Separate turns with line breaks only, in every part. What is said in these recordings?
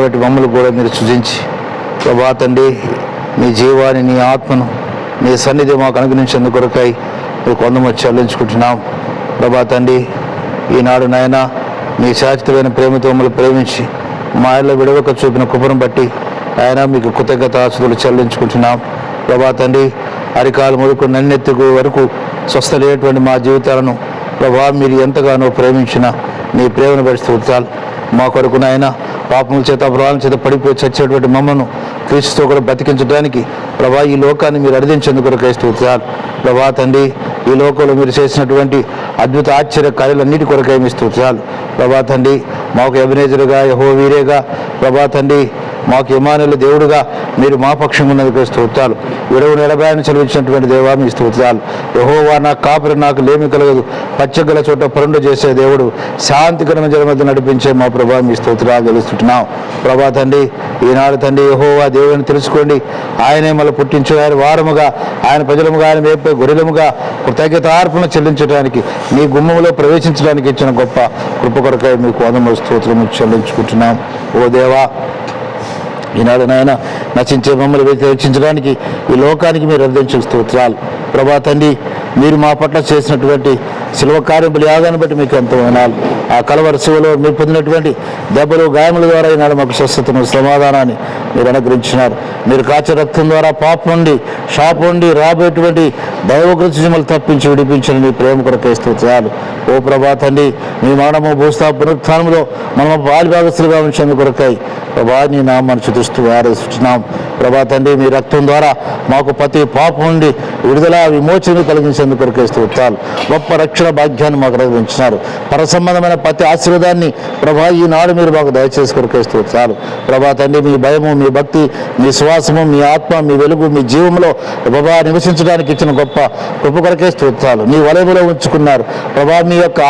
బట్టి మమ్మల్ని కూడా మీరు సృజించి ప్రభా తండ్రి నీ జీవాన్ని నీ ఆత్మను నీ సన్నిధి మాకు అనుగ్రహించేందుకు కొరకై మీకు వందనాలు చెల్లించుకుంటున్నాం. ప్రభా తండ్రి ఈనాడు నాయన నీ శాశ్వతమైన ప్రేమతో మమ్మల్ని ప్రేమించి మా ఇళ్ళ విడవక చూపిన కృపను బట్టి ఆయన మీకు కృతజ్ఞతాస్తుతులు చెల్లించుకుంటున్నాం. ప్రభా తండ్రి అరికాలు మొదలుకు నన్నెత్తుకు వరకు స్వస్థ లేనటువంటి మా జీవితాలను ప్రభా మీరు ఎంతగానో ప్రేమించిన నీ ప్రేమను బట్టి స్తోత్రాలు. మా కొరకు నాయన పాపముల చేత అపరాధం చేత పడిపోయి చచ్చేటువంటి మమ్మను క్రీస్తుతో కూడా బతికించడానికి ప్రభా ఈ లోకాన్ని మీరు అర్థించేందుకు కొరకై స్తోత్రాలు. ప్రభా తండ్రి ఈ లోకంలో మీరు చేసినటువంటి అద్భుత ఆశ్చర్య కార్యాలన్నిటి కొరకై మీ స్తోత్రాలు. ప్రభా తండ్రి మాకు ఎబెనేజరుగా యెహోవా ప్రభా తండ్రి మాకు ఇమ్మానుయేలు దేవుడుగా మీరు మా పక్షంగా ఉన్నందుకు స్తోత్రాలు. విడవు నిలబడాన్ని చదివించినటువంటి దేవా మీ స్తోత్రాలు. యెహోవా నా కాపురి నాకు లేమి కలగదు, పచ్చగల చోట పరుండు చేసే దేవుడు, శాంతికరమైన జల మధ్య నడిపించే మా ప్రభా మీ స్తోత్రాలు తెలుస్తున్నాం. ప్రభా తండ్రి ఈనాడు తండ్రి యెహోవా దేవుని తెలుసుకోండి. ఆయనే మళ్ళీ పుట్టించు ఆయన వారముగా ఆయన ప్రజలముగా ఆయన వేపే గొర్రెలముగా కృతజ్ఞతార్పణ చెల్లించడానికి నీ గుమ్మములో ప్రవేశించడానికి ఇచ్చిన గొప్ప కృప కొరకై మీకు వందనములు స్తోత్రము చెల్లించుకుంటున్నాం. ఓ దేవా ఈనాడు నాయన నశించే మమ్మల్ని వ్యతిరేకించడానికి ఈ లోకానికి మీరు అర్థించే స్తోత్రాలు. ప్రభా తండ్రి మీరు మా పట్ల చేసినటువంటి శిలువ కార్యం యాగాన్ని బట్టి మీకు ఎంతో వందనాలు. ఆ కలవరి శిలువలో మీరు పొందినటువంటి దెబ్బలు గాయముల ద్వారా ఈనాడు మాకు స్వస్థతను సమాధానాన్ని మీరు అనుగ్రహించినారు. మీరు కాచే రక్తం ద్వారా పాపం నుండి శాపం నుండి రాబోయేటువంటి దైవకృతి మిమ్మల్ని తప్పించి విడిపించిన మీ ప్రేమ కొరకై స్తోత్రాలు. ఓ ప్రభా తండ్రి మీ మరణము భూస్థా పునరుత్థానంలో మనం పాలిభాగస్తులుగా ఉంచేందుకు కొరకై ప్రభా నీ నామాన్ని స్తుతిస్తూ ఆరాధిస్తున్నాం. ప్రభా తండ్రి మీ రక్తం ద్వారా మాకు ప్రతి పాపం నుండి విడుదల విమోచన కలిగించేందుకు కొరకై స్తోత్రాలు. గొప్ప రక్షణ భాగ్యాన్ని మాకు అనుగ్రహించినారు. పరసంబంధమైన ప్రతి ఆశీర్వాదాన్ని ప్రభా ఈనాడు మీరు మాకు దయచేసి కొరకై స్తోత్రాలు. ప్రభా తండ్రి మీ భయము మీ భక్తి మీ శ్వాసము మీ ఆత్మ మీ వెలుగు మీ జీవంలో ప్రభా నివసించడానికి ఇచ్చిన గొప్ప కృప కొరకై స్తోత్రాలు. నీ వలయములో ఉంచుకున్నారు ప్రభా మీ యొక్క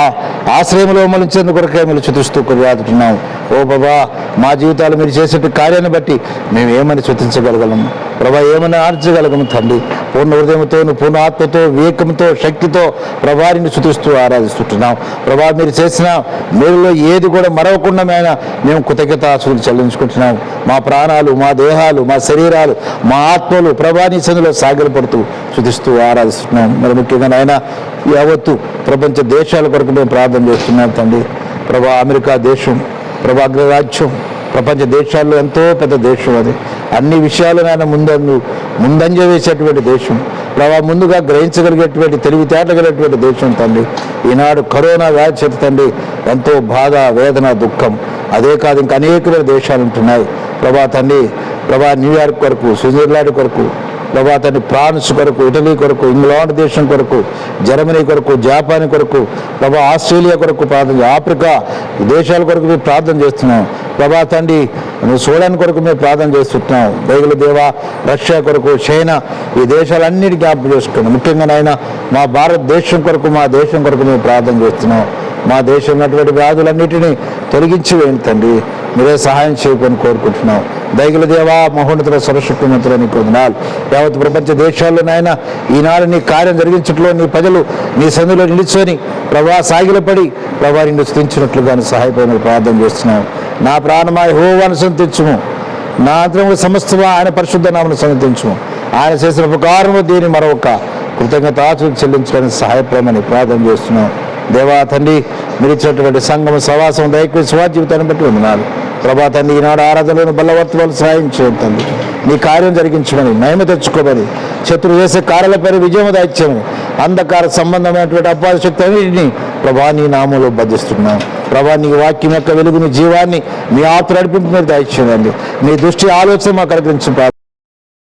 ఆశ్రయంలో మలించేందుకు కొరకై మీరు స్తుతిస్తూ కొనియాడుతున్నాం. ఓ ప్రభా మా జీవితాలు మీరు చేసే కార్యాన్ని బట్టి మేము ఏమని స్తుతించగలగలము ప్రభా, ఏమని ఆర్చగలగము తండ్రి. పూర్ణ హృదయంతో పూర్ణ ఆత్మతో వివేకంతో శక్తితో ప్రభాని స్తుతిస్తూ ఆరాధిస్తున్నాం. ప్రభా మీరు చేసిన మేలులో ఏది కూడా మరవకుండా మేము కృతజ్ఞతాస్తుతులు చెల్లించుకుంటున్నాం. మా ప్రాణాలు మా దేహాలు మా శరీరాలు మా ఆత్మలు ప్రభాని సన్నిధిలో సాగిలపడుతూ స్తుతిస్తూ ఆరాధిస్తున్నాం. మరి ముఖ్యంగా నాయన యావత్తు ప్రపంచ దేశాల కొరకు మేము ప్రార్థన చేస్తున్నాం తండ్రి. ప్రభా అమెరికా దేశం ప్రభా అగ్రరాజ్యం ప్రపంచ దేశాల్లో ఎంతో పెద్ద దేశం. అది అన్ని విషయాలు నాయన ముందంజ వేసేటువంటి దేశం ప్రభా, ముందుగా గ్రహించగలిగేటువంటి తెలివితేటగలిగేటువంటి దేశం తండ్రి. ఈనాడు కరోనా వ్యాధి చేత తండ్రి ఎంతో బాధ వేదన దుఃఖం. అదే కాదు ఇంకా అనేకమైన దేశాలు ఉంటున్నాయి ప్రభా తండ్రి. ప్రభా న్యూయార్క్ కొరకు స్విట్జర్లాండ్ కొరకు ప్రభా తండ్రి ఫ్రాన్స్ కొరకు ఇటలీ కొరకు ఇంగ్లాండ్ దేశం కొరకు జర్మనీ కొరకు జపాన్ కొరకు ప్రభా ఆస్ట్రేలియా కొరకు ప్రార్థన ఆఫ్రికా దేశాల కొరకు మేము ప్రార్థన చేస్తున్నాం ప్రభా తండ్రి. సూడాన్ కొరకు మేము ప్రార్థన చేస్తున్నాం. దైవుల దేవా రష్యా కొరకు చైనా ఈ దేశాలన్నిటి జ్ఞాపకం చేసుకున్నాం. ముఖ్యంగా నాయన మా భారతదేశం కొరకు మా దేశం కొరకు మేము ప్రార్థన చేస్తున్నాం. మా దేశం ఉన్నటువంటి వ్యాధులన్నిటినీ తొలగించి వేయండి తండ్రి. మీరే సహాయం చేయకొని కోరుకుంటున్నాం. దైగుల దేవా మహోన్నతుల సర్వశక్తిమంతుల నీకు వందనాలు. యావత్ ప్రపంచ దేశాల్లో నాయన ఈనాడు నీ కార్యం జరిగించట్లో నీ ప్రజలు నీ సన్నిధిలో నిలుచుకొని ప్రభా సాగిలపడి ప్రభా నిన్ను స్తుతించినట్లుగా సహాయపడిన ప్రార్థన చేస్తున్నాం. నా ప్రాణమా యెహోవాను స్తుతించుము, నా అంతరంగ సమస్తమా ఆయన పరిశుద్ధ నామమును స్తుతించుము. ఆయన చేసిన ఉపకారము దీని మరొక కృతజ్ఞతాస్తుతులు చెల్లించడానికి సహాయపడమని ప్రార్థన చేస్తున్నాం. దేవా తండ్రి మీరు ఇచ్చినటువంటి సంఘం సవాసం దైవ స్వాజీవితాన్ని బట్టి వందనాలు ప్రభా తండ్రి. ఈనాడు ఆరాధనలను బలవర్తులు సహాయం చేయండి తండ్రి. నీ కార్యం జరిగించమని మహిమ తెచ్చుకోమని శత్రువు చేసే కార్యాలపై విజయం దాయిచ్చమని అంధకార సంబంధమైనటువంటి అపవాద శక్తి అన్నింటినీ ప్రభా నీ నామంలో బంధిస్తున్నాం. ప్రభా నీ వాక్యం యొక్క వెలుగుని జీవాన్ని మీ ఆత్మ నడిపింపు మీరు దాయిచ్చేయండి. మీ దృష్టి ఆలోచన మాకు కలిగించు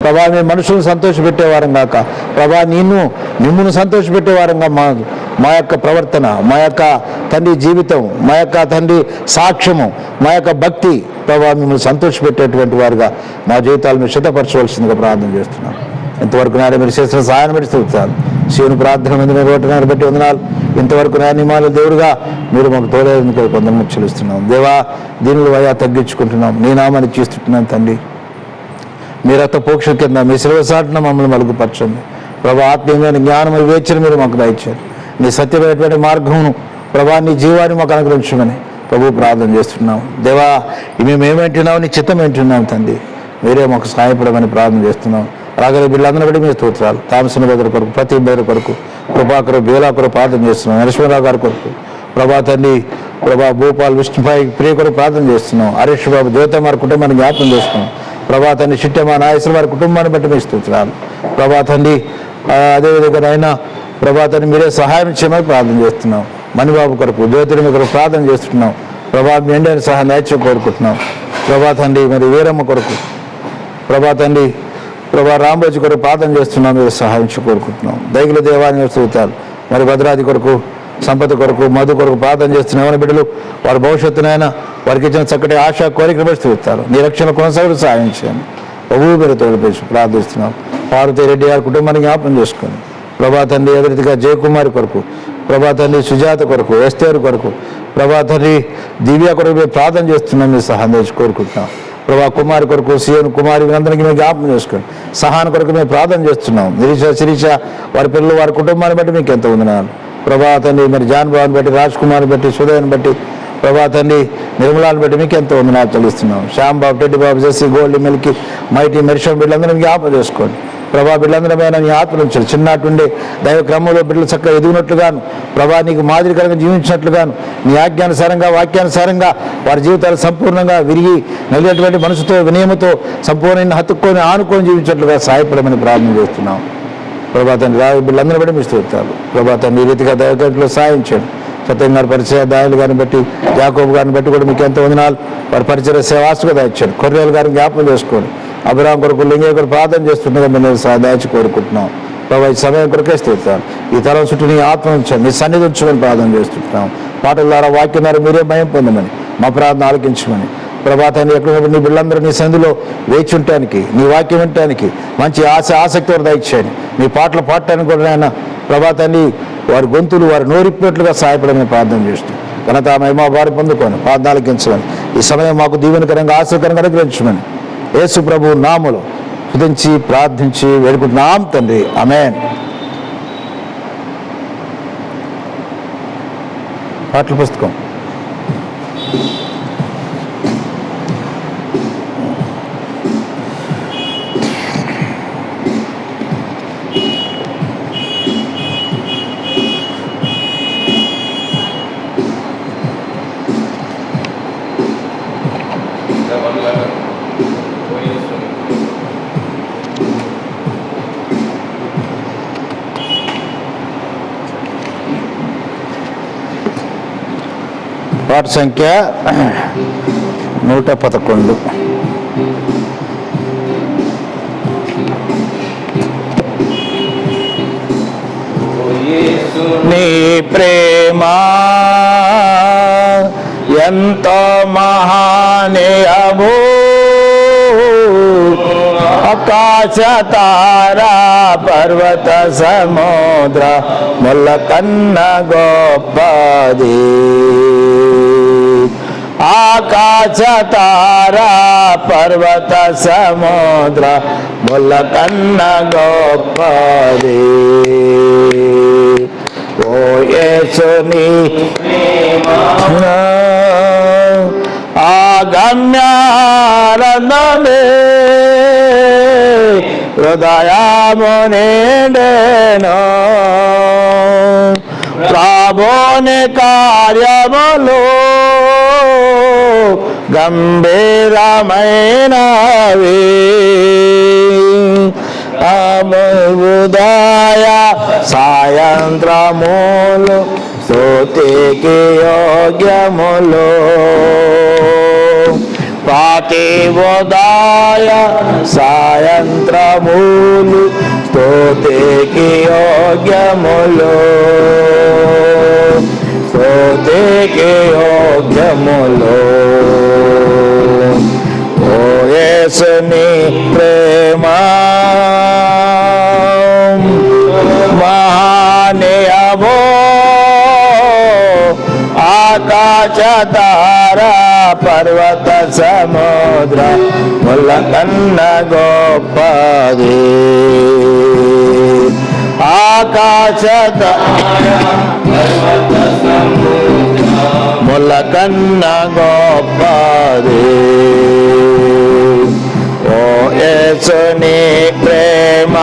ప్రభా. మీ మనుషులను సంతోషపెట్టేవారం కాక ప్రభా నిన్ను సంతోషపెట్టేవారంగా మా యొక్క ప్రవర్తన మా యొక్క తండ్రి జీవితం మా యొక్క తండ్రి సాక్ష్యము మా యొక్క భక్తి ప్రభా మిమ్మల్ని సంతోషపెట్టేటువంటి వారుగా మా జీవితాలను సిద్ధపరచవలసిందిగా ప్రార్థన చేస్తున్నాం. ఇంతవరకు నాడు మీరు చేసిన సహాయం బట్టి స్తుతిస్తాను. శివుని ప్రార్థన మీద మీరు ఓటునాన్ని బట్టి వందనాలు. ఇంతవరకు నియమాలు దేవుడుగా మీరు మాకు తోడేందుకు కొందరు చెల్లిస్తున్నాం. దేవా దీనిలో వయా తగ్గించుకుంటున్నాం. నీ నామాన్ని చూస్తున్నాం తండ్రి. మీ రక్త పోక్ష కింద మీ శిలువ సాటున మమ్మల్ని మలుగుపరచండి ప్రభా. ఆత్మీయమైన జ్ఞానం వివేచన మీరు మాకు దయచేయండి. నీ సత్యమైనటువంటి మార్గమును ప్రభా నీ జీవాన్ని మాకు అనుగ్రహించమని ప్రభు ప్రార్థన చేస్తున్నాం. దేవా, మేము ఏమంటున్నావు, నీ చిత్తం ఏంటున్నాం తండ్రి, మీరే మాకు సహాయపడమని ప్రార్థన చేస్తున్నాం. అలాగే వీళ్ళందరూ బట్టి మీ స్తోత్రాలు. తామసిన బెదర్ కొరకు, ప్రతి బెదర్ కొరకు, కృపాకరు బేలా కొరకు ప్రార్థన చేస్తున్నాం. నరసింహరావు గారి కొరకు ప్రభా తండ్రి, ప్రభా భూపాల్ విష్ణుభాయ్ ప్రియ కొరకు ప్రార్థన చేస్తున్నాం. హరీష్ బాబు జ్యోతం వారి కుటుంబాన్ని జ్ఞాపకం చేస్తున్నాం. ప్రభా తండ్రి చిట్టమ్మ నాగేశ్వర వారి కుటుంబాన్ని బట్టి మీ స్తోత్రాలు. ప్రభా తండ్రి, అదేవిధంగా అయినా ప్రభా తండ్రి మీరే సహాయం చేయమని ప్రార్థన చేస్తున్నాం. మణిబాబు కొరకు, జ్యోతిర్మ కొరకు ప్రార్థన చేస్తున్నాం. ప్రభా మీ ఎండైన సహాయం దయచేసి కోరుకుంటున్నాం. ప్రభా తండ్రి మరి వీరమ్మ కొరకు, ప్రభా తండ్రి ప్రభా రాంబాజు కొరకు ప్రార్థన చేస్తున్నాం. మీరు సహాయం కోరుకుంటున్నాం. దైగుల దేవాన్ని స్తోత్రాలు. మరి భద్రాది కొరకు, సంపద కొరకు, మధు కొరకు ప్రార్థన చేస్తున్నామని బిడ్డలు వారి భవిష్యత్తునైనా వారికి ఇచ్చిన చక్కటి ఆశా కోరికలు బట్టి స్తోత్రాలు. నీ రక్షణ కొనసాగుతూ సహాయం చేయండి. ప్రభువు మీరు తోడిపేసి ప్రార్థిస్తున్నాం. పార్వతీ రెడ్డి గారి కుటుంబాన్ని జ్ఞాపకం చేసుకొని ప్రభా తండ్రి, అదే రీతిగా జయకుమారి కొరకు, ప్రభా తండ్రి సుజాత కొరకు, ఎస్తేరు కొరకు, ప్రభా తండ్రి దివ్య కొరకు మేము ప్రార్థన చేస్తున్నాం. మీరు సహాయం చేసి కోరుకుంటున్నాం. ప్రభా కుమారి కొరకు, సీఎన్ కుమారి వీరందరికీ మేము జ్ఞాపకం చేసుకోండి. సహాయం కొరకు మేము ప్రార్థన చేస్తున్నాం. శిరీష వారి పిల్లలు వారి కుటుంబాన్ని బట్టి మీకు ఎంత వందనాలు. ప్రభా తండ్రి మరి జాన్ బాబుని బట్టి, రాజ్ కుమార్ని బట్టి, సుదయ్యని బట్టి, ప్రభా తండ్రి నిర్మలాన్ని బట్టి మీకు ఎంతో వందనాలు చెల్లిస్తున్నాం. శ్యామ్ బాబు, టెడ్డి బాబు, జెస్సీ, గోల్డ్ మిల్కి, మైటీ, మెరిషన్ బిడ్డలందరూ జ్ఞాపకం చేసుకోండి. ప్రభా బిడ్డలందరమైన నీ ఆత్మలు ఉంచారు. చిన్నటుండే దైవ క్రమంలో బిడ్డలు చక్కగా ఎదుగునట్లుగాను, ప్రభా నీకు మాదిరికరంగా జీవించినట్లుగాను, నీ ఆజ్ఞానుసారంగా వాక్యానుసారంగా వారి జీవితాలు సంపూర్ణంగా విరిగి నలిగినటువంటి మనసుతో, వినయముతో సంపూర్ణ హత్తుకొని ఆనుకొని జీవించినట్లుగా సహాయపడమని ప్రార్థన చేస్తున్నాం. ప్రభా తండ్రి బిడ్డలందరూ బట్టి మీరు స్తోత్రాలు. ప్రభా తండ్రి ఈ రీతిగా దైవగంటలో సాయం చేయండి. సత్యం గారి పరిచయ దాయులు గారిని బట్టి, యాకోబు గారిని బట్టి కూడా మీకు ఎంతో వందనాలు. వారి పరిచయ సేవాసుగా దాయించాడు. కొర్రేలు గారిని జ్ఞాపకం చేసుకోండి. అభిరామ్ కొరకు, లింగయ్య కొరకు ప్రార్థన చేస్తుండగా మేము దాచి కోరుకుంటున్నాం. ప్రభా ఈ సమయం కొరకే స్తోత్రాలు. ఈ తరం చుట్టూ నీ ఆత్మ ఉంచండి, నీ సన్నిధి ఉంచమని ప్రార్థన చేస్తుంటున్నాం. పాటల ద్వారా, వాక్యం ద్వారా మీరే భయం పొందమని, మా ప్రార్థన ఆలకించమని. ప్రభా తండ్రి ఎక్కడ నీ బిడ్డలందరూ నీ సంధిలో వేచి ఉండటానికి, నీ వాక్యం వినటానికి మంచి ఆసక్తి వారు దయచేయండి. మీ పాటలు పాడటానికి కూడా ఆయన ప్రభా తండ్రి వారి గొంతులు వారు నోరిప్పినట్లుగా సహాయపడమని ప్రార్థన చేస్తూ ఘనత మహిమ వారి పొందుకొని ప్రార్థన ఆలకించమని, ఈ సమయం మాకు దీవెనకరంగా ఆశీర్వకరంగా అనుగ్రహించమని యేసు ప్రభు నామములో స్తుతించి ప్రార్థించి వేడుకుంటున్నాం తండ్రి. ఆమేన్. పాటల పుస్తకం పాట సంఖ్య 111. నీ ప్రేమ ఎంతో మహానీయము, ఆకాశ తారా పర్వత సముద్ర ముల్ల కన్న గొప్పది. ఆకాశ తారా పర్వత సముద్ర ముల్ల కన్న గొప్పది. ఓ యేసుని ఆగమ్యానందమే హృదయము నిండెను. ప్రభుని కార్యములు గంభీరమైనవి. ఉదయ సాయంత్రములు స్తుతికి యోగ్యములు. ప్రతి ఉదయ సాయంత్రములు స్తుతికి యోగ్యములు. స్తుతికి యోగ్యములు. ఓ యేసుని ప్రేమ మహానీయము, ఆకాశ తారా పర్వత సముద్ర ముల్ల కన్న గొప్పది. ఆకాశ తారా పర్వత సముద్ర ముల కన్న గొప్పది. ఓ యేసుని ప్రేమ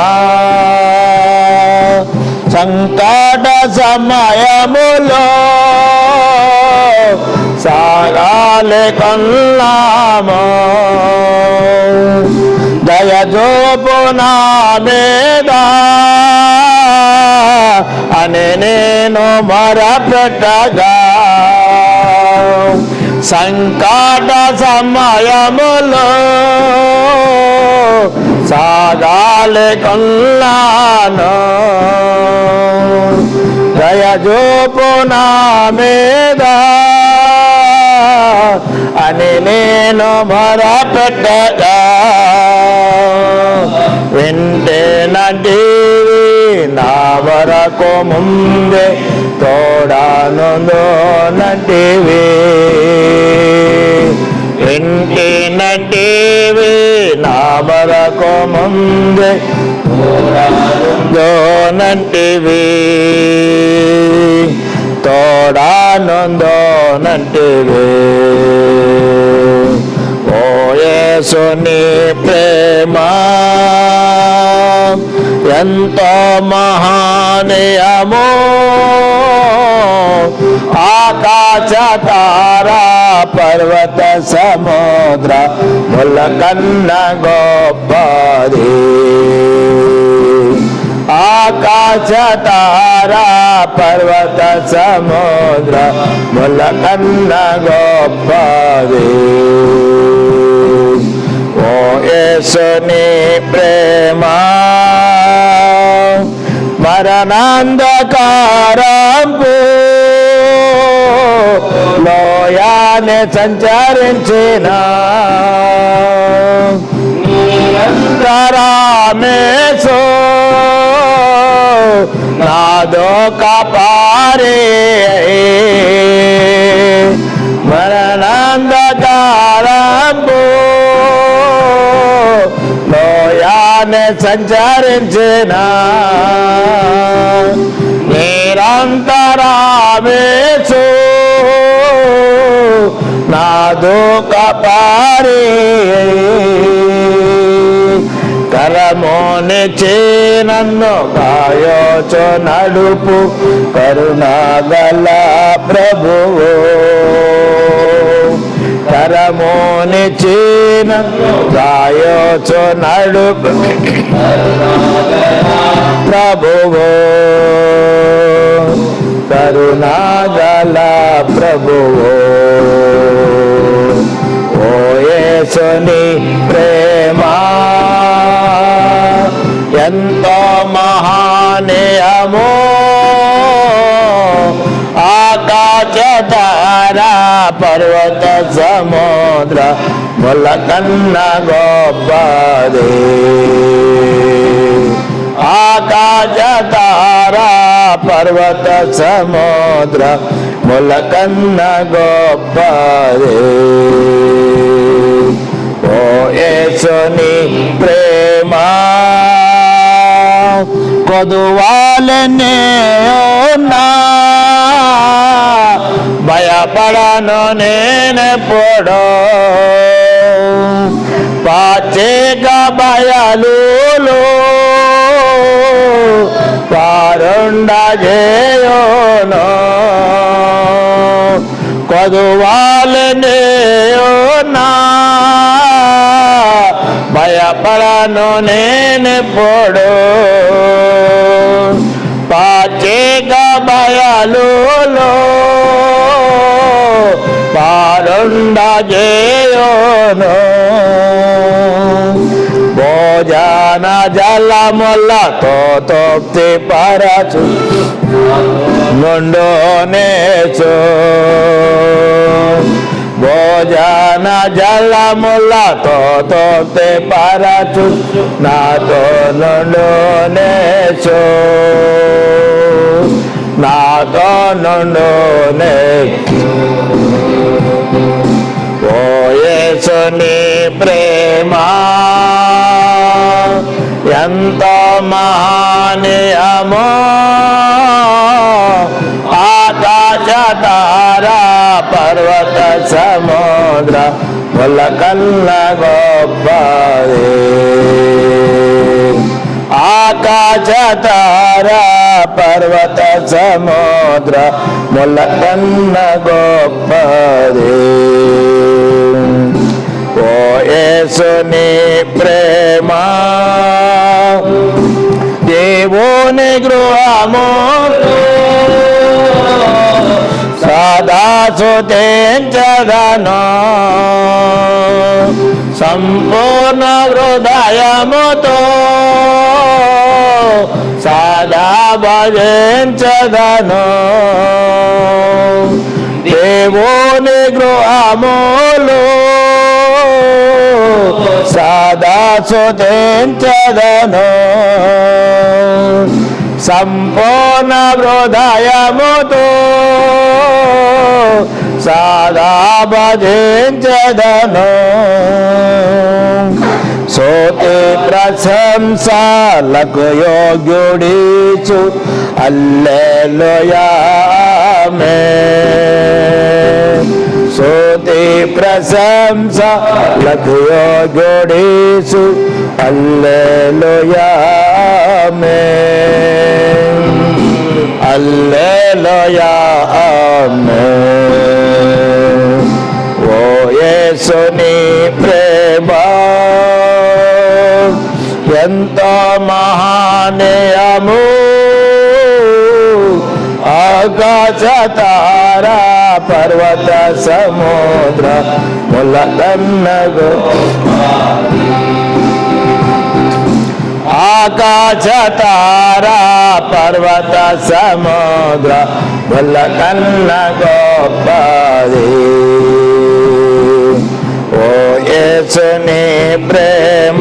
సంకట సమయములో సాగాలి కొల్లాము. దయచూపు నా మీద అని నేను మొరపెట్టగా సంకట సమయములో సాగాలి కొల్లాను. దయచూపు నా మీద అని నేను మొరపెట్టగా వింటేనంటివి నా వరకు ముందే తోడానుందోనంటివి. వింటేనంటివి నా వరకు ముందే తోడానుందోనంటివి. తోడానుందోనంటివి. ఓ యేసుని ప్రేమ ఎంతో మహనీయము. ఆకాశ తారా పర్వత సముద్ర ముల కన్న గొప్పది. ఆకాశ తారా పర్వత సముద్ర ముల కన్న గొప్పది. ఓ యేసుని ప్రేమ మరణాంధకారంపు లోయాన్ని సంచరించిన నిరంతరమేసు నాదో కాపారే. మరణాంధకారంపు లోయాన్ని సంచరించిన నిరంతరమేసు నాదో కాపారే. కరమోనిచి నన్ను కాయోచో నడుపు కరుణాగల ప్రభువు. కరమోనిచి నన్ను కాయోచో నడుపు ప్రభువు. కరుణాగల ప్రభువు. ఓ యేసుని ప్రేమ ఎంతో మహనీయము. ఆకాశ తారా పర్వత సముద్ర ముల కన్న గొప్పది. ఆకాశ తారా పర్వత సముద్ర ముల కన్న గొప్పది. ఓ యేసుని ప్రేమ కొదువాలనే ఉన్నా భయపడను నేనెప్పుడు. పాచేక బయలులో పారుండజేయోను. కొదువాలనే ఉన్నా భయపడను నేనెప్పుడు. పాచేక బయలులో పారుండజేయోను. భోజన జలములతో తృప్తి పరచు నుండునేచు. భోజన జలములతో తృప్తి పరచు నాతో నుండునేచు. నాతో నుండునేచు. ఓ యేసుని ప్రేమ ఎంతో మహనీయము. ఆకాశ తారా పర్వత సముద్ర ముల కన్న గొప్పది. ఆకాశ తారా పర్వత సముద్ర ముల కన్న గొప్పది. ఓ యేసుని ప్రేమ దేవుని గృహము సదా స్తుతించదను, సంపూర్ణ హృదయముతో సదా భజించదను. దేవుని గృహములో సదా స్తుతించదను, సంపూర్ణ హృదయముతో సదా భజించదను. స్తుతి ప్రశంసలకు యోగ్యుడీచు హల్లెలూయా ఆమేన్. స్తుతి ప్రశంసలకు యోగ్యుడీచు హల్లెలూయా ఆమేన్. హల్లెలూయా ఆమేన్. ఓ యేసుని ప్రేమ ఎంతో మహానీయము, ఆకాశ తారా పర్వత సముద్ర ముల కన్న గొప్పది. ఆకాశ తారా పర్వత సముద్ర ముల కన్న గొప్పది. ఓ యేసుని ప్రేమ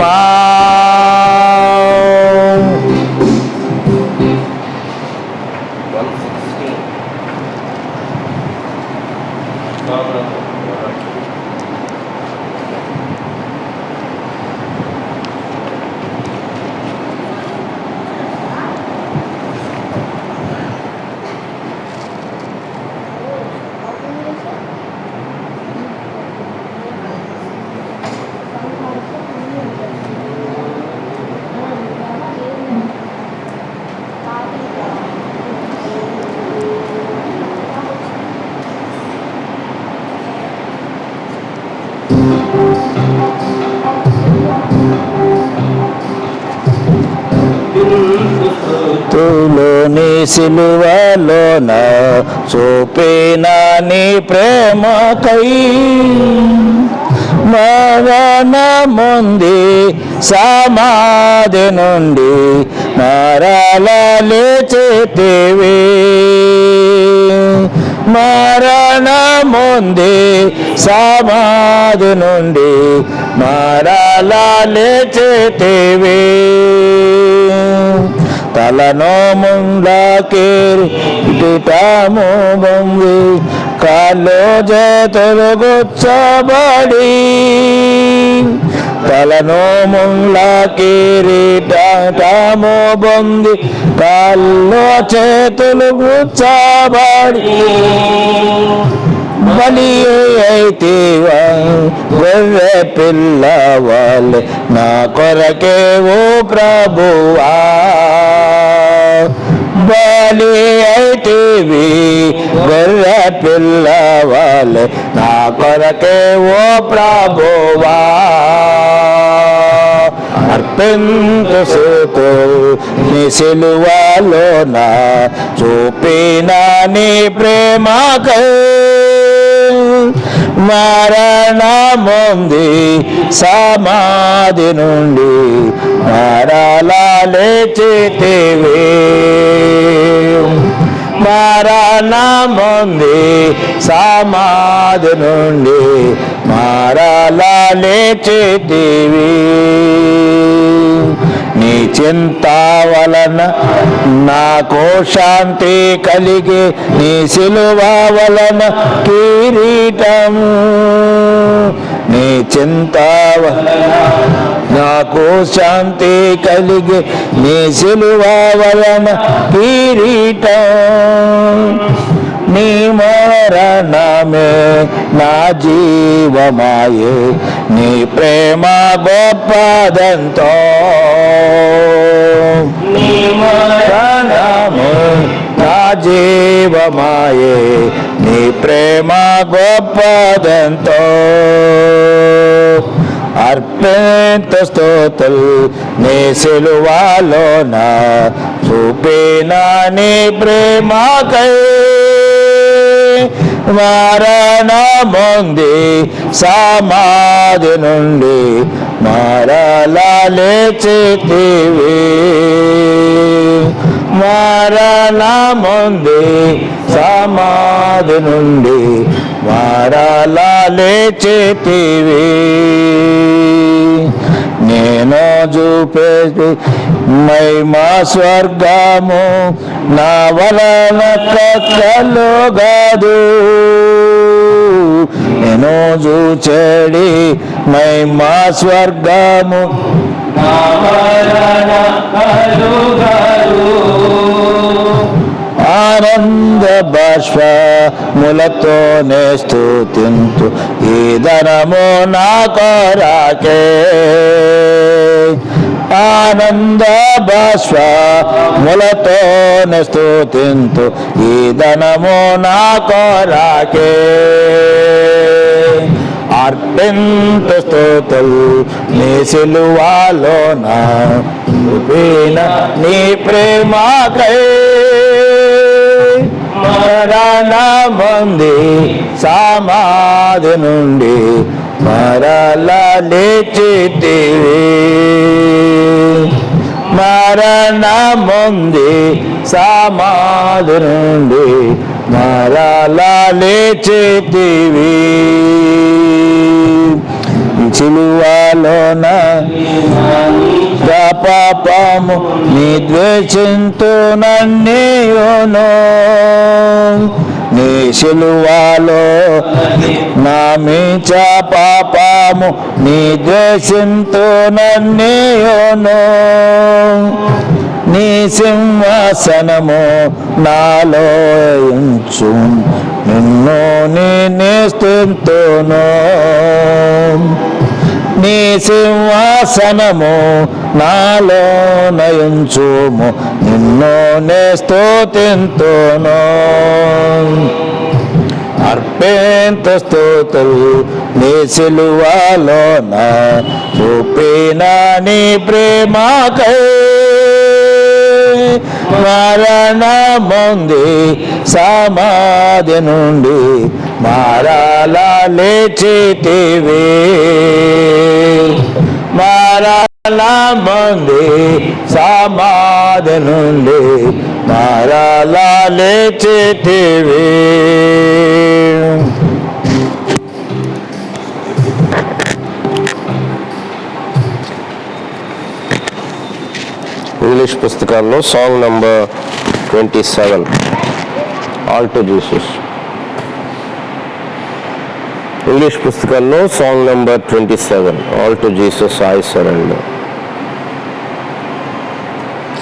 తులోని సిలువలోన చూపిన నీ ప్రేమకై మరణముంది సమాధి నుండి మరల లేచితివి. మరణముంది సమాధి నుండి మరల లేచితివి. తలను ముందకిరీటము బొంగి కాళ్ళు చేతులు గుచ్చబడి, తలను ముందకిరీటము బొంగి కాళ్ళు చేతులు గుచ్చబడి బలి అయితేవా గొర్రె పిల్లవాళ్ళు నా కొరకే ఓ ప్రభువా. బలి అయితేవి గొర్రె పిల్లవాళ్ళు నా కొరకే ఓ ప్రభువా. అర్పించు నీ సిలువలోన చూపిన నీ ప్రేమకై మరణముంది సమాధి నుండి మరలా లేచితివి. మరణముంది సమాధి నుండి మరలా లేచితివి. నీ చింత వలన నాకు శాంతి కలిగి, నీ సిలువ వలన కిరీటం. నీ చింత నాకు శాంతి కలిగి, నీ సిలువ వలన కిరీటం. నీ మరణమే నా జీవమాయే, నీ ప్రేమ గొప్పదెంతో. నీ మరణమే నా జీవమాయే, నీ ప్రేమ గొప్పదెంతో. అర్పింత స్తుతులు నీ సిలువలోన చూపిన నీ ప్రేమకై, మరణముంది సమాధి నుండి మరలా లేచితివి. మరణముంది సమాధి నుండి మరలా లేచితివి. నేను చూపేది మహిమా స్వర్గము నా వలన కలుగదు. నేను చూచెడి మహిమా స్వర్గము నా వలన కలుగదు. ఆనంద బాష్పములతోనే స్తుతింతు ఈ ధనము నా కొరకే. ఆనంద బాష్పములతోనే స్తుతింతు ఈ ధనము నా కొరకే. అర్పింతు స్తుతులు నీ సిలువలోన చూపిన నీ ప్రేమకై, మరణముంది సమాధి నుండి మరలా లేచితివి. మరణముంది సమాధి నుండి మరలా లేచితివి. సిలువలోన పాపము నీ ద్వేషింతు నన్నియును. నీ సిలువలో నా మీచ పాపము నీ ద్వేషింతు నన్నియును. నీ సింహాసనము నాలో ఉంచు, నిన్ను నేనే స్తుతింతును. నీ సింహాసనము నాలో నయించుము, నిన్ను నే స్తుతింతును. అర్పింత స్తుతులు నీ సిలువలోన చూపిన నీ ప్రేమకై, మరణముంది సమాధి నుండి మరలా లేచితివి. మరణముంది సమాధి నుండి మరలా లేచితివి.
ఇంగ్లీష్ పుస్తకాల్లో song number 27, all to Jesus. English పుస్తకాల్లో song number 27, all to Jesus I surrender.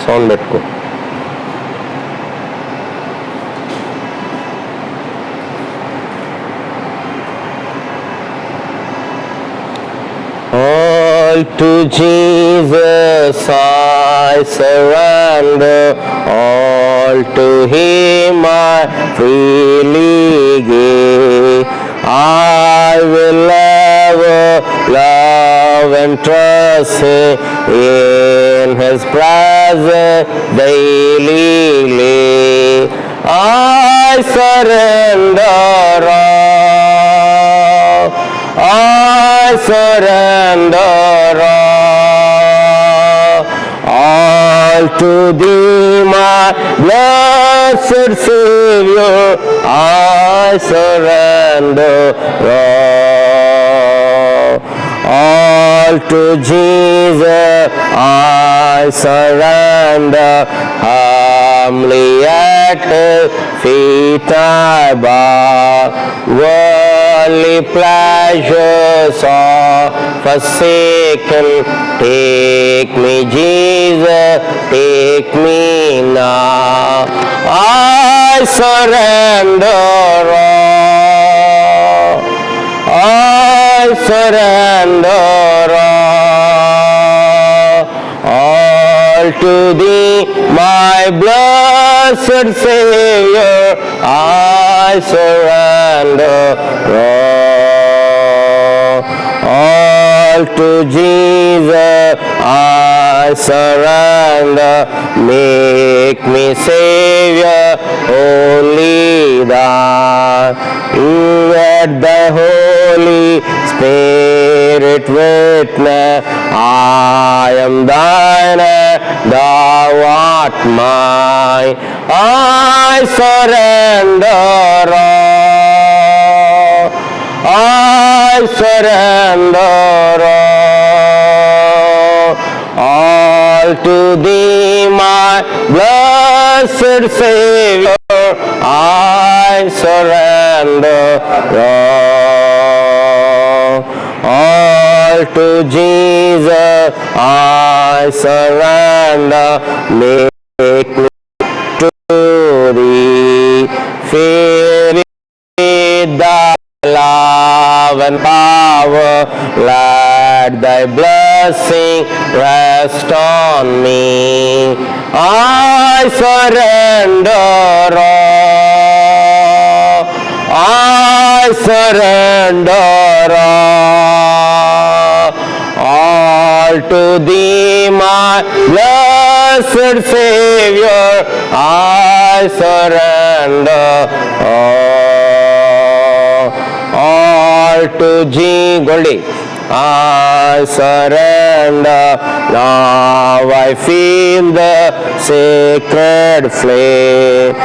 Sound పెట్టుకో. All to Jesus I surrender, all to Him I freely give. I will ever love and trust Him, in His presence daily live. I surrender all, I surrender all to Thee, my blessed Savior. I surrender all to Jesus. I surrender. humbly at his feet I bow. Worldly pleasures are forsaken. Take me, Jesus, take me now. I surrender all. I surrender all to Thee, my blessed Savior. I surrender all to Jesus. I surrender. Make me Savior, only Thine. Let the Holy Spirit witness, I am Thine and Thou art mine. I surrender all. I surrender all to Thee, my blessed Savior. I surrender all to Jesus. I surrender. Make me to Thee, fill with Thy love and power. Let Thy blessing rest on me. I surrender all. I surrender all to Thee, my blessed Savior. I surrender all to Thee. Goldie. I surrender. Now I feel the sacred flame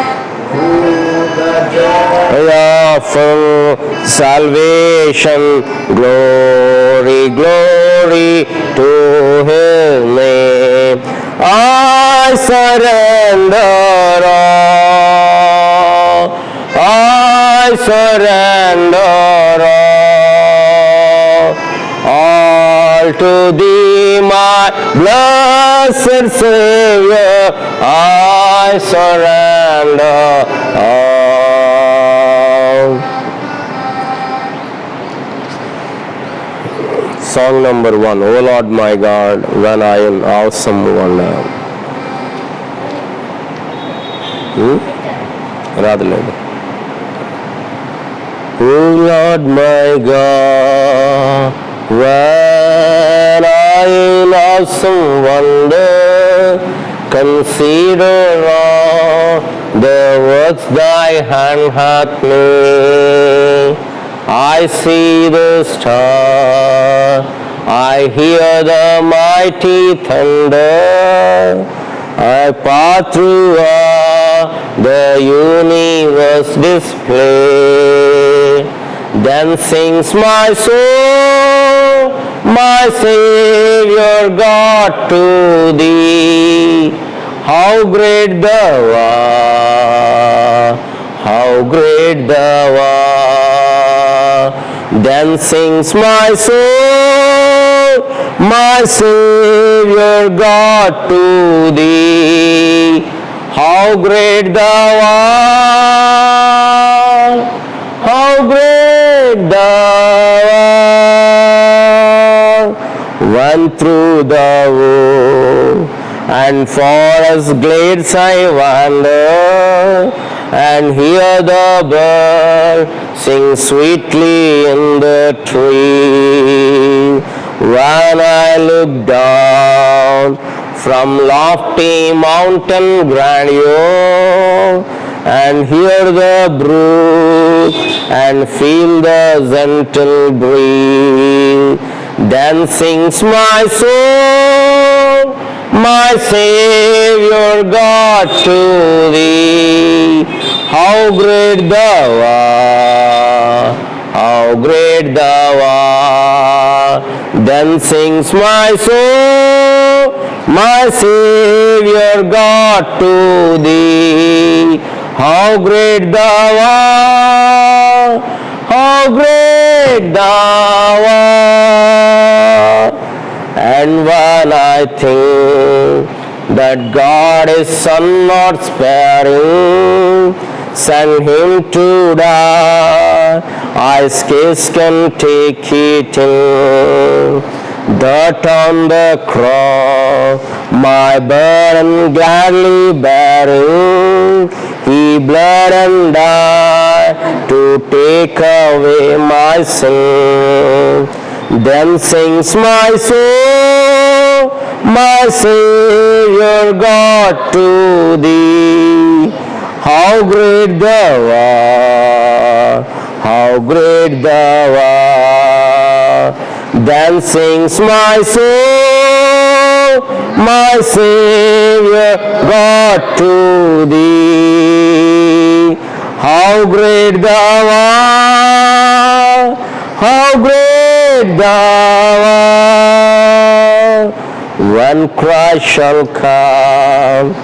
of salvation. Glory, glory to His name. I surrender all. I surrender all to Thee, my blessed Savior. I surrender all. Song number 1. O Lord my God, when I in awesome wonder. రాదులేదు. O Lord my God, when I in awesome wonder consider all the works Thy hand hath made. I see the star, I hear the mighty thunder, I pass through the universe display. Then sings my soul, my Savior God, to Thee. How great Thou art, how great Thou art. Then sings my soul, my Savior God, to Thee. How great Thou art, how great Thou art. When through the wood and forest glades I wander, and hear the bird sing sweetly in the tree. When I look down from lofty mountain grandeur, and hear the brook and feel the gentle breeze, then sings my soul, my Savior God, to Thee. How great Thou art, how great Thou art. Then sings my soul, my Savior God, to thee. How great thou art, how great thou art. And when I think that God is Son not sparing, sent him to die, I scarce can take it in. That on the cross, my burden gladly bearing, he bled and died to take away my sin. Then sings my soul, my Savior God, to thee. How great thou art, how great thou art. Then sings my soul, my Savior God, to thee. How great thou art, how great thou art. When Christ shall come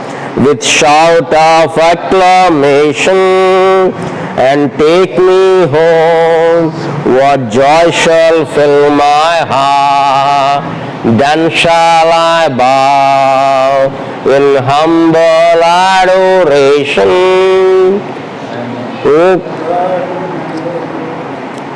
with shout of acclamation and take me home, what joy shall fill my heart. Then shall I bow in humble adoration. Oh,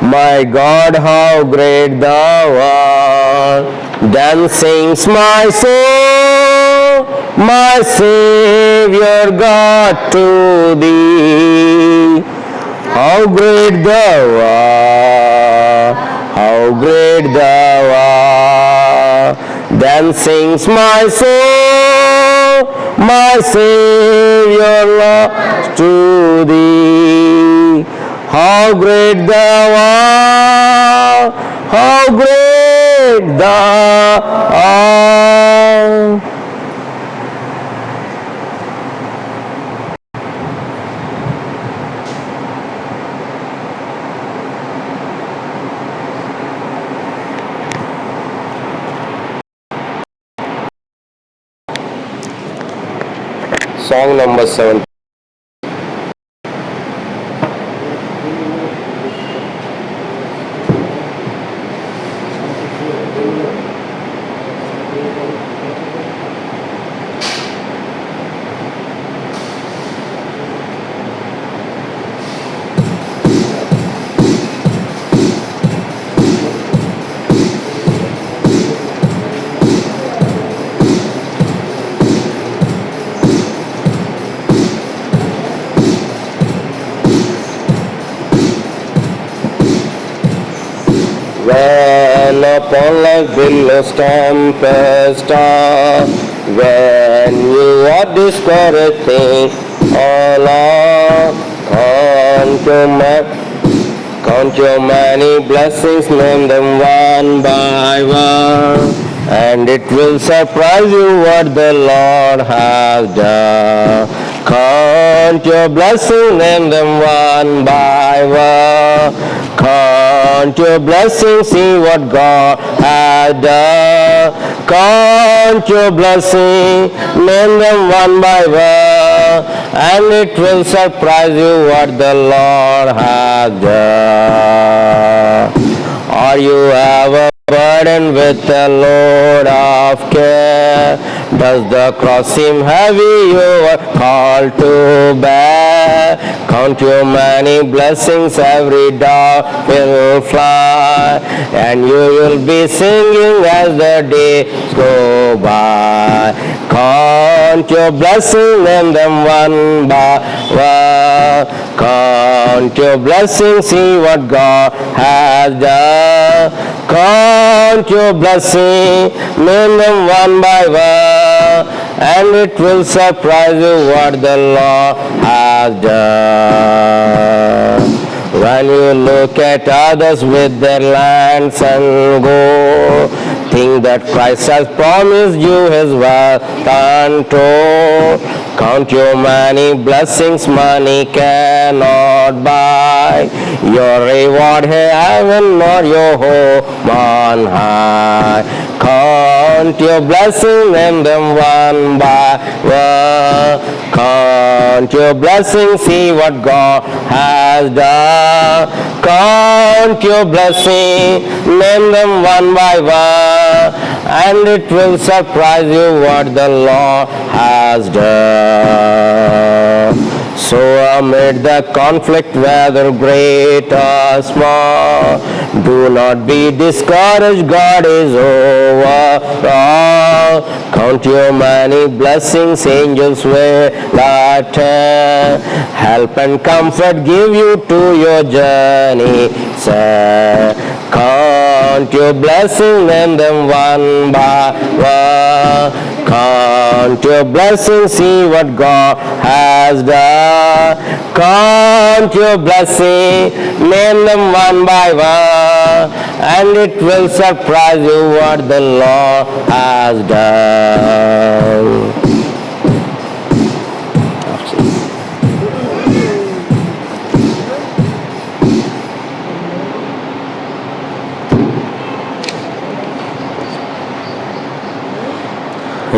my God, how great thou art. Then sings my soul, my Savior God, to thee. How great thou art, how great thou art. Then sings my soul, my Savior Lord, to thee. How great thou art, how great thou art. Song number 7. When upon like billows tempest are, when you are discouraging all along, count your many blessings, name them one by one, and it will surprise you what the Lord has done. Count your blessings, name them one by one. Count your blessings, see what God has done. Count your blessings, name them one by one, and it will surprise you what the Lord has done. Are you ever burdened with a load of care? Does the cross seem heavy you are called to bear? Count your many blessings, every dog will fly, and you will be singing as the days go by. Count your blessings, name them one by one. Count your blessings, see what God has done. Count your blessings, name them one by one, and it will surprise you what the Lord has done. When you look at others with their lands and gold, think that Christ has promised you his wealth untold. Count your many blessings, money cannot buy your reward here, heaven or your home on high. Count Count your blessings, name them one by one. Count your blessings, see what God has done. Count your blessings, name them one by one, and it will surprise you what the Lord has done. So amid the conflict, whether great or small, do not be discouraged, God is over all. Count your many blessings, angels will attend, help and comfort give you to your journey. Say, count your blessings, name them one by one. Count your blessings, see what God has done. Count your blessings, name them one by one, and it will surprise you what the Lord has done.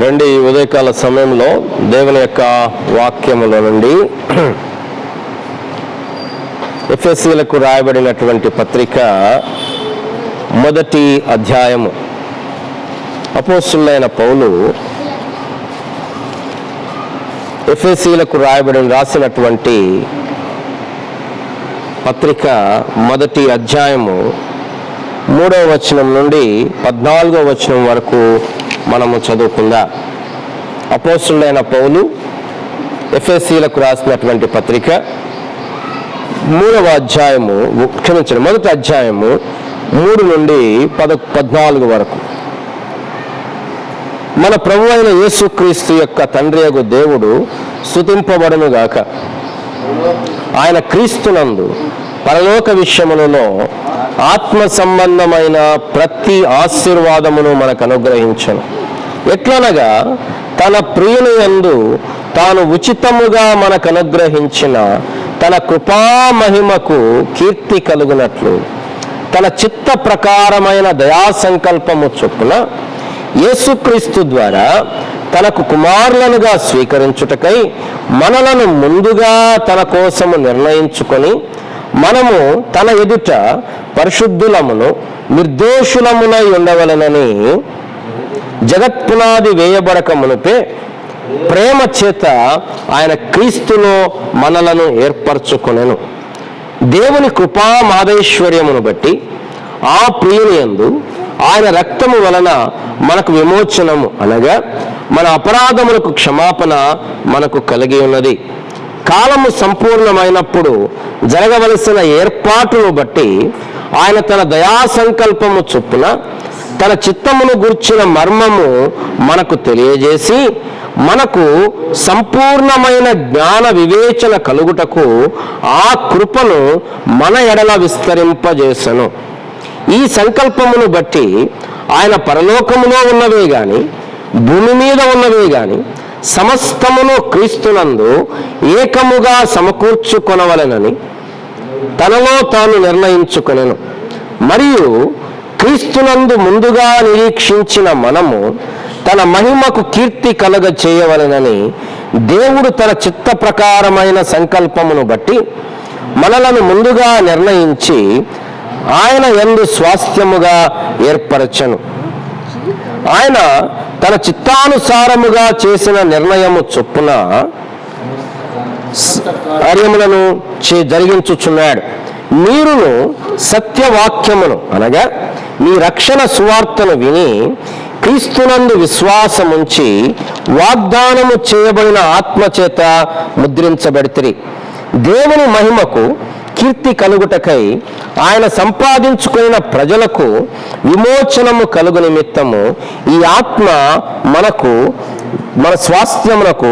రండి, ఈ ఉదయకాల సమయంలో దేవుని యొక్క వాక్యములో నుండి ఎఫెసీయులకు రాయబడినటువంటి పత్రిక మొదటి అధ్యాయము. అపోస్తలుడైన పౌలు ఎఫెసీయులకు రాసినటువంటి పత్రిక మొదటి అధ్యాయము 3వ వచనం నుండి 14వ వచనం వరకు మనము చదువుకుందాం. అపోస్తలుడైన పౌలు ఎఫెసీయులకు రాసినటువంటి పత్రిక మొదటి అధ్యాయము 3 నుండి 14 వరకు. మన ప్రభువు అయిన యేసుక్రీస్తు యొక్క తండ్రి యగు దేవుడు స్తుతింపబడును గాక. ఆయన క్రీస్తునందు పరలోక విషయములలో ఆత్మ సంబంధమైన ప్రతి ఆశీర్వాదమును మనకు అనుగ్రహించను. ఎట్లనగా తన ప్రియుని యందు తాను ఉచితముగా మనకు అనుగ్రహించిన తన కృపామహిమకు కీర్తి కలుగునట్లు తన చిత్త ప్రకారమైన దయాసంకల్పము చొప్పున యేసుక్రీస్తు ద్వారా తనకు కుమారులనుగా స్వీకరించుటకై మనలను ముందుగా తన కోసము నిర్ణయించుకొని మనము తన ఎదుట పరిశుద్ధులమును నిర్దోషులమునై ఉండవలెనని జగత్పునాది వేయబడక మునుపే ప్రేమ చేత ఆయన క్రీస్తులో మనలను ఏర్పరచుకొనెను. దేవుని కృపా మాధైశ్వర్యమును బట్టి ఆ ప్రియుని యందు ఆయన రక్తము వలన మనకు విమోచనము అనగా మన అపరాధములకు క్షమాపణ మనకు కలిగి ఉన్నది. కాలము సంపూర్ణమైనప్పుడు జరగవలసిన ఏర్పాటును బట్టి ఆయన తన దయాసంకల్పము చొప్పున తన చిత్తమును గూర్చిన మర్మము మనకు తెలియజేసి మనకు సంపూర్ణమైన జ్ఞాన వివేచన కలుగుటకు ఆ కృపను మన ఎడల విస్తరింపజేసెను. ఈ సంకల్పమును బట్టి ఆయన పరలోకములో ఉన్నవే గాని భూమి మీద ఉన్నవే గాని సమస్తమును క్రీస్తునందు ఏకముగా సమకూర్చుకొనవలెనని తనలో తాను నిర్ణయించుకొనెను. మరియు క్రీస్తునందు ముందుగా నిరీక్షించిన మనము తన మహిమకు కీర్తి కలగ చేయవలెనని దేవుడు తన చిత్త ప్రకారమైన సంకల్పమును బట్టి మనలను ముందుగా నిర్ణయించి ఆయన యందు స్వాస్థ్యముగా ఏర్పరచెను. ఆయన తన చిత్తానుసారముగా చేసిన నిర్ణయము చొప్పున కార్యములను జరిగించుచున్నాడు. మీరును సత్యవాక్యమును అనగా మీ రక్షణ సువార్తను విని క్రీస్తునందు విశ్వాసముంచి వాగ్దానము చేయబడిన ఆత్మచేత ముద్రించబడితిరి. దేవుని మహిమకు కీర్తి కలుగుటకై ఆయన సంపాదించుకున్న ప్రజలకు విమోచనము కలుగు నిమిత్తము ఈ ఆత్మ మన స్వాస్థ్యమునకు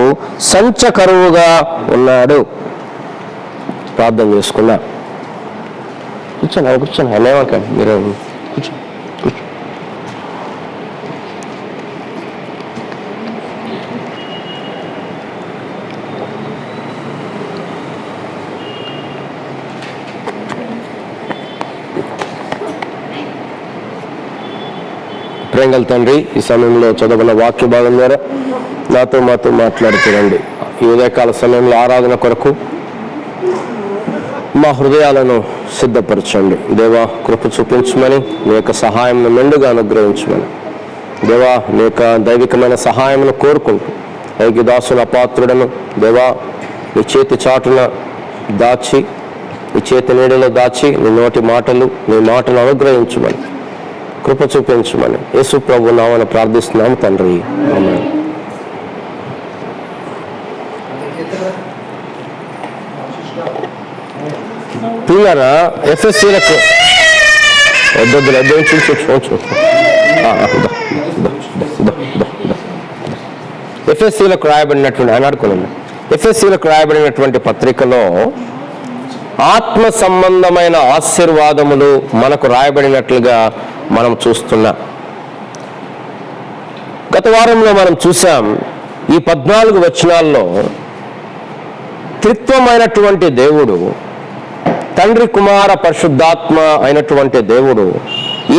సంచకరువుగా ఉన్నాడు. ప్రార్థన చేసుకున్నా. కూర్చోండి అనేవాకండి మీరు కూర్చో. ప్రేంగల తండ్రి, ఈ సమయంలో చదువుకున్న వాక్య భాగం ద్వారా మాతో మాట్లాడుతురండి. ఈ ఉదయకాల సమయంలో ఆరాధన కొరకు మా హృదయాలను సిద్ధపరచండి. దేవా, కృప చూపించమని, నీ యొక్క సహాయంను మెండుగా అనుగ్రహించమని, దేవా నీ యొక్క దైవికమైన సహాయమును కోరుకుంటూ ఐక్యదాసుల అపాత్రుడను దేవా నీ చేతి చాటున దాచి, నీ చేతి నీడలో దాచి నీ మాటలు అనుగ్రహించమని, కృప చూపించమని యేసు ప్రభు నామమున ప్రార్థిస్తున్నాము తండ్రి, ఆమేన్. పిల్లరా, ఎఫ్ఎస్సీలకు ఎఫ్ఎస్సీలకు రాయబడినటువంటి అనాడుకున్నాను. ఎఫ్ఎస్సీలకు రాయబడినటువంటి పత్రికలో ఆత్మ సంబంధమైన ఆశీర్వాదములు మనకు రాయబడినట్లుగా మనం చూస్తున్నాం. గత వారంలో మనం చూసాం, ఈ 14 వచనాల్లో త్రిత్వమైనటువంటి దేవుడు, తండ్రి కుమార పరిశుద్ధాత్మ అయినటువంటి దేవుడు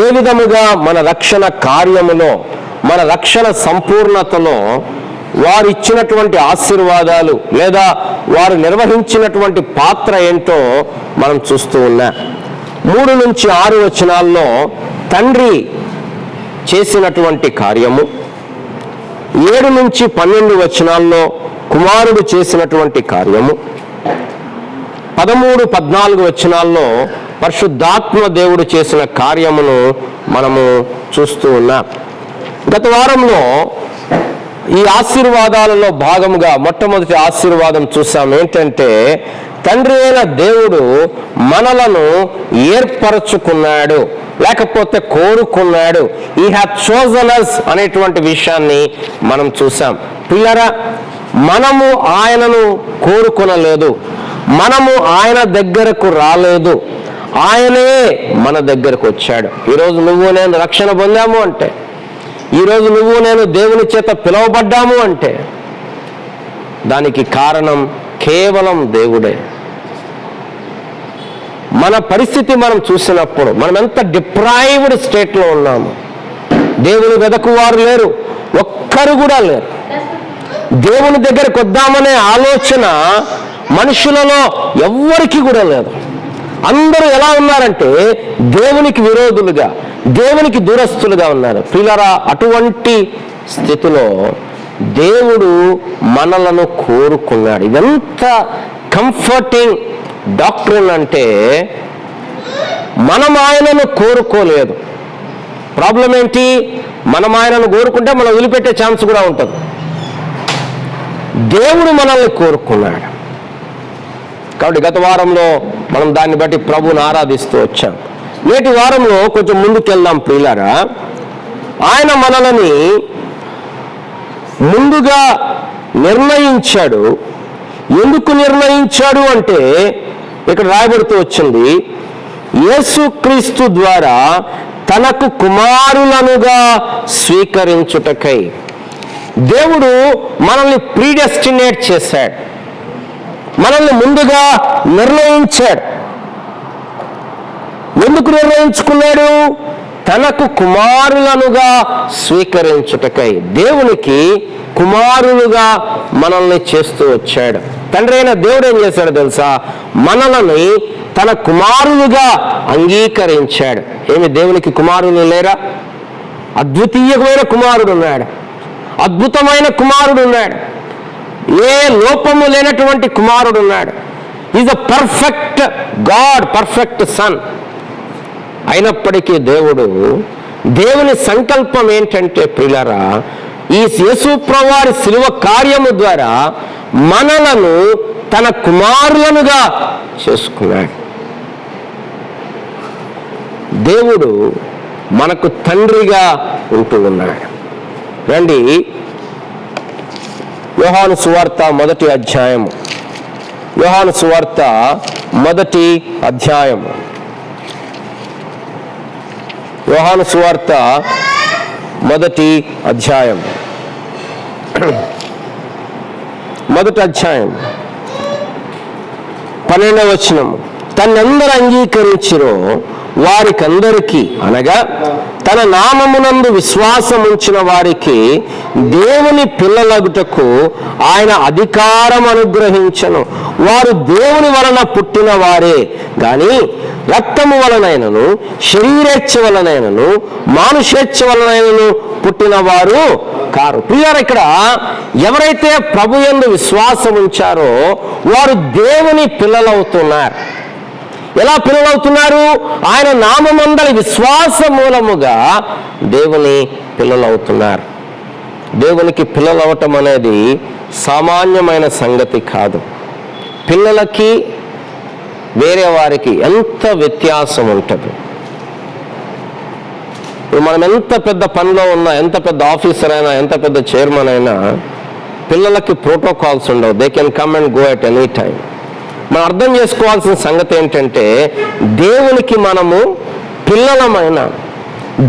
ఏ విధముగా మన రక్షణ కార్యములో, మన రక్షణ సంపూర్ణతలో వారు ఇచ్చినటువంటి ఆశీర్వాదాలు లేదా వారు నిర్వహించినటువంటి పాత్ర ఏంటో మనం చూస్తూ ఉన్నాం. 3 నుంచి 6 వచనాల్లో తండ్రి చేసినటువంటి కార్యము, 7 నుంచి 12 వచనాల్లో కుమారుడు చేసినటువంటి కార్యము, 13, 14 వచనాల్లో పరిశుద్ధాత్మ దేవుడు చేసిన కార్యమును మనము చూస్తూ ఉన్నాం. గత వారంలో ఈ ఆశీర్వాదాలలో భాగముగా మొట్టమొదటి ఆశీర్వాదం చూసాం. ఏంటంటే, తండ్రి అయిన దేవుడు మనలను ఏర్పరచుకున్నాడు, లేకపోతే కోరుకున్నాడు. హీ హ్యావ్ చోజన్ us అనేటువంటి విషయాన్ని మనం చూసాం. పిల్లరా, మనము ఆయనను కోరుకొనలేదు, మనము ఆయన దగ్గరకు రాలేదు, ఆయనే మన దగ్గరకు వచ్చాడు. ఈరోజు నువ్వు నేను రక్షణ పొందాము అంటే, ఈరోజు నువ్వు నేను దేవుని చేత పిలువబడ్డాము అంటే దానికి కారణం కేవలం దేవుడే. మన పరిస్థితి మనం చూసినప్పుడు మనం ఎంత డిప్రైవ్డ్ స్టేట్లో ఉన్నాము. దేవుని వెదకువారు లేరు, ఒక్కరు కూడా లేరు. దేవుని దగ్గరకు వద్దామనే ఆలోచన మనుషులలో ఎవ్వరికి కూడా లేదు. అందరూ ఎలా ఉన్నారంటే దేవునికి విరోధులుగా, దేవునికి దూరస్తులుగా ఉన్నారు. ప్రియులారా, అటువంటి స్థితిలో దేవుడు మనలను కోరుకున్నాడు. ఇదంత కంఫర్టింగ్ డాక్ట్రిన్ అంటే, మనం ఆయనను కోరుకోలేదు. ప్రాబ్లం ఏంటి? మనం ఆయనను కోరుకుంటే మనం వదిలిపెట్టే ఛాన్స్ కూడా ఉంటుంది. దేవుడు మనల్ని కోరుకున్నాడు. కాబట్టి గత వారంలో మనం దాన్ని బట్టి ప్రభువుని ఆరాధిస్తూ వచ్చాం. నేటి వారంలో కొంచెం ముందుకెళ్దాం ప్రియులారా. ఆయన మనల్ని ముందుగా నిర్ణయించాడు. ఎందుకు నిర్ణయించాడు అంటే, ఇక్కడ రాయబడుతూ వచ్చింది, యేసుక్రీస్తు ద్వారా తనకు కుమారులనుగా స్వీకరించుటకై. దేవుడు మనల్ని ప్రీడెస్టినేట్ చేశాడు, మనల్ని ముందుగా నిర్ణయించాడు. ఎందుకు నిర్ణయించుకున్నాడు? తనకు కుమారులనుగా స్వీకరించుటకై. దేవునికి కుమారులుగా మనల్ని చేస్తూ వచ్చాడు. తండ్రి అయిన దేవుడు ఏం చేశాడు తెలుసా? మనల్ని తన కుమారులుగా అంగీకరించాడు. ఏమి దేవునికి కుమారులు లేరా? అద్వితీయమైన కుమారుడు ఉన్నాడు, అద్భుతమైన కుమారుడు ఉన్నాడు, ఏ లోపము లేనటువంటి కుమారుడు ఉన్నాడు. Is a perfect God, perfect son. అయినప్పటికీ దేవుని సంకల్పం ఏంటంటే ప్రియులారా, ఈ యేసు ప్రభువారి శిలువ కార్యము ద్వారా మనలను తన కుమారులనుగా చేసుకున్నాడు. దేవుడు మనకు తండ్రిగా ఉంటూ ఉన్నాడు. రండి, యోహాను సువార్త 1వ అధ్యాయము. యోహాను సువార్త 1వ అధ్యాయము. యోహాను సువార్త 1వ అధ్యాయం. 1వ అధ్యాయం 12వ వచనం. తన్నందరూ అంగీకరించిరో వారికందరికీ అనగా తన నామమునందు విశ్వాసం ఉంచిన వారికి దేవుని పిల్లలగుటకు ఆయన అధికారం అనుగ్రహించను. వారు దేవుని వలన పుట్టిన వారే గాని రక్తము వలనైనను, శరీరేచ్ఛ వలనైనను, మానుషేచ్ఛ వలనైనను పుట్టిన వారు కారు. ప్రియులారా, ఇక్కడ ఎవరైతే ప్రభు యందు విశ్వాసం ఉంచారో వారు దేవుని పిల్లలవుతున్నారు. ఎలా పిల్లలవుతున్నారు? ఆయన నామమందలి విశ్వాస మూలముగా దేవుని పిల్లలవుతున్నారు. దేవునికి పిల్లలవటం అనేది సామాన్యమైన సంగతి కాదు. పిల్లలకి వేరే వారికి ఎంత వ్యత్యాసం ఉంటుంది. మనం ఎంత పెద్ద పనిలో ఉన్నా, ఎంత పెద్ద ఆఫీసర్ అయినా, ఎంత పెద్ద చైర్మన్ అయినా పిల్లలకి ప్రోటోకాల్స్ ఉండవు. They can come and go at any time. మనం అర్థం చేసుకోవాల్సిన సంగతి ఏంటంటే దేవునికి మనము పిల్లలమైన,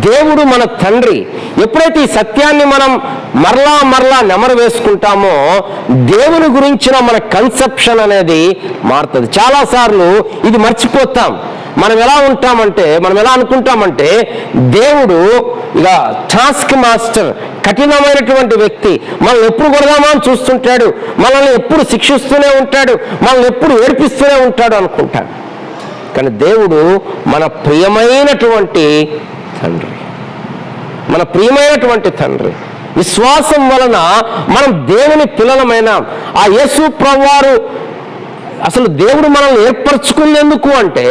దేవుడు మన తండ్రి. ఎప్పుడైతే ఈ సత్యాన్ని మనం మరలా నెమరు వేసుకుంటామో దేవుని గురించిన మన కన్సెప్షన్ అనేది మారుతుంది. చాలాసార్లు ఇది మర్చిపోతాం. మనం ఎలా అనుకుంటామంటే దేవుడు ఇక టాస్క్ మాస్టర్, కఠినమైనటువంటి వ్యక్తి, మనల్ని ఎప్పుడు కొడదామా అని చూస్తుంటాడు, మనల్ని ఎప్పుడు శిక్షిస్తూనే ఉంటాడు, మనల్ని ఎప్పుడు ఏడిపిస్తూనే ఉంటాడు అనుకుంటాడు. కానీ దేవుడు మన ప్రియమైనటువంటి తండ్రి. విశ్వాసం వలన మనం దేవుని పిల్లలమైన ఆ యేసు ప్రభువారు అసలు దేవుడు మనల్ని ఏర్పరచుకునేందుకు అంటే,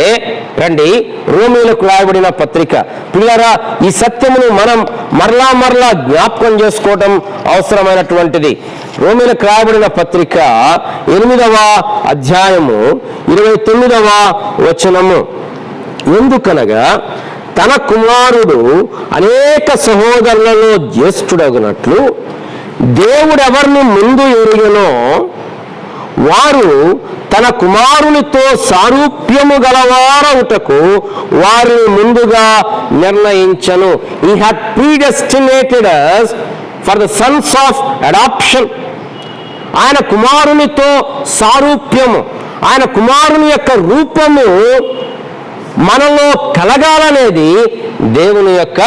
రండి రోమీయులకు రాయబడిన పత్రిక. పిల్లరా, ఈ సత్యమును మనం మరలా జ్ఞాపకం చేసుకోవడం అవసరమైనటువంటిది. రోమీయులకు రాయబడిన పత్రిక 8వ అధ్యాయము 29వ వచనము. ఎందుకనగా తన కుమారుడు అనేక సహోదరులలో జ్యేష్ఠుడగునట్లు దేవుడెవరిని ముందు ఎరుగనో వారు తన కుమారునితో సారూప్యము గలవారవుటకు వారిని ముందుగా నిర్ణయించను. He had predestinated us for the sons of adoption. ఆయన కుమారునితో సారూప్యము, ఆయన కుమారుని యొక్క రూపము మనలో కలగాలనేది దేవుని యొక్క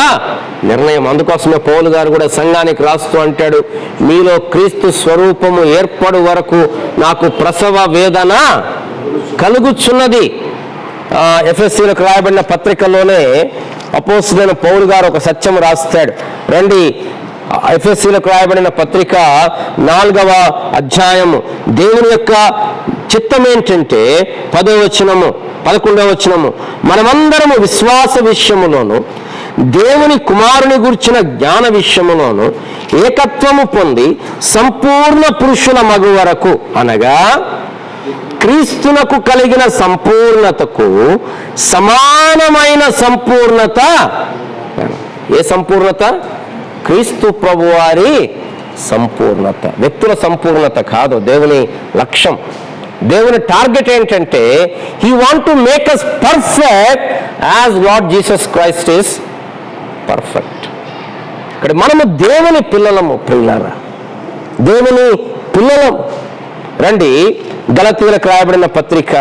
నిర్ణయం. అందుకోసమే పౌలు గారు కూడా సంఘానికి రాస్తూ అంటాడు, మీలో క్రీస్తు స్వరూపము ఏర్పడు వరకు నాకు ప్రసవ వేదన కలుగుచున్నది. ఎఫెసీలకు రాయబడిన పత్రికలోనే అపోస్తలుడైన పౌలు గారు ఒక సత్యం రాస్తాడు. రండి ఎఫెసీలకు రాయబడిన పత్రిక 4వ అధ్యాయము. దేవుని యొక్క చిత్తం ఏంటంటే 10వ వచనము 11వ వచనము, మనమందరము విశ్వాస విషయములోను దేవుని కుమారుని గురించిన జ్ఞాన విషయములోను ఏకత్వము పొంది సంపూర్ణ పురుషుల మగు వరకు, అనగా క్రీస్తునకు కలిగిన సంపూర్ణతకు సమానమైన సంపూర్ణత. ఏ సంపూర్ణత? క్రీస్తు ప్రభువారి సంపూర్ణత. వ్యక్తుల సంపూర్ణత కాదు దేవుని లక్ష్యం. దేవుని టార్గెట్ ఏంటంటే he want to make us perfect as lord Jesus Christ is perfect. ఇక్కడ మనము దేవుని పిల్లలము. పిల్లరా, దేవుని పిల్లలం. రండి గలతీయులకు రాయబడిన పత్రిక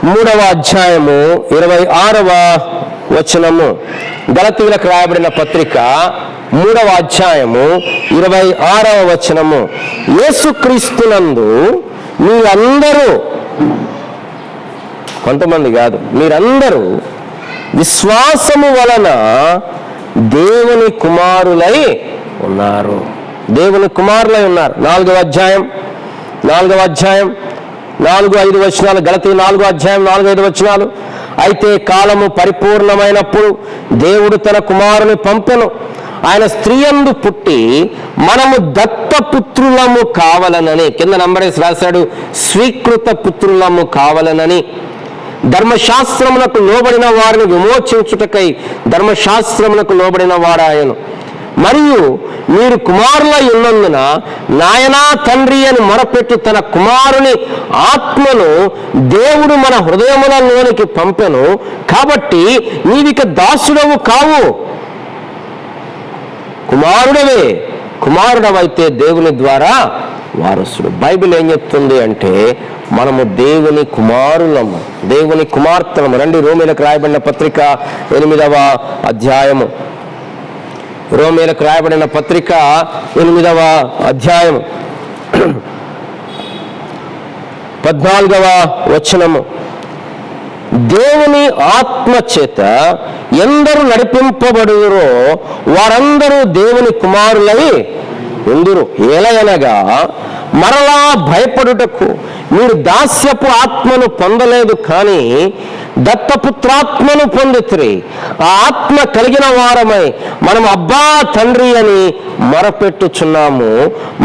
3వ అధ్యాయము 26వ వచనము. గలతీయులకు రాయబడిన పత్రిక 3వ అధ్యాయము 26వ వచనము. యేసుక్రీస్తునందు మీరందరూ, కొంతమంది కాదు, మీరందరూ విశ్వాసము వలన దేవుని కుమారులై ఉన్నారు. దేవుని కుమారులై ఉన్నారు. 4వ అధ్యాయం 4-5 వచనాలు. గలతీ 4వ అధ్యాయం 4-5 వచనాలు. అయితే కాలము పరిపూర్ణమైనప్పుడు దేవుడు తన కుమారుని పంపెను. ఆయన స్త్రీయందు పుట్టి మనము దత్తపుత్రులము కావాలనని, కింద నంబరేసి రాశాడు, స్వీకృత పుత్రులము కావాలనని. ధర్మశాస్త్రమునకు లోబడిన వారిని విమోచించుటకై ధర్మశాస్త్రమునకు లోబడిన వాడాయను. మరియు మీరు కుమారులై ఉన్నందున నాయనా తండ్రి అని మొరపెట్టి తన కుమారుని ఆత్మను దేవుడు మన హృదయములలోనికి పంపెను. కాబట్టి నీవిక దాసుడవు కావు, కుమారుడవే. కుమారుడవైతే దేవుని ద్వారా వారసుడు. బైబిల్ ఏం చెప్తుంది అంటే మనము దేవుని కుమారులము, దేవుని కుమార్తెలము. రండి, రోమీలకు రాయబడిన పత్రిక 8వ అధ్యాయము. రోమీలకు రాయబడిన పత్రిక 8వ అధ్యాయము 14వ వచనము. దేవుని ఆత్మ చేత ఎందరు నడిపింపబడుదురో వారందరూ దేవుని కుమారులై ఉందురు. ఏలయనగా మరలా భయపడుటకు మీరు దాస్యపు ఆత్మను పొందలేదు, కానీ దత్తపుత్రాత్మను పొందితిరి. ఆ ఆత్మ కలిగిన వారమై మనం అబ్బా తండ్రి అని మొరపెట్టుచున్నాము.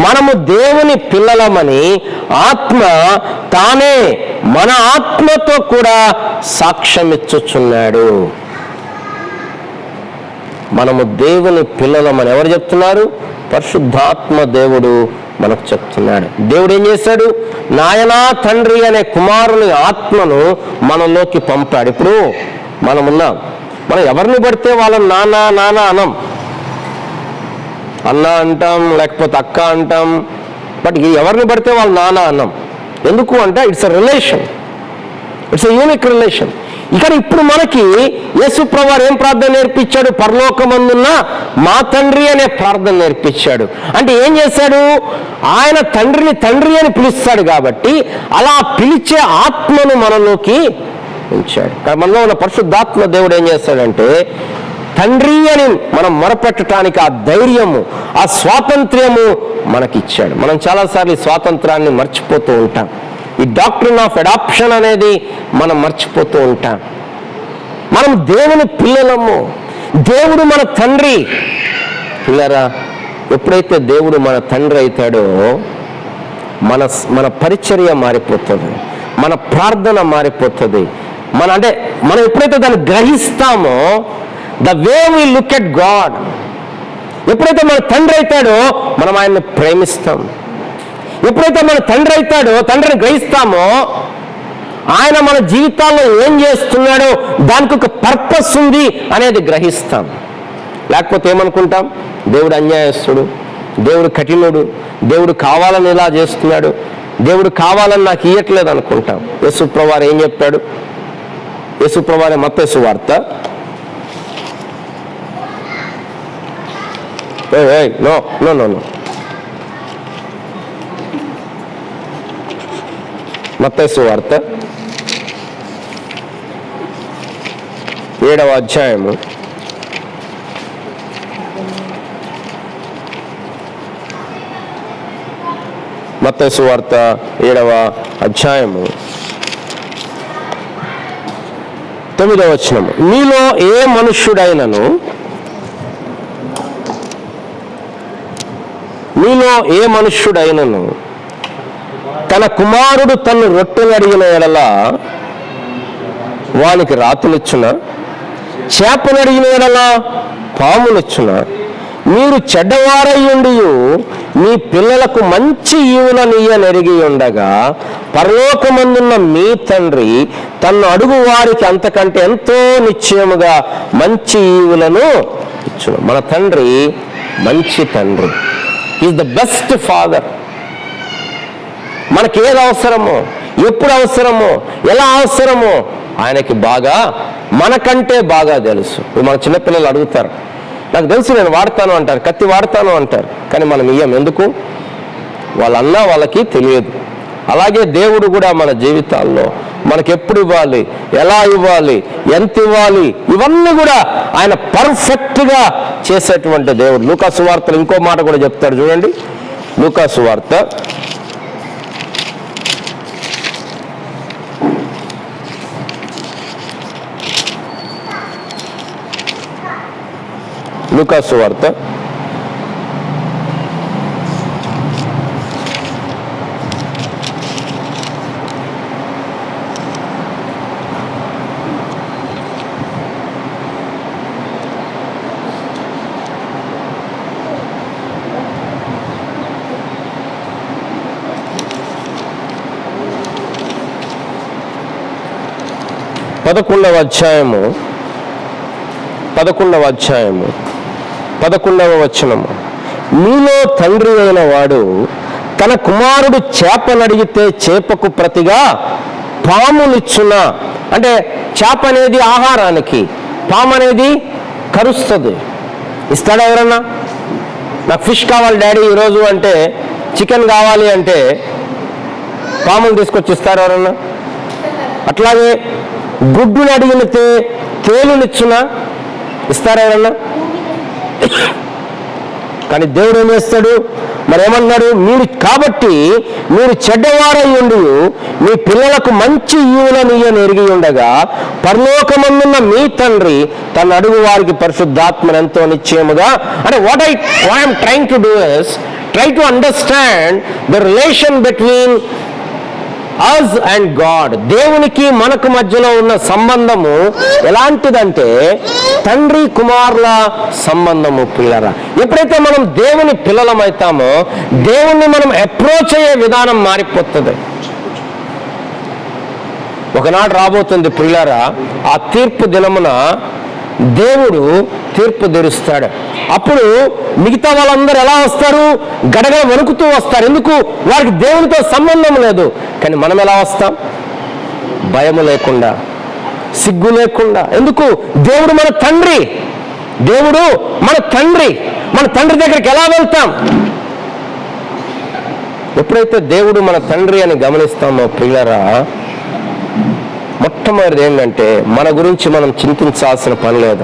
మనము దేవుని పిల్లలమని ఆత్మ తానే మన ఆత్మతో కూడా సాక్ష్యమిచ్చుచున్నాడు. మనము దేవుని పిల్లలమని ఎవరు చెప్తున్నారు? పరిశుద్ధాత్మ దేవుడు మనకు చెప్తున్నాడు. దేవుడు ఏం చేశాడు? నాయనా తండ్రి అనే కుమారుని ఆత్మను మనలోకి పంపాడు. ఇప్పుడు మనమున్నాం, మనం ఎవరిని పడితే వాళ్ళని నాన్న నాన్న అనం, అన్న అంటాం, లేకపోతే అక్క అంటాం. బట్ ఎవరిని పడితే వాళ్ళు నాన్న అన్నాం. ఎందుకు అంటే it's a relation, it's a unique relation. ఇక్కడ ఇప్పుడు మనకి యేసుప్రభువు ఏం ప్రార్థన నేర్పించాడు? పరలోకమందున్న మా తండ్రి అనే ప్రార్థన నేర్పించాడు. అంటే ఏం చేశాడు? ఆయన తండ్రిని తండ్రి అని పిలుస్తాడు కాబట్టి అలా పిలిచే ఆత్మను మనలోకి ఉంచాడు. మనలో ఉన్న పరిశుద్ధాత్మ దేవుడు ఏం చేస్తాడంటే తండ్రి అని మనం మొరపెట్టడానికి ఆ ధైర్యము, ఆ స్వాతంత్ర్యము మనకిచ్చాడు. మనం చాలాసార్లు ఈ స్వాతంత్రాన్ని మర్చిపోతూ ఉంటాం. ఈ డాక్ట్రిన్ ఆఫ్ అడాప్షన్ అనేది మనం మర్చిపోతూ ఉంటాం. మనం దేవుని పిల్లలము, దేవుడు మన తండ్రి. పిల్లరా, ఎప్పుడైతే దేవుడు మన తండ్రి అవుతాడో మన పరిచర్య మారిపోతుంది, మన ప్రార్థన మారిపోతుంది. మనం ఎప్పుడైతే దాన్ని గ్రహిస్తామో, the way we look at God, ఎప్పుడైతే మన తండ్రి అవుతాడో మనం ఆయన్ని ప్రేమిస్తాం. ఎప్పుడైతే మన తండ్రి అవుతాడో, తండ్రిని గ్రహిస్తామో, ఆయన మన జీవితాల్లో ఏం చేస్తున్నాడో దానికి ఒక పర్పస్ ఉంది అనేది గ్రహిస్తాం. లేకపోతే ఏమనుకుంటాం? దేవుడు అన్యాయస్తుడు, దేవుడు కఠినుడు, దేవుడు కావాలని ఇలా చేస్తున్నాడు, దేవుడు కావాలని నాకు ఇయ్యట్లేదు అనుకుంటాం. యేసుప్రభువు ఏం చెప్పాడు? యేసుప్రభువు మత్తయి సువార్త నో నో నో నో మత్తయి సువార్త 7వ అధ్యాయము 7వ అధ్యాయము 9వ వచనము. మీలో ఏ మనుష్యుడైనను తన కుమారుడు తన్ను రొట్టెను అడిగిన ఎడల వానికి రాతులిచ్చున, చేపను అడిగిన ఎడల పామునిచ్చున. మీరు చెడ్డవారయ్యుండి మీ పిల్లలకు మంచి ఈవులనియ్యనెరిగి ఉండగా పరలోకమందున్న మీ తండ్రి తన్ను అడుగు వారికి అంతకంటే ఎంతో నిశ్చయముగా మంచి ఈవులను ఇచ్చును. మన తండ్రి మంచి తండ్రి. Is the best father. మనకి ఏది అవసరమో, ఎప్పుడు అవసరమో, ఎలా అవసరమో ఆయనకి బాగా, మనకంటే బాగా తెలుసు. మన చిన్నపిల్లలు అడుగుతారు, నాకు తెలుసు నేను వాడతాను అంటారు, కత్తి వాడతాను అంటారు, కానీ మనం ఇయ్యం. ఎందుకు? వాళ్ళన్నా వాళ్ళకి తెలియదు. అలాగే దేవుడు కూడా మన జీవితాల్లో మనకి ఎప్పుడు ఇవ్వాలి, ఎలా ఇవ్వాలి, ఎంత ఇవ్వాలి, ఇవన్నీ కూడా ఆయన పర్ఫెక్ట్గా చేసేటువంటి దేవుడు. లూకా సువార్తలో ఇంకో మాట కూడా చెప్తాడు చూడండి. లూకా సువార్త 11వ అధ్యాయము 11వ వచనము. మీలో తండ్రి అయిన వాడు తన కుమారుడు చేపనడిగితే చేపకు ప్రతిగా పామునిచ్చున. అంటే చేప అనేది ఆహారానికి, పాము అనేది కరుస్తుంది. ఇస్తాడా ఎవరన్నా? నాకు ఫిష్ కావాలి డాడీ ఈరోజు అంటే, చికెన్ కావాలి అంటే పాములు తీసుకొచ్చి ఇస్తారు ఎవరన్నా? అట్లాగే గుడ్డుని అడిగితే తేలునిచ్చునా? ఇస్తారా ఎవరన్నా? కానీ దేవుడు ఏం చేస్తాడు? మరి ఏమన్నాడు? కాబట్టి మీరు చెడ్డవారై ఉండి మీ పిల్లలకు మంచి ఈవులను ఎరిగి ఉండగా పరలోకమందున్న మీ తండ్రి తన అడుగు వారికి పరిశుద్ధాత్మను ఎంతో నిశ్చయముగా. అంటే what I'm trying to do is try to understand the relation between us and God. దేవునికి మనకు మధ్యలో ఉన్న సంబంధము ఎలాంటిదంటే తండ్రి కుమారుల సంబంధము. పిల్లరా, ఎప్పుడైతే మనం దేవుని పిల్లలమైతామో దేవుణ్ణి మనం అప్రోచ్ అయ్యే విధానం మారిపోతుంది. ఒకనాడు రాబోతుంది పిల్లరా, ఆ తీర్పు దినమున దేవుడు తీర్పు తీరుస్తాడు. అప్పుడు మిగతా వాళ్ళందరూ ఎలా వస్తారు? గడగడ వణుకుతూ వస్తారు. ఎందుకు? వారికి దేవునితో సంబంధం లేదు. కానీ మనం ఎలా వస్తాం? భయము లేకుండా, సిగ్గు లేకుండా. ఎందుకు? దేవుడు మన తండ్రి. దేవుడు మన తండ్రి. మన తండ్రి దగ్గరికి ఎలా వెళ్తాం? ఎప్పుడైతే దేవుడు మన తండ్రి అని గమనిస్తామో పిల్లరా, మొట్టమొదటిది ఏంటంటే మన గురించి మనం చింతించాల్సిన పని లేదు.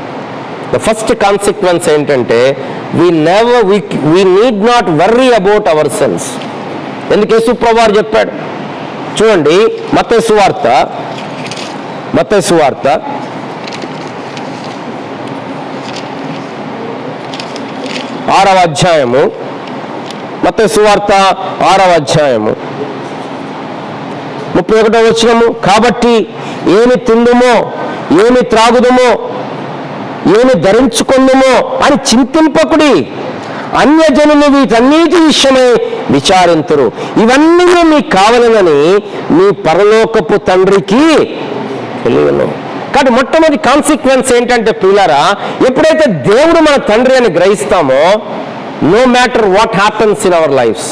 ద ఫస్ట్ కాన్సిక్వెన్స్ ఏంటంటే we need not worry about ourselves. ఎందుకు యేసు ప్రభువు చెప్పాడు చూడండి, మత్తయి సువార్త 6వ అధ్యాయము, మత్తయి సువార్త 6వ అధ్యాయము 31వ వచనము. కాబట్టి ఏమి తిందుమో, ఏమి త్రాగుదుమో, ఏమి ధరించుకుందుమో అని చింతింపకుడి, అన్యజనులు వీటన్నిటి విషయమై విచారింతురు, ఇవన్నీ మీకు కావాలని మీ పరలోకపు తండ్రికి తెలియను. కాబట్టి మొట్టమొదటి కాన్సిక్వెన్స్ ఏంటంటే పిల్లరా, ఎప్పుడైతే దేవుడు మన తండ్రి అని గ్రహిస్తామో, no matter what happens in our lives,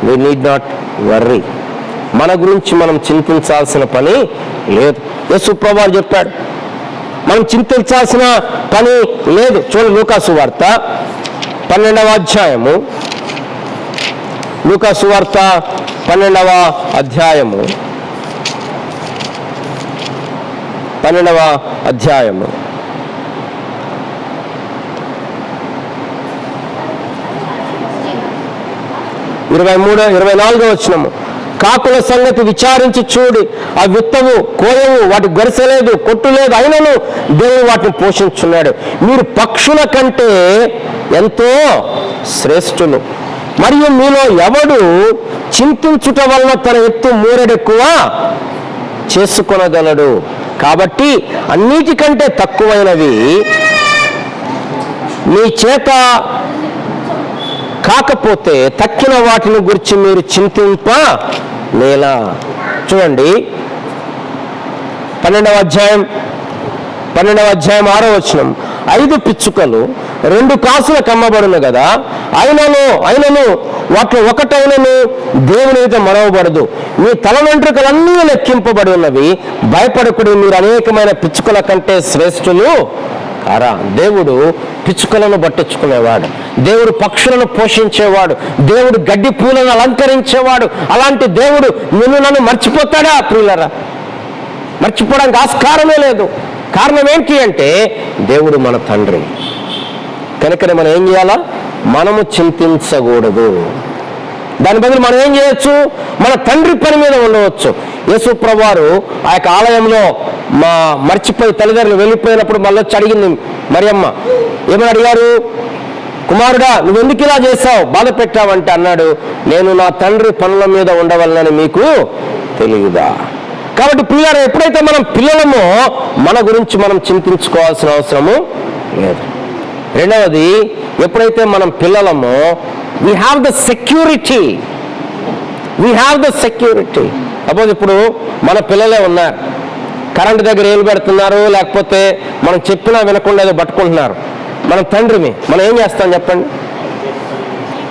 we need not worry. మన గురించి మనం చింతించాల్సిన పని లేదు. యేసు ప్రభువు చెప్పాడు మనం చింతించాల్సిన పని లేదు. చూడండి, లూకాసు వార్త 12వ అధ్యాయము, లూకాసు వార్త 12వ అధ్యాయము 23-24 వచనము. కాకుల సంగతి విచారించి చూడి, ఆ విత్తవు కోయవు, వాటి గొరసలేదు, కొట్టులేదు, అయినను దేవుడు వాటిని పోషించున్నాడు. మీరు పక్షుల కంటే ఎంతో శ్రేష్ఠులు. మరియు మీలో ఎవడు చింతించుట వలన తన ఎత్తు మూరెడెక్కువ చేసుకొనగలడు. కాబట్టి అన్నిటికంటే తక్కువైనవి మీ చేత కాకపోతే తక్కిన వాటిని గురించి మీరు చింతింప నేలా. చూడండి, 12వ అధ్యాయం 6వ వచనం. 5 పిచ్చుకలు 2 కాసుల కమ్మబడును కదా, అయినను వాటిలో ఒకటైనను దేవుని మీద మరవబడదు. మీ తల వెంట్రుకలన్నీ లెక్కింపబడి ఉన్నవి, భయపడకుడి, మీరు అనేకమైన పిచ్చుకల కంటే శ్రేష్ఠులు కారా. దేవుడు పిచ్చుకలను పట్టించుకునేవాడు, దేవుడు పక్షులను పోషించేవాడు, దేవుడు గడ్డి పూలను అలంకరించేవాడు. అలాంటి దేవుడు నన్ను మర్చిపోతాడా? ప్రియులరా, మర్చిపోవడానికి ఆస్కారమే లేదు. కారణం ఏంటి అంటే దేవుడు మన తండ్రి. కనుకనే మనం ఏం చేయాలా? మనము చింతించకూడదు. దాని బదులు మనం ఏం చేయొచ్చు? మన తండ్రి పని మీద ఉండవచ్చు. యేసు ప్రభువారు ఆ యొక్క ఆలయంలో మర్చిపోయి తల్లిదండ్రులు వెళ్ళిపోయినప్పుడు మళ్ళీ వచ్చి అడిగింది మరియమ్మ. ఏమని అడిగారు? కుమారుడా, నువ్వెందుకు ఇలా చేశావు, బాధ పెట్టావంటే అన్నాడు, నేను నా తండ్రి పనుల మీద ఉండవలనని మీకు తెలియదా. కాబట్టి పిల్లలు, ఎప్పుడైతే మనం పిల్లలమో మన గురించి మనం చింతించుకోవాల్సిన అవసరము లేదు. రెండవది, ఎప్పుడైతే మనం పిల్లలమో we have the security. Suppose ఇప్పుడు మన పిల్లలే ఉన్నారు, కరెంటు దగ్గర ఏలు పెడుతున్నారు, లేకపోతే మనం చెప్పినా వినకుండా ఏదో పట్టుకుంటున్నారు. మనం తండ్రిని మనం ఏం చేస్తాం చెప్పండి?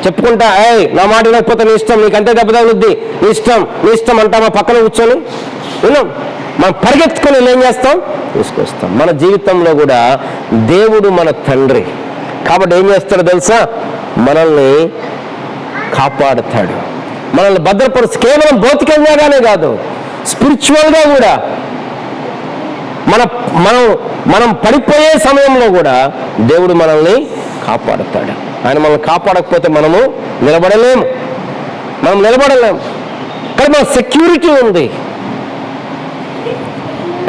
చెప్పుకుంటా, నా మాట వినకపోతే నీ ఇష్టం, నీకు అంతే దెబ్బ తగులుద్ది, నీ ఇష్టం అంటామా పక్కన కూర్చొని విన్నాం. మనం పరిగెత్తుకొని ఏం చేస్తాం, తీసుకొస్తాం. మన జీవితంలో కూడా దేవుడు మన తండ్రి కాబట్టి ఏం చేస్తాడో తెలుసా, మనల్ని కాపాడుతాడు, మనల్ని భద్రపరుచు. కేవలం భౌతికంగానే కాదు, స్పిరిచువల్గా కూడా. మనం పడిపోయే సమయంలో కూడా దేవుడు మనల్ని కాపాడుతాడు. ఆయన మనల్ని కాపాడకపోతే మనము నిలబడలేము. కానీ మన సెక్యూరిటీ ఉంది.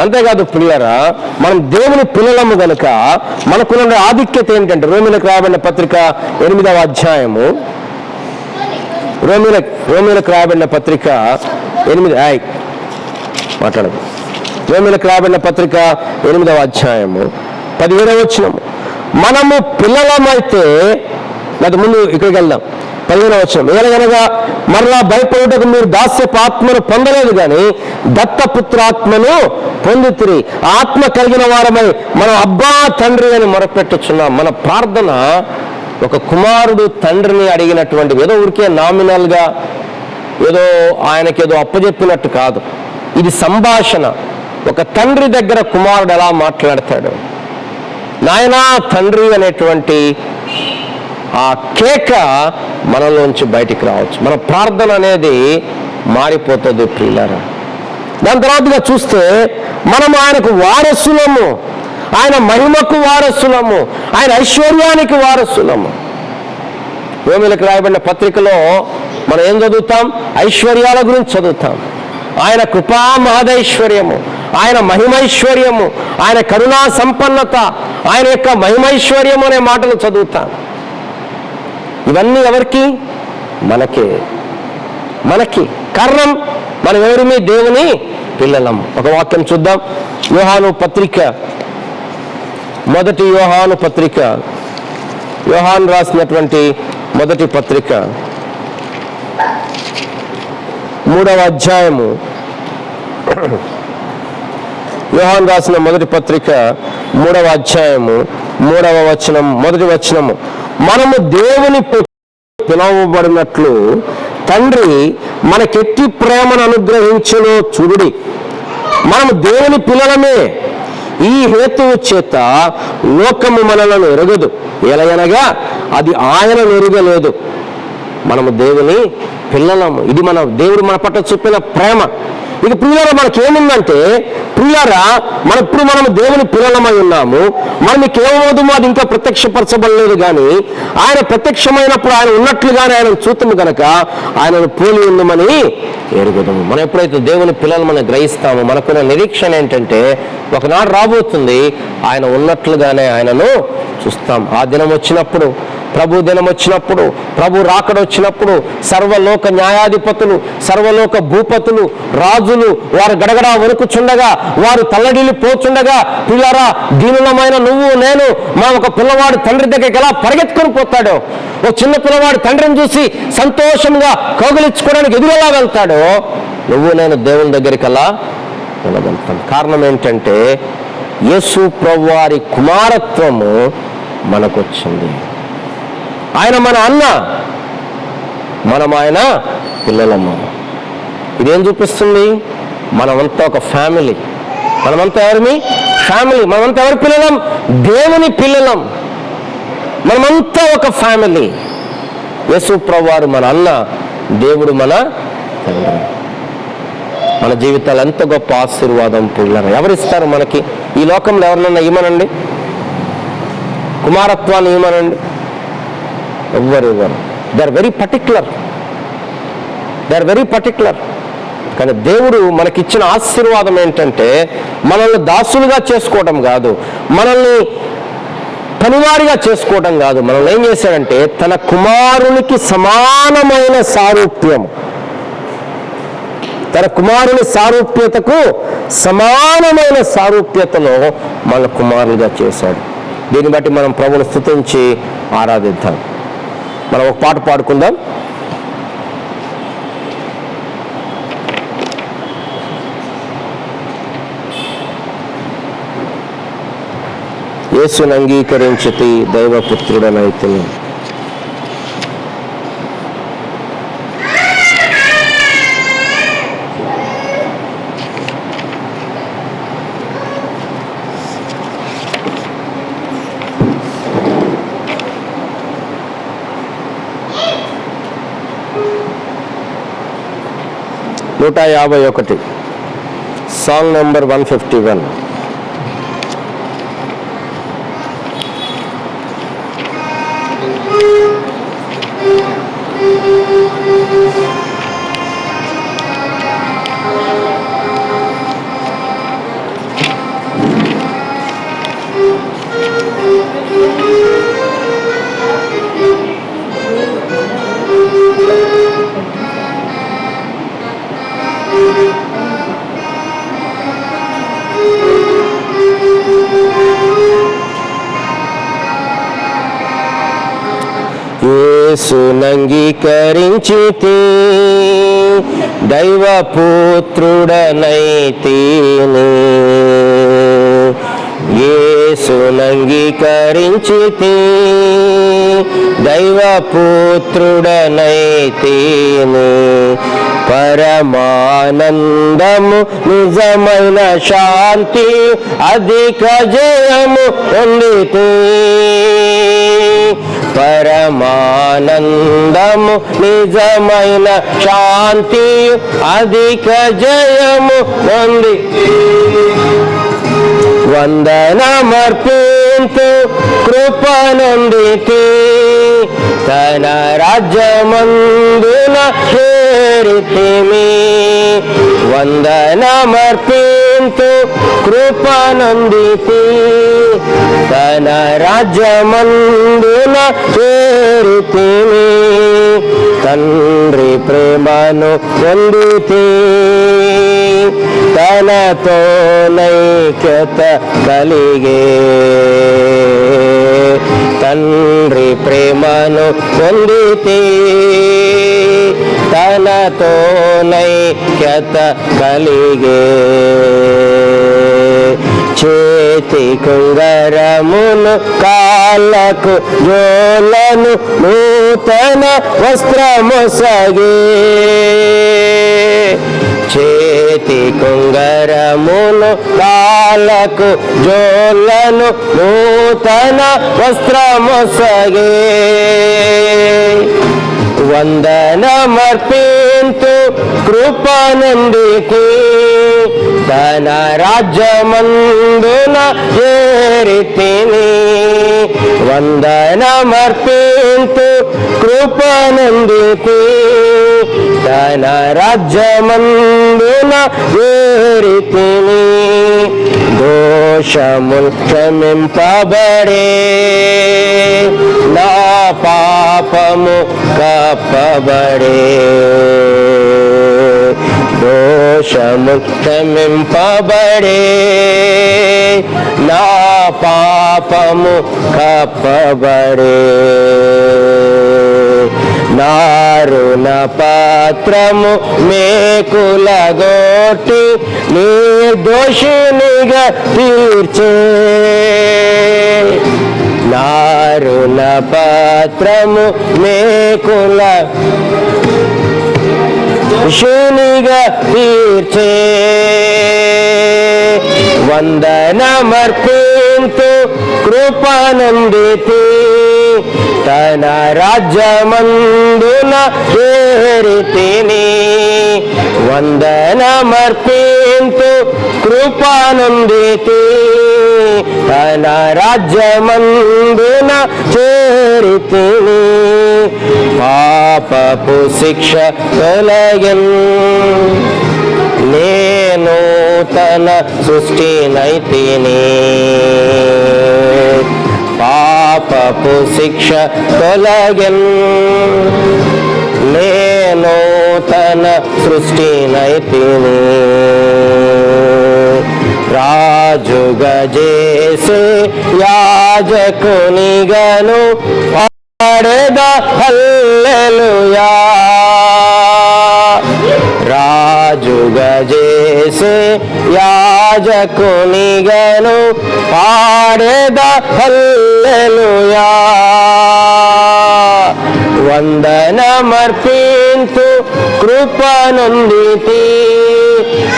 అంతేకాదు ప్రియులారా, మనం దేవుని పిల్లలము కనుక మనకున్న ఆధిక్యత ఏంటంటే, రోమీలకు రాయబడిన పత్రిక 8వ అధ్యాయము, రోమీలకు రాయబడిన పత్రిక 8 మాట్లాడదు. రోమీలకు రాయబడిన పత్రిక 8వ అధ్యాయము 17వ వచనము, మనము పిల్లలమైతే, అది ముందు ఇక్కడికి వెళ్దాం. 15వ వచనం, ఎలాగనగా మరలా భయపడుటకు మీరు దాస్యపు ఆత్మను పొందలేదు కానీ దత్తపుత్రాత్మను పొందితిరి. ఆత్మ కలిగిన వారమై మనం అబ్బా తండ్రి అని మొరపెట్టుచున్నాం. మన ప్రార్థన ఒక కుమారుడు తండ్రిని అడిగినటువంటి, ఏదో ఊరికే నామినల్గా ఏదో ఆయనకేదో అప్పచెప్పినట్టు కాదు. ఇది సంభాషణ. ఒక తండ్రి దగ్గర కుమారుడు ఎలా మాట్లాడతాడు, నాయనా తండ్రి అనేటువంటి ఆ కేక మనలోంచి బయటికి రావచ్చు. మన ప్రార్థన అనేది మారిపోతుంది ప్రియులారా. దాని తర్వాతగా చూస్తే మనం ఆయనకు వారసులము, ఆయన మహిమకు వారసులము, ఆయన ఐశ్వర్యానికి వారసులము. రోమీలకు రాయబడిన పత్రికలో మనం ఏం చదువుతాం, ఐశ్వర్యాల గురించి చదువుతాం. ఆయన కృపా మహదైశ్వర్యము, ఆయన మహిమైశ్వర్యము, ఆయన కరుణా సంపన్నత, ఆయన యొక్క మహిమైశ్వర్యము అనే మాటలు చదువుతాం. ఇవన్నీ ఎవరికి? మనకి కారణం మనం ఎవరిమి? దేవుని పిల్లలం. ఒక వాక్యం చూద్దాం. యోహాను పత్రిక, మొదటి యోహాను పత్రిక, యోహాను రాసినటువంటి మొదటి పత్రిక 3వ అధ్యాయము, యోహాను రాసిన మొదటి పత్రిక 3వ అధ్యాయము 3వ వచనం, మొదటి వచనము, మనము దేవుని పిలువబడినట్లు తండ్రి మనకెట్టి ప్రేమను అనుగ్రహించును చూడుడి. మనము దేవుని పిల్లలమే. ఈ హేతువు చేత లోకము మనలను ఎరగదు, ఎలయనగా అది ఆయనను ఎరగలేదు. మనము దేవుని పిల్లలము. ఇది దేవుడు మన పట్ల చూపిన ప్రేమ. ఇక ప్రియులారా, మనకేముందంటే ప్రియులారా, మనం దేవుని పిల్లలమై ఉన్నాము. మనం కేవలము అది ఇంకా ప్రత్యక్షపరచబడలేదు, కానీ ఆయన ప్రత్యక్షమైనప్పుడు ఆయన ఉన్నట్లుగానే ఆయన చూతుము కనుక ఆయనను పోలి ఉందమని ఎరుగుదము. మనం ఎప్పుడైతే దేవుని పిల్లలమని గ్రహిస్తామో మనకున్న నిరీక్షణ ఏంటంటే, ఒకనాడు రాబోతుంది ఆయన ఉన్నట్లుగానే ఆయనను చూస్తాం. ఆ దినం వచ్చినప్పుడు, ప్రభు దినం వచ్చినప్పుడు, ప్రభు రాకడ వచ్చినప్పుడు సర్వలోక న్యాయాధిపతులు, సర్వలోక భూపతులు, రాజులు వారు గడగడా వణుకుచుండగా, వారు తల్లడిల్లి పోచుండగా, పిల్లరా దీనులమైన నువ్వు నేను మా ఒక పిల్లవాడు తండ్రి దగ్గరికి ఎలా పరిగెత్తుకొని పోతాడో, ఒక చిన్న పిల్లవాడు తండ్రిని చూసి సంతోషంగా కౌగిలించుకోవడానికి ఎదురెలా వెళ్తాడో, నువ్వు నేను దేవుని దగ్గరికి అలా వెళ్ళగలుగుతాం. కారణం ఏంటంటే యేసు ప్రభువారి కుమారత్వము మనకొచ్చింది. ఆయన మన అన్న, మనం ఆయన పిల్లలము. ఇదేం చూపిస్తుంది? మనమంతా ఒక ఫ్యామిలీ. మనమంతా ఎవరిమి? ఫ్యామిలీ. మనమంతా ఎవరి పిల్లలం? దేవుని పిల్లలం. మనమంతా ఒక ఫ్యామిలీ. యేసు ప్రభువారు మన అన్న, దేవుడు మన తండ్రి. మన జీవితాలు ఎంత గొప్ప ఆశీర్వాదం పిల్లలు. ఎవరిస్తారు మనకి? ఈ లోకంలో ఎవరినన్నా ఇవ్వనండి, కుమారత్వాన్ని ఇవ్వనండి, ఎవ్వరు. They are very particular. కానీ దేవుడు మనకిచ్చిన ఆశీర్వాదం ఏంటంటే, మనల్ని దాసులుగా చేసుకోవడం కాదు, మనల్ని పనివారిగా చేసుకోవడం కాదు. మనల్ని ఏం చేశాడంటే తన కుమారునికి సమానమైన సారూప్యం, తన కుమారుని సారూప్యతకు సమానమైన సారూప్యతలో మన కుమారులుగా చేశాడు. దీన్ని బట్టి మనం ప్రభువును స్తుతించి ఆరాధిద్దాం. మనం ఒక పాట పాడుకుందాం. యేసుని అంగీకరించితి దైవపుత్రుడనైతిని. 151, సాంగ్ నంబర్ 151. యేసునంగీకరించితి, దైవపుత్రుడనైతిని. యేసునంగీకరించితి, దైవపుత్రుడనైతిని. పరమానందము, నిజమైన శాంతి, అధిక జయము పొందితి. పరమానందము, నిజమైన శాంతి, అధిక జయము పొంది వందనమర్పింతు కృపనొందితి. తన రాజ్యమందున చేరితిమి. వందనమర్పింతు కృపనొందితి. తన రాజ్యమందున చేరితిమి. తండ్రి ప్రేమను పొందితి. తనతో నైక్యత కలిగే. తండ్రి ప్రేమను పొందితి. తనతో నైక్యత కలిగే. చేతి కుంగరమును, కాళ్ళకు జోలను, నూతన వస్త్రమొసగే. చేతి కుంగరమును, కాళ్ళకు జోలను, నూతన వస్త్రమొసగే. వందనమర్పింతు కృపనొందితి. తన రాజ్యమందున చేరితిని. వందనమర్పింతు కృపనొందితి. తన రాజ్యమందున చేరితిని. దోషములు క్షమింపబడే, నా పాపము కప్పబడే. దోషము క్షమింపబడే, నా పాపము కప్పబడే. నారుణ పాత్రము మేకులగొట్టి, నిర్దోషినిగా తీర్చే. నారుణ పాత్రము మేకుల శూనిగా తీర్చే. వందనమర్పింతు కృపనొందితి. తన రాజ్యమందున చేరితిని. వందనమర్పింతు కృపనొందితి. తన రాజ్యమందున చేరితిని. పాపపు శిక్ష తొలగెన్, నేను తన సృష్టినైతిని. పాపపు శిక్ష తొలగెన్, నేను తన సృష్టినైతిని. రాజుగా చేసే యాజకునిగను పాడెదా హల్లెలూయా. రాజుగా చేసే యాజకునిగను పాడెదా హల్లెలూయా. వందనమర్పింతు కృపనొందితి.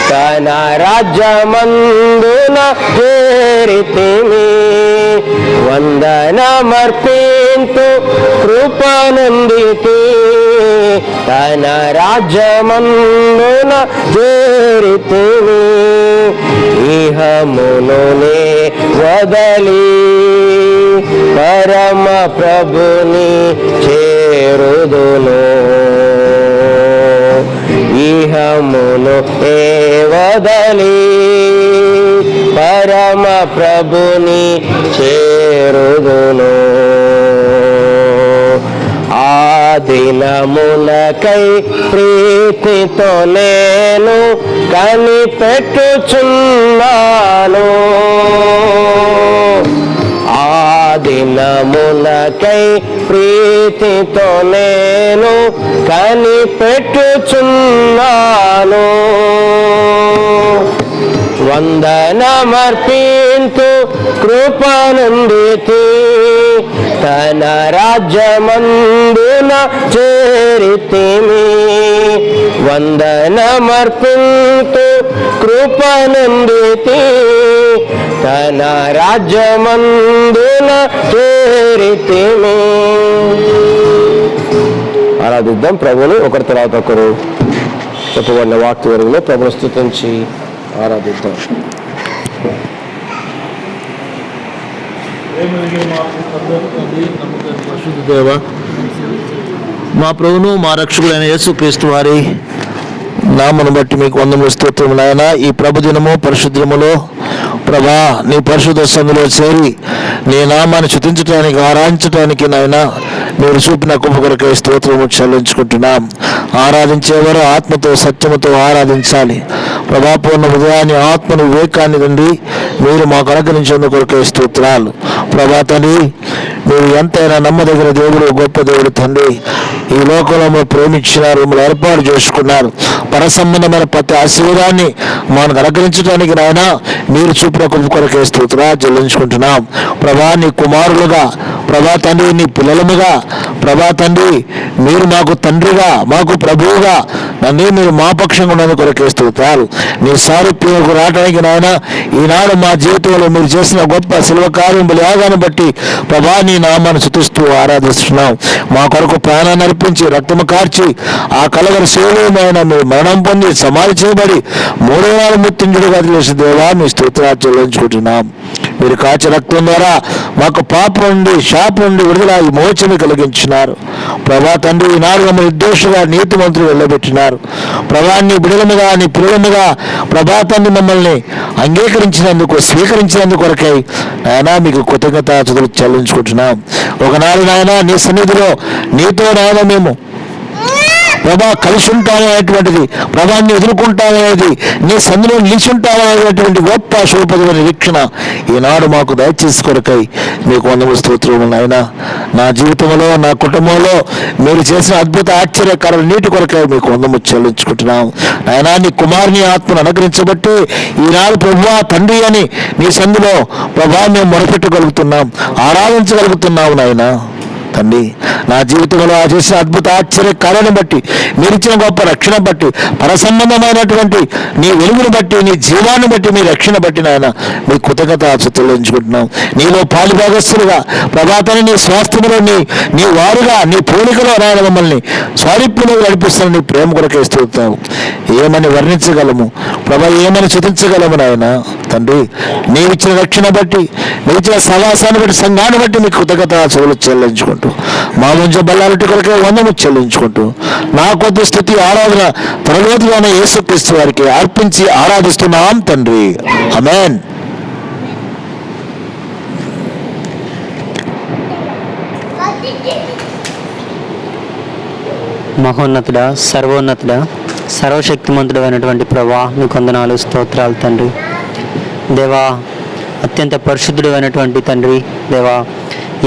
తన రాజ్యమందున చేరితిమి. వందనమర్పింతు సమర్పింతు కృపనందితి తన రాజ్యమందున చేరితిని ఇహమునునే వదలి పరమ ప్రభుని చేరుదును ఇహమును వదలి పరమ ప్రభుని చేరుదును ఆ దినమునకై ప్రీతితో నేను కనిపెట్టుచున్నాను ఆ దినమునకై ప్రీతితో నేను కనిపెట్టుచున్నాను వందనమర్పింతు కృపనందితి తన రాజ్యమందున చేరితిమి వందనమర్పింతు కృపనందితి తన రాజ్యమందున చేరితిమి. ఆరాధిద్దాం ప్రభువుని ఒకరి తర్వాత ఒకరు చెప్పబడిన వాక్య వరుగులో ప్రభుని స్తుతించి ఆరాధిద్దాం.
దేవ మా ప్రభువును మా రక్షకుడైన యేసుక్రీస్తు వారి నామను బట్టి మీకు వందములు స్తోత్రములు నాయన. ఈ ప్రభు దినము పరిశుద్ధములో ప్రభా నీ పరిశుద్ధ సందులో చేరి నీ నామాన్ని స్తుతించడానికి ఆరాధించడానికి నాయన మీరు చూపిన కృప కొరకై స్తోత్రము చెల్లించుకుంటున్నాం. ఆరాధించేవారు ఆత్మతో సత్యముతో ఆరాధించాలి ప్రభా. పూర్ణ హృదయాన్ని ఆత్మను వివేకాన్ని తండ్రి మీరు మాకు అనుగ్రహించేందుకు కొరకై స్తోత్రాలు ప్రభా. తండ్రి మీరు ఎంతైనా నమ్మదగిన దేవుడు, గొప్ప దేవుడు తండ్రి. ఈ లోకంలో ప్రేమించినారు, మిమ్మల్ని ఏర్పాటు చేసుకున్నారు. పరసంబంధమైన ప్రతి ఆశీర్వాదాన్ని మనకు అనుగ్రహించడానికి నాయన మీరు చూపిన కృప కొరకే స్తోత్రాలు చెల్లించుకుంటున్నాం ప్రభా. నీ కుమారులుగా ప్రభా తండ్రి, నీ పిల్లలముగా ప్రభా తండ్రి మీరు మాకు తండ్రిగా మాకు ప్రభువుగా నన్ను మీరు మా పక్షంగా ఉన్నందుకు కొరకే స్తోత్రాలు. నీ సారూప్యంకు రావడానికి నాయన ఈనాడు మా జీవితంలో మీరు చేసిన గొప్ప శిల్వ కార్యం బలియాగాన్ని బట్టి ప్రభా నీ నామాన్ని స్తుతిస్తూ ఆరాధిస్తున్నాం. మా కొరకు ప్రాణాన్ని అర్పించి రక్తము కార్చి ఆ కలగర సేవమైన మీరు మరణం పొంది సమాధి చేయబడి 3వ నాడు మృత్యుంజుడుగా తెలిసిన దేవా మీ స్తోత్రాలు చెల్లించుకుంటున్నాం. మీరు కాచి రక్తం ద్వారా మాకు పాపం నుండి శాపం నుండి విడుదల మోచన కలిగించినారు ప్రభా తండ్రి. ఈనాడు మమ్మల్ని నిర్దోషుగా నీతిమంతులు వెళ్ళబెట్టినారు ప్రభా. నీ బిడలముగా నీ పిల్లలముగా ప్రభా తండ్రి మమ్మల్ని అంగీకరించినందుకు స్వీకరించినందుకు కొరకై నాయన మీకు కృతజ్ఞత చెల్లించుకుంటున్నాం. ఒకనాడు నాయన నీ సన్నిధిలో నీతో నాయన మేము ప్రభా కలిసి ఉంటామనేటువంటిది, ప్రభాన్ని ఎదుర్కొంటామనేది, నీ సందులో నిలిచుంటామనేటువంటి గొప్ప శుభపదమైన నిరీక్షణ ఈనాడు మాకు దయచేసి కొరకై మీకు వందములు స్తోత్రములు నాయన. నా జీవితంలో నా కుటుంబంలో మీరు చేసిన అద్భుత ఆశ్చర్యకరాల నీటి కొరకై మీకు వందములు చెల్లించుకుంటున్నాం నాయన. నీ కుమారుని ఆత్మను అనుగ్రహించబట్టి ఈనాడు ప్రభువా తండ్రి అని నీ సందులో ప్రభా మేము మొరపెట్టగలుగుతున్నాం, ఆరాధించగలుగుతున్నాము నాయన తండ్రి. నా జీవితంలో చేసిన అద్భుత ఆశ్చర్య కార్యాన్ని బట్టి మీరు ఇచ్చిన గొప్ప రక్షణ బట్టి పరసంబంధమైనటువంటి నీ వెలుగును బట్టి నీ జీవాన్ని బట్టి మీ రక్షణ బట్టి నాయన మీ కృతజ్ఞత చెల్లించుకుంటున్నాం. నీలో పాలుభాగస్తులుగా ప్రభాతాన్ని నీ స్వాస్థ్యంలో నీ వారుగా నీ పోలికలో నాయన మమ్మల్ని స్వారీప్యంలో నడిపిస్తున్న నీ ప్రేమ కొరకే స్తోత్రం. ఏమని వర్ణించగలము ప్రభా, ఏమని స్తుతించగలము నాయన తండ్రి. నీవిచ్చిన రక్షణ బట్టి నీవిచ్చిన సహవాసాన్ని బట్టి సంఘాన్ని బట్టి మీ కృతజ్ఞత చెల్లించుకుంటాం. మా ముంచ బల్లాలటి కొరకే వందము చెల్లించుకుంటూ నా కొద్ది స్థుతి ఆరాధన త్వరలోతుగానే యేసుక్రీస్తు వారికి అర్పించి ఆరాధిస్తున్నాం తండ్రి. ఆమేన్.
మహోన్నతుడా, సర్వోన్నతుడా, సర్వశక్తిమంతుడు అయినటువంటి ప్రభా నీకు వందనాలు, స్తోత్రాలు తండ్రి. దేవా అత్యంత పరిశుద్ధుడు అయినటువంటి తండ్రి, దేవా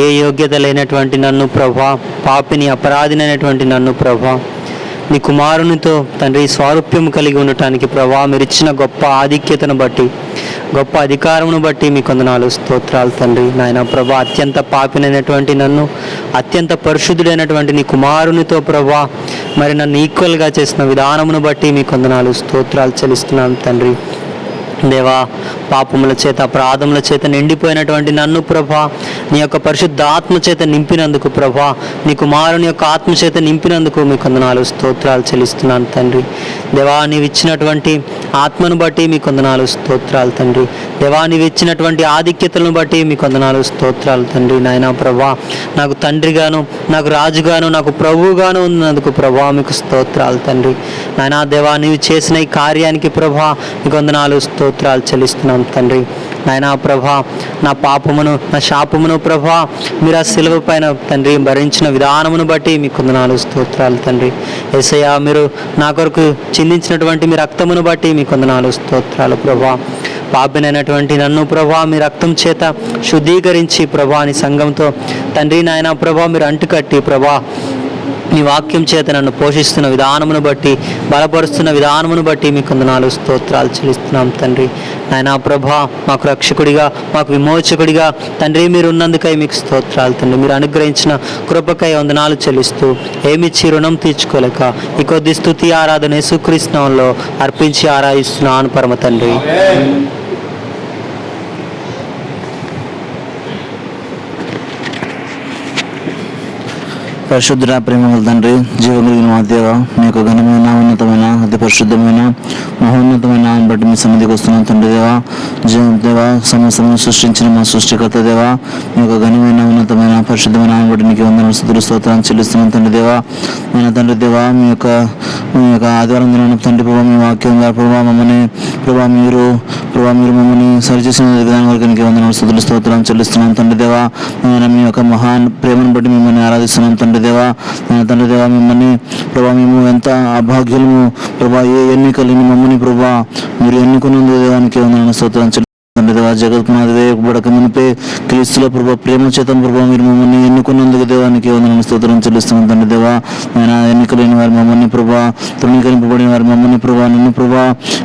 ఏ యోగ్యత లేనటువంటి నన్ను ప్రభా, పాపిని అపరాధినైనటువంటి నన్ను ప్రభా, నీ కుమారునితో తండ్రి స్వారూప్యం కలిగి ఉండటానికి ప్రభా మీరు ఇచ్చిన గొప్ప ఆధిక్యతను బట్టి, గొప్ప అధికారమును బట్టి మీకు వందనాలు, స్తోత్రాలు తండ్రి. నాయన ప్రభా అత్యంత పాపినైనటువంటి నన్ను అత్యంత పరిశుద్ధుడైనటువంటి నీ కుమారునితో ప్రభా మరి నన్ను ఈక్వల్గా చేసిన విధానమును బట్టి మీకు వందనాలు, స్తోత్రాలు చెల్లిస్తున్నాను తండ్రి. దేవా, పాపముల చేత అపరాధముల చేత నిండిపోయినటువంటి నన్ను ప్రభా నీ యొక్క పరిశుద్ధ ఆత్మ చేత నింపినందుకు ప్రభా, నీ కుమారుని యొక్క ఆత్మ చేత నింపినందుకు మీకు వందనాలు స్తోత్రాలు చెల్లిస్తున్నాను తండ్రి. దేవా, నీవు ఇచ్చినటువంటి ఆత్మను బట్టి మీకు వందనాలు స్తోత్రాలు తండ్రి. దేవా, నీవు ఇచ్చినటువంటి ఆధిక్యతలను బట్టి మీకు వందనాలు స్తోత్రాలు తండ్రి. నాయనా ప్రభా, నాకు తండ్రిగాను, నాకు రాజుగాను, నాకు ప్రభువుగాను ఉన్నందుకు ప్రభా మీకు స్తోత్రాలు తండ్రి. నాయనా దేవా, నీవు చేసిన ఈ కార్యానికి ప్రభా మీకు వందనాలు స్తోత్రాలు చెల్లిస్తున్నాం తండ్రి. నాయనా ప్రభా, నా పాపమును, నా శాపమును ప్రభా మీరు ఆ సిలువ పైన తండ్రి భరించిన విధానమును బట్టి మీకు వందనాలు స్తోత్రాలు తండ్రి. యేసయ్యా, మీరు నా కొరకు చిందించినటువంటి మీ రక్తమును బట్టి మీకు వందనాలు స్తోత్రాలు ప్రభా. పాపినైనటువంటి నన్ను ప్రభా మీ రక్తం చేత శుద్ధీకరించి ప్రభా నీ సంఘంతో తండ్రి నాయనా ప్రభా మీరు అంటుకట్టి ప్రభా నీ వాక్యం చేత నన్ను పోషిస్తున్న విధానమును బట్టి, బలపరుస్తున్న విధానమును బట్టి మీకు వందనాలు స్తోత్రాలు చెల్లిస్తున్నాం తండ్రి. నాయనా ప్రభా, మాకు రక్షకుడిగా, మాకు విమోచకుడిగా తండ్రి మీరు ఉన్నందుకై మీకు స్తోత్రాలు తండ్రి. మీరు అనుగ్రహించిన కృపకై వందనాలు చెల్లిస్తూ ఏమిచ్చి రుణం తీర్చుకోలేక ఈ కొద్ది స్తుతి ఆరాధన యేసుక్రీస్తు నామములో అర్పించి ఆరాధిస్తున్నాను పరమ తండ్రి.
పరిశుద్ధ ప్రేమగల తండ్రి, జీవగలిగిన మా దేవ, మీ యొక్క ఘనమైన, ఉన్నతమైన, అతి పరిశుద్ధమైన, మహోన్నతమైన బట్టి మీ సన్నిధికి వస్తున్నాం తండ్రి. దేవ, సమస్తము సృష్టించిన మా సృష్టికర్త దేవ, మీ యొక్క ఘనమైన, ఉన్నతమైన, పరిశుద్ధమైన బట్టి నీకు వందనాలు స్తుతులు స్తోత్రాలు చెల్లిస్తున్నాం తండ్రి. మన తండ్రి దేవ, మీ యొక్క ఆదివారం దినాన తండ్రి ప్రభావ మీ వాక్యం ప్రభావ మీరు మమ్మల్ని సరిచేసిన విధానం వరకు నీకు వందనాలు స్తుతులు స్తోత్రాలు చెల్లిస్తున్నాం తండ్రి. మీ యొక్క మహాన్ ప్రేమను బట్టి మిమ్మల్ని ఆరాధిస్తున్నాం తండ్రి. తండ్రి దేవా, మిమ్మల్ని ప్రభా మేము ఎంత అభాగ్యులము ప్రభా, ఏ ఎన్నికలేని మమ్మల్ని ప్రభా మీరు ఎన్నుకున్నందుకు దేవానికి వందనాలు స్తోత్రాలు తండ్రి. జగత్నాథ వేయబడక మునిపే క్రీస్తుల ప్రభా ప్రేమ చేతం ప్రభా మీరు మమ్మల్ని ఎన్నుకున్నందుకు దేవానికి వందనాలు స్తోత్రం చెల్లిస్తున్నాం తండ్రి. దేవా, నేను ఎన్నికలేని వారి మమ్మల్ని ప్రభా, తృణీకరింపబడిన వారి మమ్మల్ని ప్రభా, నిన్ను ప్రభా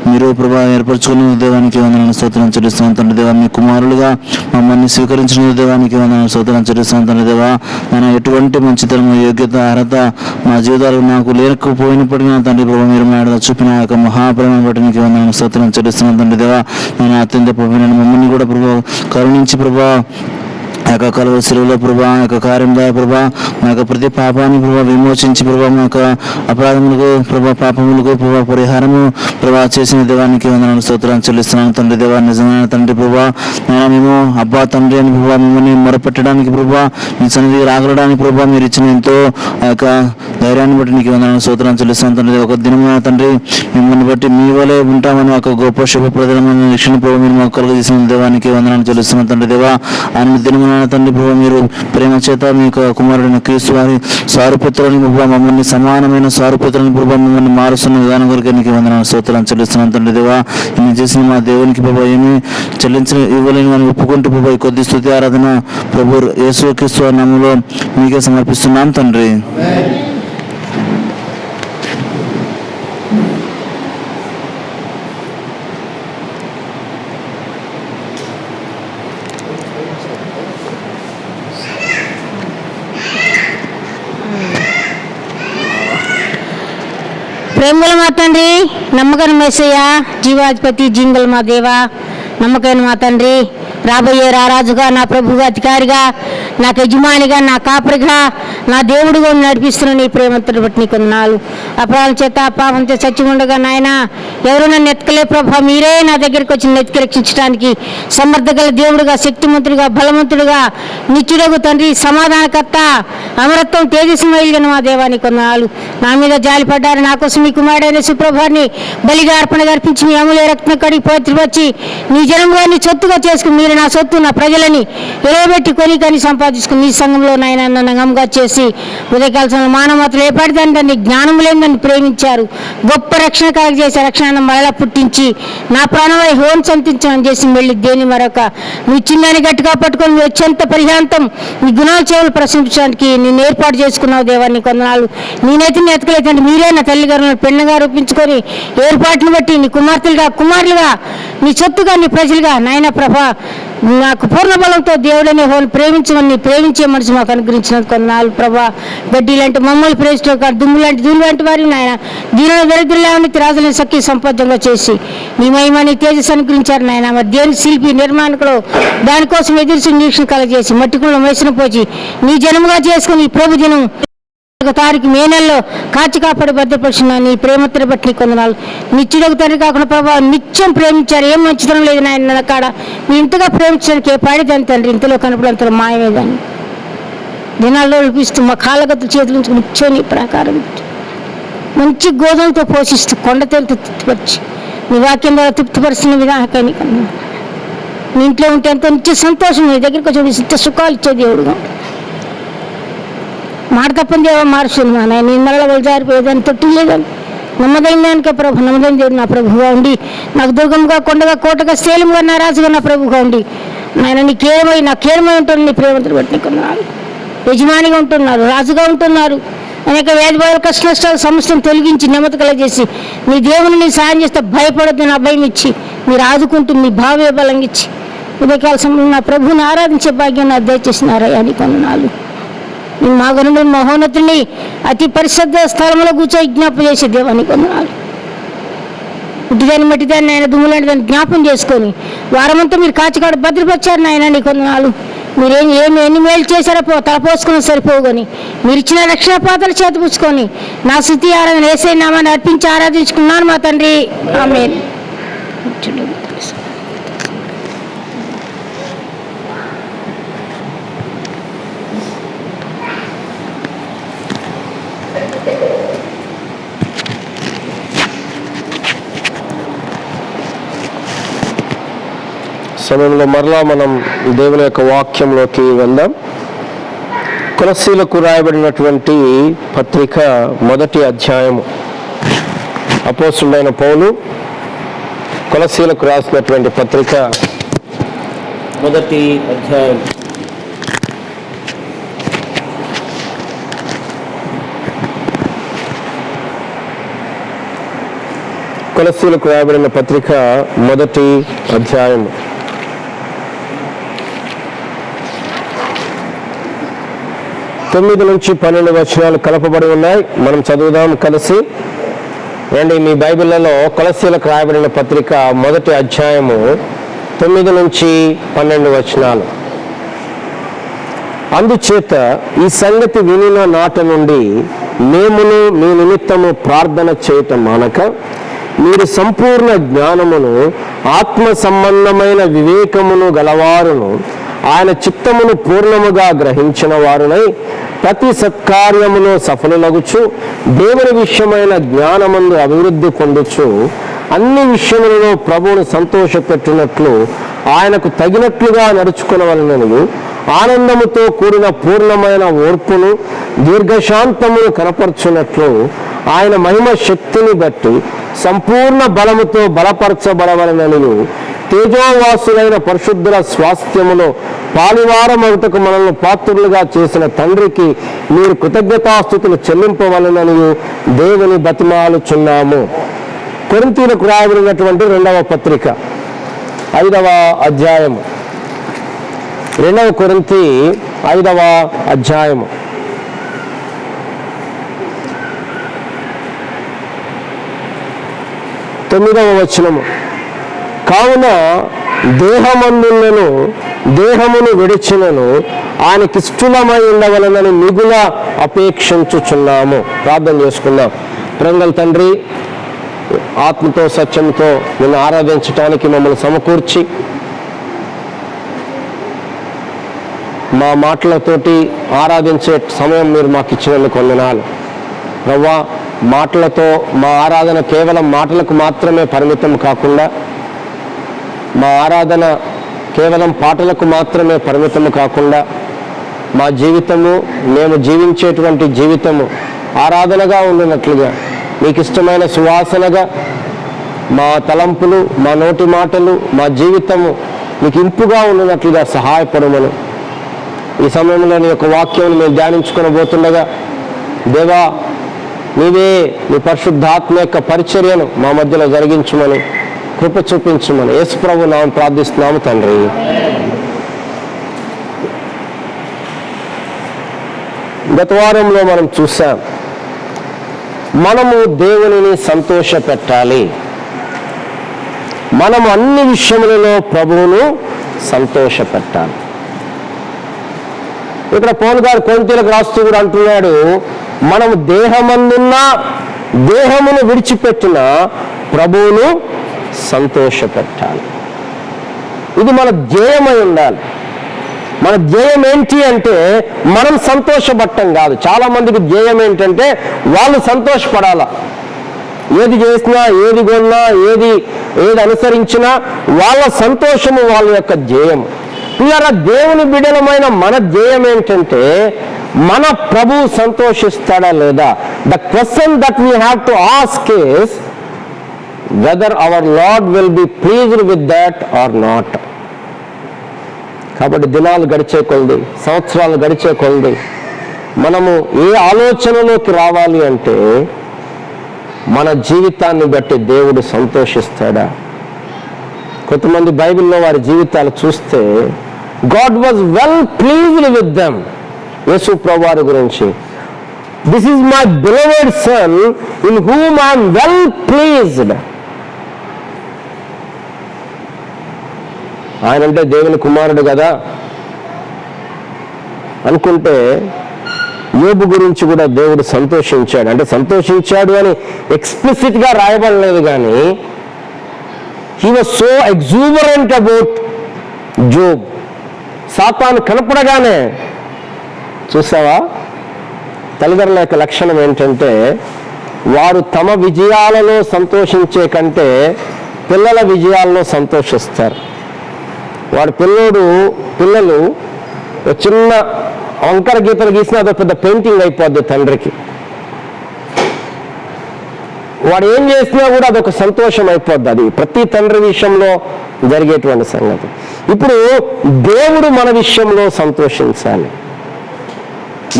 మీరు ప్రభా ఏర్పరచుకున్న దేవానికి వందనాలు స్తోత్రం చెల్లిస్తున్నాం తండ్రి. దేవా, మీ కుమారులుగా మమ్మల్ని స్వీకరించిన దేవానికి వందనాలు స్తోత్రం చెల్లిస్తున్నాం తండ్రి. దేవా, నేను ఎటువంటి మంచితనము, యోగ్యత, అర్హత మా జీవితాలు నాకు లేకపోయినప్పటికీ తండ్రి ప్రభా మీరు మేడ చూపిన యొక్క మహాప్రేమను బట్టి నీకు వందనాలు స్తోత్రం చెల్లిస్తున్నాం తండ్రి. దేవా, నేను అత్యంత మమ్మల్ని కూడా ప్రభా కరుణించి ప్రభా ఆ యొక్క కలువ శిలువలో ప్రభా ఆ యొక్క కార్యం ద్వారా ప్రభా మా యొక్క ప్రతి పాపాన్ని ప్రభా విమోచించి ప్రభా మా యొక్క అపరాధములకు ప్రభా పాపములకు ప్రభా పరిహారము ప్రభా చేసిన దేవానికి వందనాలు స్తోత్రాలు చెల్లిస్తున్నాను తండ్రి. దేవా, నిజమైన తండ్రి ప్రభా మేము అబ్బా తండ్రి అని ప్రభా మిమ్మల్ని మొరపెట్టడానికి ప్రభా మీ సన్నిధికి రాగలడానికి ప్రభా మీరు ఇచ్చిన ఎంతో ఆ యొక్క ధైర్యాన్ని బట్టి నీకు వందనాలు స్తోత్రాలు చెల్లిస్తున్నాను తండ్రి. ఒక దినమైన తండ్రి మిమ్మల్ని బట్టి మీ వలే ఉంటామని ఒక గొప్ప శుభప్రదమైన రక్షణ ప్రభావ మీరు మాకు కలుగజేసిన దేవానికి వందనాలు చెల్లిస్తున్నాను తండ్రి. దేవా, అన్ని దినమైన తండ్రి ప్రభావ మీరు ప్రేమ చేత మీ యొక్క కుమారుడైన క్రీస్తు వారి సారూపుత్రుని ప్రభావ మమ్మల్ని సమానమైన సారూపుత్రుని ప్రభావ మమ్మల్ని మారుస్తున్న విధానం కొరకు నీకు వందనాలు స్తోత్రాలు చెల్లిస్తున్నాను తండ్రి. దేవా, ఇన్ని చేసిన మా దేవునికి ప్రభావ ఏమి ఇవ్వలేని అని ఒప్పుకుంటూ ప్రభావ ఈ కొద్ది స్తుతి ఆరాధన ప్రభు యేసు క్రీస్తు నామములో మీకే సమర్పిస్తున్నాం తండ్రి.
ప్రేమల మా తండ్రి, నమ్మకం యేసయ్య, జీవాధిపతి, జీంగల్ మా దేవ, నమ్మకమైన మా తండ్రి, రాబోయే రారాజుగా, నా ప్రభుగా, అధికారిగా, నాకు యజమానిగా, నా కాపరిగా, నా దేవుడిగా నడిపిస్తున్న నీ ప్రేమతో బట్టి నీకు వందనాలు. అపరాధం చేత పాపంతో చచ్చి ఉండగా నాయన ఎవరు నన్ను ఎత్తుకలే ప్రభా, మీరే నా దగ్గరికి వచ్చి ఎత్తికి రక్షించడానికి సమర్థగల దేవుడుగా, శక్తిమంతుడిగా, బలవంతుడిగా, నిత్యుడగు తండ్రి, సమాధానకర్త, అమరత్వం, తేజస్మయులుగా మా దేవానికి వందనాలు. నా మీద జాలిపడ్డారు, నా కోసం మీ కుమారుడైన సుప్రభాన్ని బలిగా అర్పణగా అర్పించి మీ అమూల్య రక్తం కడిగి పవిత్రపరిచి నీ జనంగా నీ సొత్తుగా చేసుకుని మీరు నా సొత్తు, నా ప్రజలని ఎలవబెట్టి కొని కానీ సంపాదించుకుని నీ సంఘంలో నాయన నన్ను గమ్గా చేసి ఉదయకాల మానవతలు ఏర్పడతాను జ్ఞానం లేదని ప్రేమించారు. గొప్ప రక్షణ కలగజేసి రక్షణ మరలా పుట్టించి నా ప్రాణమై హోం సంతించడం చేసి వెళ్ళి దేని మరొక మీ చిన్నాన్ని గట్టిగా పట్టుకొని మీ వచ్చేంత పరిహాంతం మీ గుణాల చెవులు ప్రశంసించడానికి నేను ఏర్పాటు చేసుకున్నావు దేవాన్ని కొందనాలు. నేనైతే నీ ఎతకలేదండి, మీరే నా తల్లిగారు పెన్నగా రూపించుకొని ఏర్పాటును బట్టి నీ కుమార్తెలుగా, కుమారులుగా, నీ సొత్తుగా, నీ ప్రజలుగా నాయన ప్రభా నాకు పూర్ణ బలంతో దేవుడనే హోని ప్రేమించమని ప్రేమించే మనసు మాకు అనుగ్రహించినందుకు కొన్నాళ్ళు ప్రభా. గడ్డి లాంటి మమ్మల్ని ప్రేమించడం కాదు, దుమ్ము లాంటి ధూళి లాంటి వారిని నాయన దీనిలో దరిద్రులని రాజులను సఖ్య సంపదంగా చేసి నీ మహిమని తేజస్సు అనుగ్రహించారు నాయన. మరి దేని శిల్పి నిర్మాణకుడు దానికోసం ఎదురు నిరీక్షణ కలగజేసి మట్టికుల్లో మేసిన పోచి నీ జనముగా చేసుకుని ఈ ప్రభు దినం 1 తారీఖు మే నెలలో కాచి కాపాడి భద్రపరిచిన నీ ప్రేమతో బట్టి నీ కొందనాలు. నిత్యుడకు తండ్రి కాకుండా ప్రభావ నిత్యం ప్రేమించారు. ఏం మంచితనం లేదు నాయన కాడ. మీరు ఇంతగా ప్రేమించడానికి ఏ పాడేదాన్ని తండ్రి, ఇంతలో కనపడంతలో మాయమేదాన్ని దినాల్లో వినిపిస్తూ మా కాళ్ళగత్తులు చేతులు నుంచి నిత్యం ప్రాకారం మంచి గోధుమలతో పోషిస్తూ కొండ తేలితో తృప్తిపరిచి నీ వాక్యం ద్వారా తృప్తిపరుస్తున్న విధానకాన్ని కన్నా నీ ఇంట్లో ఉంటే ఎంతో నిత్య సంతోషం, నీ దగ్గరికి వచ్చి నిత్య సుఖాలు ఇచ్చే దేవుడుగా మాట తప్పని దేవా మార్చుంది మా నాయన. నీ మరల వాళ్ళు జారిపోయేదాన్ని తొట్టి లేదని నమ్మదైన దానికే ప్రభు, నమ్మదైన దేవుడు నా ప్రభుగా ఉండి నాకు దుర్గంగా కొండగా కోటగా శైలంగా నా రాజుగా నా ప్రభుగా ఉండి నాయన నాకేమై ఉంటుంది నీ ప్రేమతో బట్టి నీకున్నారు. యజమానిగా ఉంటున్నారు, రాజుగా ఉంటున్నారు. అనేక వేదభావాల కష్ట నష్టాలు సమస్యను తొలగించి నెమ్మది కలగజేసి నీ దేవుని నీ సాయం చేస్తే భయపడద్దు నా భయం ఇచ్చి మీరు ఆదుకుంటూ మీ భావే బలంగా ఇచ్చి ఉదయకాల సమయంలో నా ప్రభుని ఆరాధించే భాగ్యం నాకు దయచేసినారయ్యా నీ కొందనాలు. నీ మగనుడు మహోన్నతుని అతి పరిశుద్ధ స్థలంలో కూర్చో జ్ఞాపం చేసే దేవాన్ని కొందనాలు. ఉట్టిదాన్ని మట్టిదాన్ని ఆయన దుమ్ములాంటి దాన్ని జ్ఞాపం చేసుకొని వారమంతా మీరు కాచికాడు భద్రపరిచారు నాయన నీ కొందనాలు. మీరేం ఎన్ని మేలు చేశారో తలపోసుకుని సరిపోగని మీరు ఇచ్చిన రక్షణ పాత్రలు చేతపుచ్చుకొని నా స్తుతి ఆరాధన యేసయ్య నామాన్ని అర్పించి ఆరాధించుకున్నాను మా తండ్రి. ఆమేన్.
సమయంలో మరలా మనం దేవుని యొక్క వాక్యంలోకి వెళ్దాం. కొలస్సీలకు రాయబడినటువంటి పత్రిక 1వ అధ్యాయము. అపోస్తులైన పౌలు కొలస్సీలకు రాసినటువంటి పత్రిక 1వ అధ్యాయం. కొలస్సీలకు రాయబడిన పత్రిక 1వ అధ్యాయం 9 నుంచి 12 వచనాలు కలపబడి ఉన్నాయి. మనం చదువుదాం కలిసి. రండి, మీ బైబిళ్లలో కొలస్సీలకు రాయబడిన పత్రిక 1వ అధ్యాయము 9 నుంచి 12 వచనాలు. అందుచేత ఈ సంగతి వినిన నాట నుండి మేమును మీ నిమిత్తము ప్రార్థన చేయటం మానక మీరు సంపూర్ణ జ్ఞానమును ఆత్మ సంబంధమైన వివేకమును గలవారును ఆయన చిత్తమును పూర్ణముగా గ్రహించిన వారునై ప్రతి సత్కార్యములో సఫలులగుచు దేవుని విషయమైన జ్ఞానమందు అభివృద్ధి పొందుచు అన్ని విషయములలో ప్రభువును సంతోషపెట్టినట్లు ఆయనకు తగినట్లుగా నడుచుకునవలనని ఆనందముతో కూడిన పూర్ణమైన ఓర్పును దీర్ఘశాంతమును కనపరచున్నట్లు ఆయన మహిమ శక్తిని బట్టి సంపూర్ణ బలముతో బలపరచబడవలనని తేజోవాసులైన పరిశుద్ధుల స్వాస్థ్యములో పాలువారమవుటకు మనల్ని పాత్రులుగా చేసిన తండ్రికి మీరు కృతజ్ఞతాస్తుతులు చెల్లింపవలనని దేవుని బతిమాలుచున్నాము. కొరింథీయులకు రాయబడినటువంటి 2వ పత్రిక 5వ అధ్యాయము. 2వ కొరింథీ 5వ అధ్యాయము 9వ వచనము. కావున దేహమందులను దేహమును విడిచినను ఆయనకిష్టమై ఉండవలనని మిగుల అపేక్షించుచున్నాము. ప్రార్థన చేసుకుందాం. ప్రేమగల తండ్రి, ఆత్మతో సత్యంతో నిన్ను ఆరాధించటానికి మమ్మల్ని సమకూర్చి మా మాటలతోటి ఆరాధించే సమయం మీరు మాకు ఇచ్చినందుకు వందనాలు. ప్రవ్వా, మాటలతో మా ఆరాధన కేవలం మాటలకు మాత్రమే పరిమితం కాకుండా, మా ఆరాధన కేవలం పాటలకు మాత్రమే పరిమితం కాకుండా, మా జీవితము మేము జీవించేటువంటి జీవితము ఆరాధనగా ఉండినట్లుగా, మీకు ఇష్టమైన సువాసనగా మా తలంపులు, మా నోటి మాటలు, మా జీవితము మీకు ఇంపుగా ఉండినట్లుగా సహాయపడమని ఈ సమయంలో నీ యొక్క వాక్యం మేము ధ్యానించుకొనబోతుండగా, దేవా నీవే నీ పరిశుద్ధాత్మ యొక్క పరిచర్యను మా మధ్యలో జరిగించమని కృప చూపించమని యేసు ప్రభు నామమున ప్రార్థిస్తున్నాము తండ్రి. గత వారంలో మనం చూసాం, మనము దేవునిని సంతోష పెట్టాలి, మనము అన్ని విషయములలో ప్రభువును సంతోష పెట్టాలి. ఇక్కడ పౌలు గారు కొరింథీయులకు రాస్తూ కూడా అంటున్నాడు, మనము దేహమందున్నా దేహమును విడిచిపెట్టిన ప్రభువును సంతోష పెట్టాలి. ఇది మన ధ్యేయమై ఉండాలి. మన ధ్యేయం ఏంటి అంటే మనం సంతోషపడటం కాదు. చాలా మందికి ధ్యేయం ఏంటంటే వాళ్ళు సంతోషపడాలా, ఏది చేసినా, ఏది కొన్నా, ఏది అనుసరించినా వాళ్ళ సంతోషము వాళ్ళ యొక్క ధ్యేయం. ఇలా దేవుని బిడ్డలమైన మన ధ్యేయం ఏంటంటే మన ప్రభువు సంతోషిస్తాడా లేదా. The question that we have to ask is whether our Lord will be pleased with that or not. కాబట్టి దినాలు గడిచే కొలది, సంవత్సరాలు గడిచే కొలది మనము ఏ ఆలోచనలోకి రావాలి అంటే మన జీవితాన్ని బట్టి దేవుడు సంతోషిస్తాడా. కొంతమంది బైబిల్లో వారి జీవితాలు చూస్తే God was well pleased with them. Yesu ప్రభువు వారి గురించి, this is my beloved son in whom I am well pleased. ఆయన అంటే దేవుని కుమారుడు కదా అనుకుంటే, యోబు గురించి కూడా దేవుడు సంతోషించాడు. అంటే సంతోషించాడు అని ఎక్స్ప్లిసిట్గా రాయబడలేదు, కానీ he was so exuberant about Job. సాతాను కనపడగానే, చూసావా తల్లిదండ్రుల యొక్క లక్షణం ఏంటంటే వారు తమ విజయాలలో సంతోషించే కంటే పిల్లల విజయాల్లో సంతోషిస్తారు. వాడు పిల్లలు చిన్న వంకర గీతలు గీసినా అదొక పెద్ద పెయింటింగ్ అయిపోద్ది తండ్రికి. వాడు ఏం చేసినా కూడా అదొక సంతోషం అయిపోద్ది. అది ప్రతి తండ్రి విషయంలో జరిగేటువంటి సంగతి. ఇప్పుడు దేవుడు మన విషయంలో సంతోషించాలి.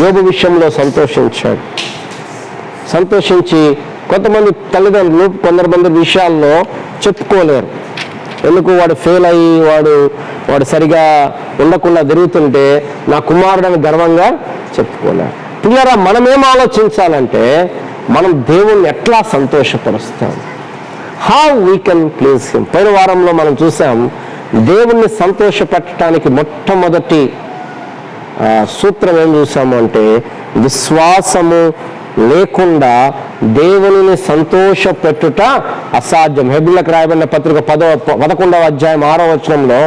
యోబు విషయంలో సంతోషించాడు. సంతోషించి కొంతమంది తల్లిదండ్రులు కొందరు విషయాల్లో చెప్పుకోలేరు. ఎందుకు, వాడు ఫెయిల్ అయ్యి వాడు సరిగా ఉండకుండా తిరుగుతుంటే నా కుమారుడని గర్వంగా చెప్పుకోలేరు. పిల్లరా, మనమేం ఆలోచించాలంటే మనం దేవుణ్ణి ఎట్లా సంతోషపరుస్తాం, how we can please him. పోయిన వారంలో మనం చూసాం, దేవుణ్ణి సంతోషపెట్టడానికి మొట్టమొదటి సూత్రం ఏం చూసాము అంటే విశ్వాసము లేకుండా దేవునిని సంతోషపెట్టుట అసాధ్యం. హెబ్రీయులకు రాయబడిన పత్రిక 11వ అధ్యాయం 6వ వచనంలో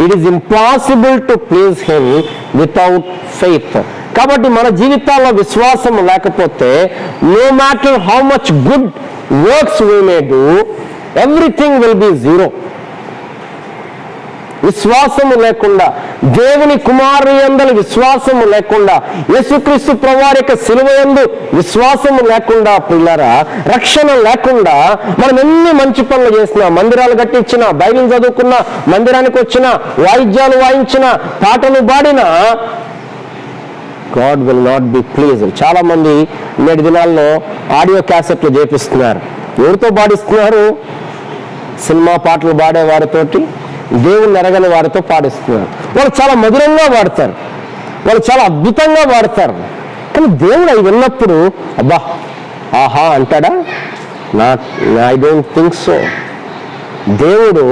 it is impossible to please him without faith. కాబట్టి మన జీవితాల్లో విశ్వాసం లేకపోతే no matter how much good works we may do, everything will be zero. విశ్వాసము లేకుండా, దేవుని కుమారుని యందు విశ్వాసము లేకుండా, యేసుక్రీస్తు ప్రభువారి యొక్క శిలువ యందు విశ్వాసము లేకుండా, పిల్లరా రక్షణ లేకుండా మనం ఎన్ని మంచి పనులు చేసినా, మందిరాలు కట్టించినా, బైబిల్ చదువుకున్నా, మందిరానికి వచ్చినా, వాయిద్యాలు వాయించినా, పాటలు పాడినా, God will not be pleased. చాలా మంది నేటి దినాల్లో ఆడియో క్యాసెట్లు చేపిస్తున్నారు. ఎవరితో పాడిస్తున్నారు? సినిమా పాటలు పాడే వారితోటి, దేవుని ఎరగని వారితో పాడిస్తున్నారు. వాళ్ళు చాలా మధురంగా పాడతారు, వాళ్ళు చాలా అద్భుతంగా పాడతారు. కానీ దేవుడు అవి విన్నప్పుడు అబ్బా ఆహా అంటాడా? I don't think so. దేవుడు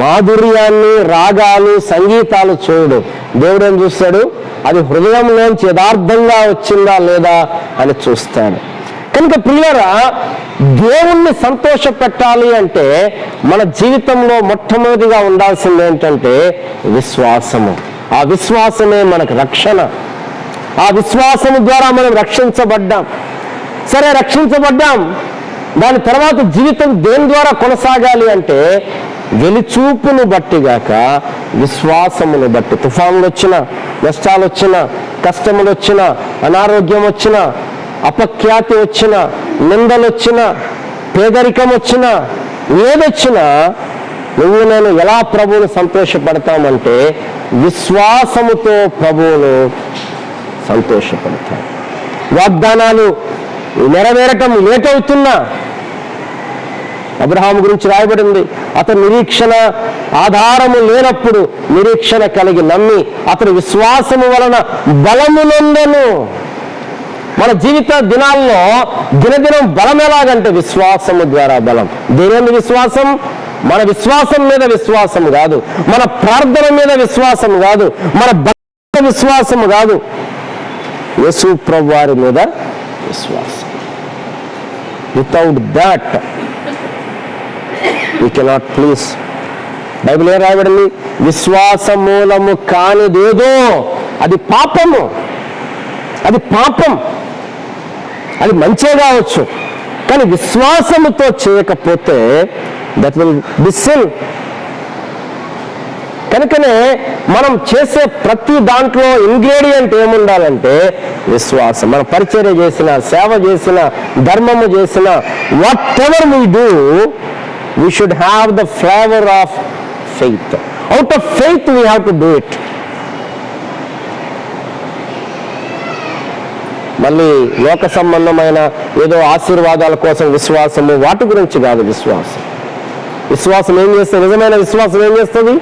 మాధుర్యాన్ని, రాగాలు, సంగీతాలు చూడు. దేవుడు ఏం చూస్తాడు? అది హృదయంలోంచి యథార్థంగా వచ్చిందా లేదా అని చూస్తాడు. కనుక ప్రియులారా, దేవుణ్ణి సంతోష పెట్టాలి అంటే మన జీవితంలో మొట్టమొదటిగా ఉండాల్సింది ఏంటంటే విశ్వాసము. ఆ విశ్వాసమే మనకు రక్షణ. ఆ విశ్వాసము ద్వారా మనం రక్షించబడ్డాం. సరే, రక్షించబడ్డాం, దాని తర్వాత జీవితం దేని ద్వారా కొనసాగాలి అంటే వెలిచూపును బట్టిగాక విశ్వాసమును బట్టి. తుఫాన్లు వచ్చినా, నష్టాలు వచ్చినా, కష్టములు వచ్చినా, అనారోగ్యం వచ్చినా, అపఖ్యాతి వచ్చినా, నిందలు వచ్చినా, పేదరికం వచ్చినా, ఏదొచ్చినా నువ్వు నేను ఎలా ప్రభువును సంతోషపడతామంటే విశ్వాసముతో ప్రభువును సంతోషపడతాం. వాగ్దానాలు నెరవేరటం లేట్ అవుతున్నా అబ్రహాము గురించి రాయబడింది, అతను నిరీక్షణ ఆధారము లేనప్పుడు నిరీక్షణ కలిగి నమ్మి అతని విశ్వాసము వలన బలము నొందెను. మన జీవిత దినాల్లో దినదినం బలం ఎలాగంటే విశ్వాసము ద్వారా బలం. దేని విశ్వాసం? మన విశ్వాసం మీద విశ్వాసం కాదు, మన ప్రార్థన మీద విశ్వాసం కాదు, మన భక్తి విశ్వాసము కాదు, యేసు ప్రభువు వారి మీద విశ్వాసం. Without that we cannot please. Bible ఏం రాయబడింది? విశ్వాస మూలము కానిదేదో అది పాపము. అది పాపం. అది మంచే కావచ్చు, కానీ విశ్వాసముతో చేయకపోతే దట్ విల్ బి సిన్. కనుకనే మనం చేసే ప్రతి దాంట్లో ఇంగ్రీడియంట్ ఏముండాలంటే విశ్వాసం. మనం పరిచర్య చేసిన, సేవ చేసిన, ధర్మము చేసిన, what ever we do, we should have the flavor of faith. Out of faith we have to do it. మళ్ళీ లోక సంబంధమైన ఏదో ఆశీర్వాదాల కోసం విశ్వాసము, వాటి గురించి కాదు విశ్వాసం. విశ్వాసం ఏం చేస్తుంది? నిజమైన విశ్వాసం ఏం చేస్తుంది?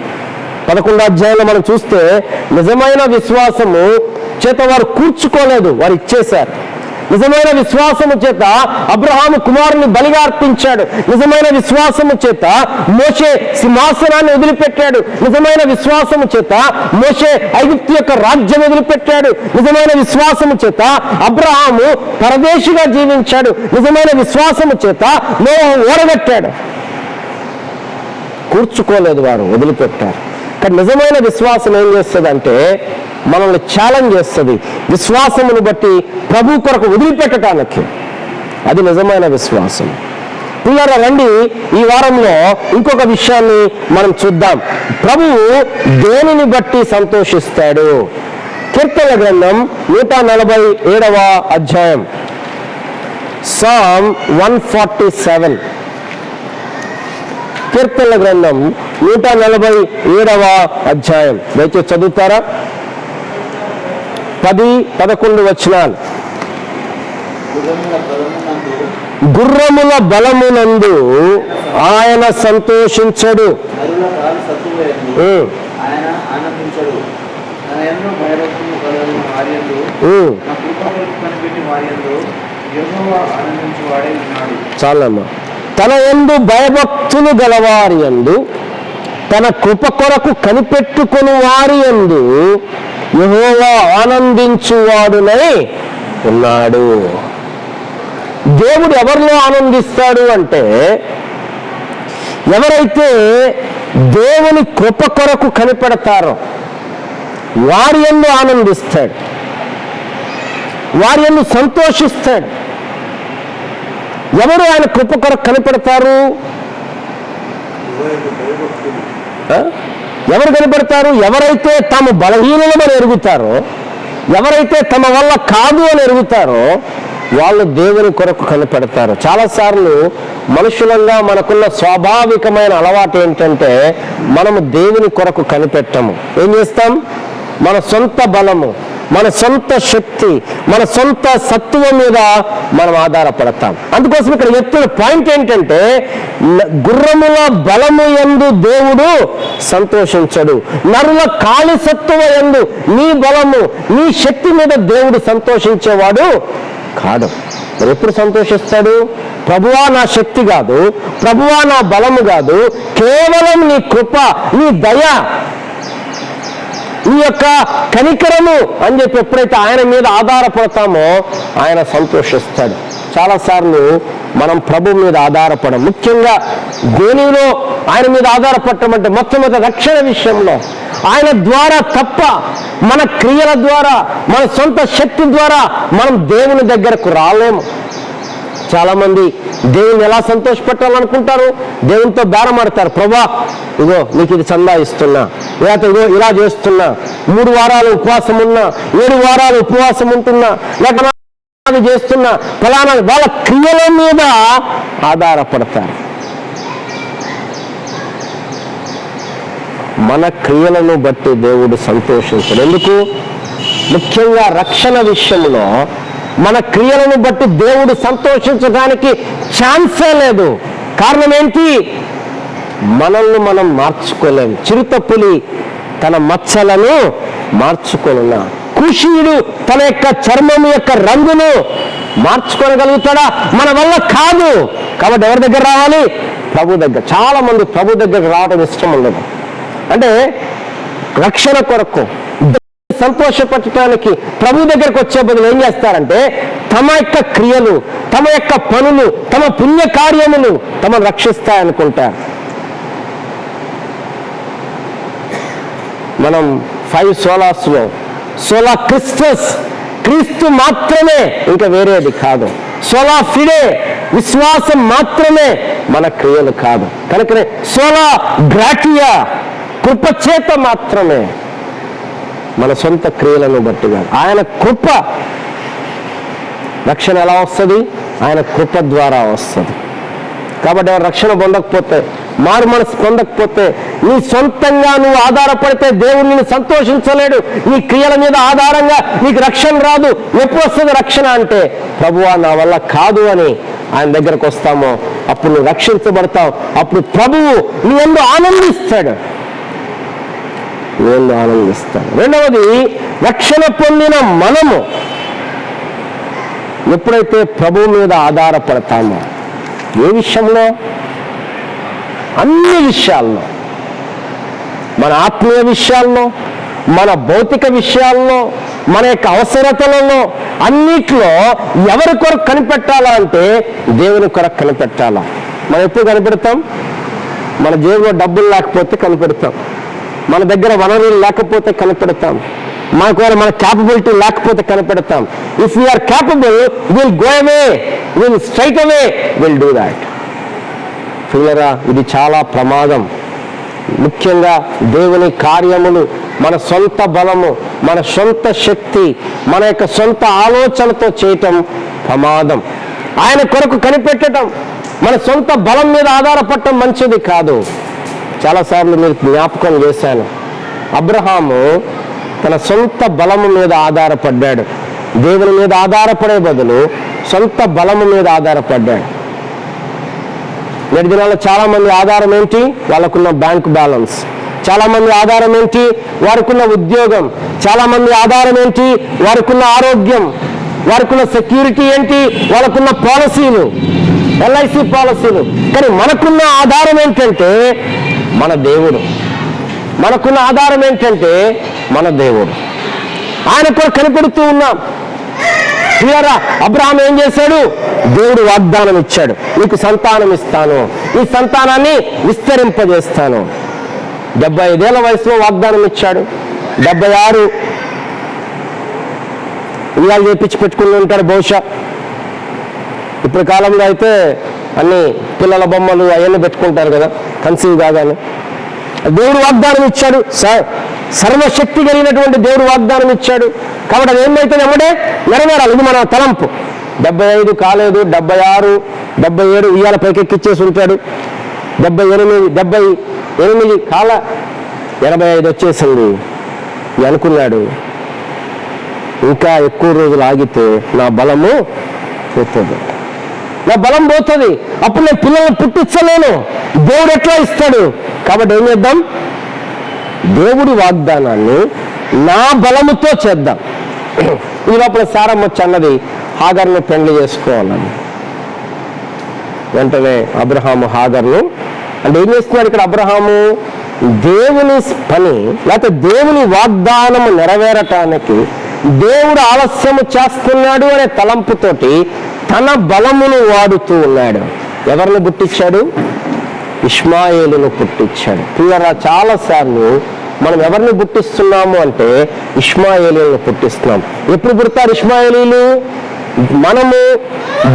11వ అధ్యాయంలో మనం చూస్తే నిజమైన విశ్వాసము చేత వారు కూర్చుకోలేదు, వారు ఇచ్చేశారు. నిజమైన విశ్వాసము చేత అబ్రహాము కుమారుని బలిగా అర్పించాడు. నిజమైన విశ్వాసము చేత మోషే సింహాసనాన్ని వదిలిపెట్టాడు. నిజమైన విశ్వాసము చేత మోషే ఐగుప్తు యొక్క రాజ్యం వదిలిపెట్టాడు. నిజమైన విశ్వాసము చేత అబ్రహాము పరదేశిగా జీవించాడు. నిజమైన విశ్వాసము చేత నోవహు ఓడగట్టాడు. కూర్చుకోలేదు, వారు వదిలిపెట్టారు. కానీ నిజమైన విశ్వాసం ఏం చేస్తుందంటే మనల్ని ఛాలెంజ్ చేస్తుంది, విశ్వాసమును బట్టి ప్రభు కొరకు వదిలిపెట్టడానికి. అది నిజమైన విశ్వాసం. పిల్లరా రండి, ఈ వారంలో ఇంకొక విషయాన్ని మనం చూద్దాం. ప్రభువు దేనిని బట్టి సంతోషిస్తాడు? కీర్తన గ్రంథం 147వ అధ్యాయం, Psalm 147. కీర్తన గ్రంథం 147వ అధ్యాయం దయచేసి చదువుతారా? 10-11 వచనాలు. గుర్రముల బలమునందు ఆయన సంతోషించడు, చాలమ్మా. తన యందు భయభక్తులు గలవారి యందు, తన కృప కొరకు కనిపెట్టుకుని వారి యందు యెహోవా ఆనందించువాడునై ఉన్నాడు. దేవుడు ఎవరిలో ఆనందిస్తాడు అంటే, ఎవరైతే దేవుని కృప కొరకు కనిపెడతారో వారి యందు ఆనందిస్తాడు, వారి యందు సంతోషిస్తాడు. ఎవరు ఆయన కృప కొరకు కనిపెడతారు? ఎవరు కనిపెడతారు? ఎవరైతే తాము బలహీనమని ఎరుగుతారో, ఎవరైతే తమ వల్ల కాదు అని ఎరుగుతారో వాళ్ళు దేవుని కొరకు కనిపెడతారు. చాలాసార్లు మనుషులంగా మనకున్న స్వాభావికమైన అలవాటు ఏంటంటే మనము దేవుని కొరకు కనిపెట్టము. ఏం చేస్తాం? మన సొంత బలము, మన సొంత శక్తి, మన సొంత సత్వం మీద మనం ఆధారపడతాం. అందుకోసం ఇక్కడ చెప్తున్న పాయింట్ ఏంటంటే, గుర్రముల బలము యందు దేవుడు సంతోషించడు, నరుల కాలి సత్తువ యందు నీ బలము, నీ శక్తి మీద దేవుడు సంతోషించేవాడు కాదు. మరి ఎప్పుడు సంతోషిస్తాడు? ప్రభువా నా శక్తి కాదు, ప్రభువా నా బలము కాదు, కేవలం నీ కృప, నీ దయ, నీ యొక్క కనికరము అని చెప్పి ఎప్పుడైతే ఆయన మీద ఆధారపడతామో ఆయన సంతోషిస్తాడు. చాలాసార్లు మనం ప్రభు మీద ఆధారపడం, ముఖ్యంగా దేనిలో ఆయన మీద ఆధారపడటం అంటే మొట్టమొదటి రక్షణ విషయంలో ఆయన ద్వారా తప్ప మన క్రియల ద్వారా, మన సొంత శక్తి ద్వారా మనం దేవుని దగ్గరకు రాలేము. చాలామంది దేవుని ఎలా సంతోషపెట్టాలనుకుంటారు? దేవునితో బేరమాడతారు. ప్రభా ఇగో నీకు ఇది చందా ఇస్తున్నా, లేకపోతే ఇగో ఇలా చేస్తున్నా, 3 వారాలు ఉపవాసం ఉన్నా, 7 వారాలు ఉపవాసం ఉంటున్నా, లేక చేస్తున్నా, ఫలానా వాళ్ళ క్రియల మీద ఆధారపడతారు. మన క్రియలను బట్టి దేవుడు సంతోషించడు. ఎందుకు? ముఖ్యంగా రక్షణ విషయంలో మన క్రియలను బట్టి దేవుడు సంతోషించడానికి ఛాన్సే లేదు. కారణం ఏంటి? మనల్ని మనం మార్చుకోలేం. చిరుతపులి తన మచ్చలను మార్చుకోనున్నా, కుషీయుడు తన యొక్క చర్మం యొక్క రంగును మార్చుకోగలుగుతాడా? మన వల్ల కాదు. కాబట్టి ఎవరి దగ్గర రావాలి? ప్రభు దగ్గర. చాలా మంది ప్రభు దగ్గరకు రావడం ఇష్టం ఉండదు. అంటే రక్షణ కొరకు సంతోషపరచడానికి ప్రభు దగ్గరకు వచ్చే బదులు ఏం చేస్తారంటే తమ యొక్క క్రియలు, తమ యొక్క పనులు, తమ పుణ్య కార్యములు తమను రక్షిస్తాయనుకుంటారు. మనం 5 సోలాస్లో సోలా క్రిస్టస్, క్రీస్తు మాత్రమే, ఇంకా వేరేది కాదు. సోలా ఫిడే, విశ్వాసం మాత్రమే, మన క్రియలు కాదు. కనుకనే సోలా గ్రాటియా, కృపచేత మాత్రమే, మన సొంత క్రియలను బట్టి కాదు. ఆయన కృప. రక్షణ ఎలా వస్తుంది? ఆయన కృప ద్వారా వస్తుంది. కాబట్టి రక్షణ పొందకపోతే, మారు మనసు పొందకపోతే, నీ సొంతంగా నువ్వు ఆధారపడితే దేవుడిని సంతోషించలేడు. నీ క్రియల మీద ఆధారంగా నీకు రక్షణ రాదు. ఎప్పుడు వస్తుంది రక్షణ అంటే, ప్రభువా నా వల్ల కాదు అని ఆయన దగ్గరకు వస్తామో అప్పుడు నువ్వు రక్షించబడతావు. అప్పుడు ప్రభువు నీ యందు ఆనందిస్తాడు. నేను ఆనందిస్తాను. రెండవది, రక్షణ పొందిన మనము ఎప్పుడైతే ప్రభువు మీద ఆధారపడతామో, ఏ విషయంలో? అన్ని విషయాల్లో, మన ఆత్మీయ విషయాల్లో, మన భౌతిక విషయాల్లో, మన యొక్క అవసరతలలో, అన్నిట్లో ఎవరి కొరకు కనిపెట్టాలా అంటే దేవుని కొరకు కనిపెట్టాలా. మనం ఎప్పుడు కనిపెడతాం? మన జేబులో డబ్బులు లేకపోతే కనిపెడతాం, మన దగ్గర వనరులు లేకపోతే కనిపెడతాం, మనకు మన క్యాపబిలిటీ లేకపోతే కనిపెడతాం. If we are capable, will go away, will straight away will do that. పిల్లరా, ఇది చాలా ప్రమాదం. ముఖ్యంగా దేవుని కార్యములు మన సొంత బలము, మన సొంత శక్తి, మన యొక్క సొంత ఆలోచనతో చేయటం ప్రమాదం. ఆయన కొరకు కనిపెట్టడం, మన సొంత బలం మీద ఆధారపడటం మంచిది కాదు. చాలాసార్లు మీరు జ్ఞాపకం చేశాను, అబ్రహాము తన సొంత బలము మీద ఆధారపడ్డాడు. దేవుని మీద ఆధారపడే బదులు సొంత బలము మీద ఆధారపడ్డాడు. నేటి దినాల్లో చాలామంది ఆధారం ఏంటి? వాళ్ళకున్న బ్యాంక్ బ్యాలెన్స్. చాలామంది ఆధారం ఏంటి? వారికున్న ఉద్యోగం. చాలామంది ఆధారం ఏంటి? వారికున్న ఆరోగ్యం. వారికున్న సెక్యూరిటీ ఏంటి? వాళ్ళకున్న పాలసీలు, ఎల్ఐసి పాలసీలు. కానీ మనకున్న ఆధారం ఏంటంటే మన దేవుడు. మనకున్న ఆధారం ఏంటంటే మన దేవుడు. ఆయన కూడా కనిపెడుతూ ఉన్నాం. క్లియరా? అబ్రహాం ఏం చేశాడు? దేవుడు వాగ్దానం ఇచ్చాడు, నీకు సంతానం ఇస్తాను, ఈ సంతానాన్ని విస్తరింపజేస్తాను. 75 ఏళ్ల వయసులో వాగ్దానం ఇచ్చాడు. 76 ఇవాళ చేపించి పెట్టుకుని ఉంటాడు బహుశా. ఇప్పుడు కాలంలో అయితే అన్ని పిల్లల బొమ్మలు అవన్నీ పెట్టుకుంటారు కదా కన్సీవ్ కాగానే. దేవుడు వాగ్దానం ఇచ్చాడు, సర్వశక్తి కలిగినటువంటి దేవుడు వాగ్దానం ఇచ్చాడు. కాబట్టి అది ఏమైతే ఎమ్మడే నెరవేరాలి. ఇది మన తలంపు. 75 కాలేదు, 76, 77 ఇవాళ పైకెక్కిచ్చేసి ఉంటాడు. 78 కాల 85 వచ్చేసింది అనుకున్నాడు. ఇంకా ఎక్కువ రోజులు ఆగితే నా బలము పోతుంది, నా బలం పోతుంది, అప్పుడు నేను పిల్లల్ని పుట్టించలేను. దేవుడు ఎట్లా ఇస్తాడు? కాబట్టి ఏం చేద్దాం? దేవుడి వాగ్దానాన్ని నా బలముతో చేద్దాం. ఈ లోపల సారమ్మ వచ్చి అన్నది హాగర్ను పెండ్లి చేసుకోవాలని. వెంటనే అబ్రహాము హాగర్ను, అంటే ఏం చేస్తున్నాడు ఇక్కడ అబ్రహాము? దేవుని పని లేకపోతే దేవుని వాగ్దానము నెరవేరటానికి దేవుడు ఆలస్యము చేస్తున్నాడు అనే తలంపుతోటి తన బలమును వాడుతూ ఉన్నాడు. ఎవరిని పుట్టించాడు? ఇష్మాయేలును పుట్టించాడు. ప్రియరా, చాలాసార్లు మనం ఎవరిని పుట్టిస్తున్నాము అంటే ఇష్మాయేలును పుట్టిస్తున్నాం. ఎప్పుడు పుడతారు ఇష్మాయేలీలు? మనము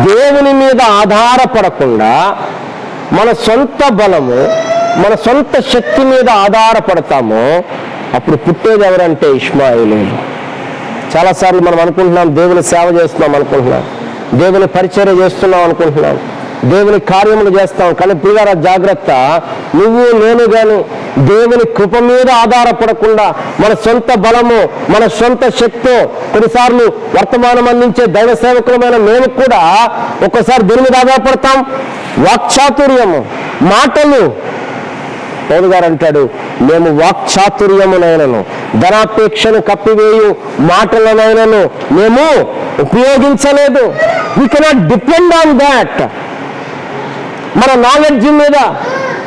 దేవుని మీద ఆధారపడకుండా మన సొంత బలము, మన సొంత శక్తి మీద ఆధారపడతామో అప్పుడు పుట్టేది ఎవరంటే ఇష్మాయేలీలు. చాలాసార్లు మనం అనుకుంటున్నాం దేవుని సేవ చేస్తున్నాం అనుకుంటున్నాం, దేవుని పరిచర్య చేస్తున్నాం అనుకుంటున్నాం, దేవుని కార్యములు చేస్తాం. కానీ పిల్లల జాగ్రత్త, నువ్వు నేను కానీ దేవుని కృప మీద ఆధారపడకుండా మన సొంత బలము, మన సొంత శక్తి, కొన్నిసార్లు వర్తమానం అందించే దైవ సేవకులమైన మేము కూడా ఒక్కోసారి దేని మీద ఆధారపడతాం? వాక్చాతుర్యము, మాటలు. పౌలు గారు అంటాడు, మేము వాక్చాతుర్యమునైనను ధనాపేక్షను కప్పివేయు మాటలనైనను మేము ఉపయోగించలేదు. We cannot depend on that. మన నాలెడ్జ్ మీద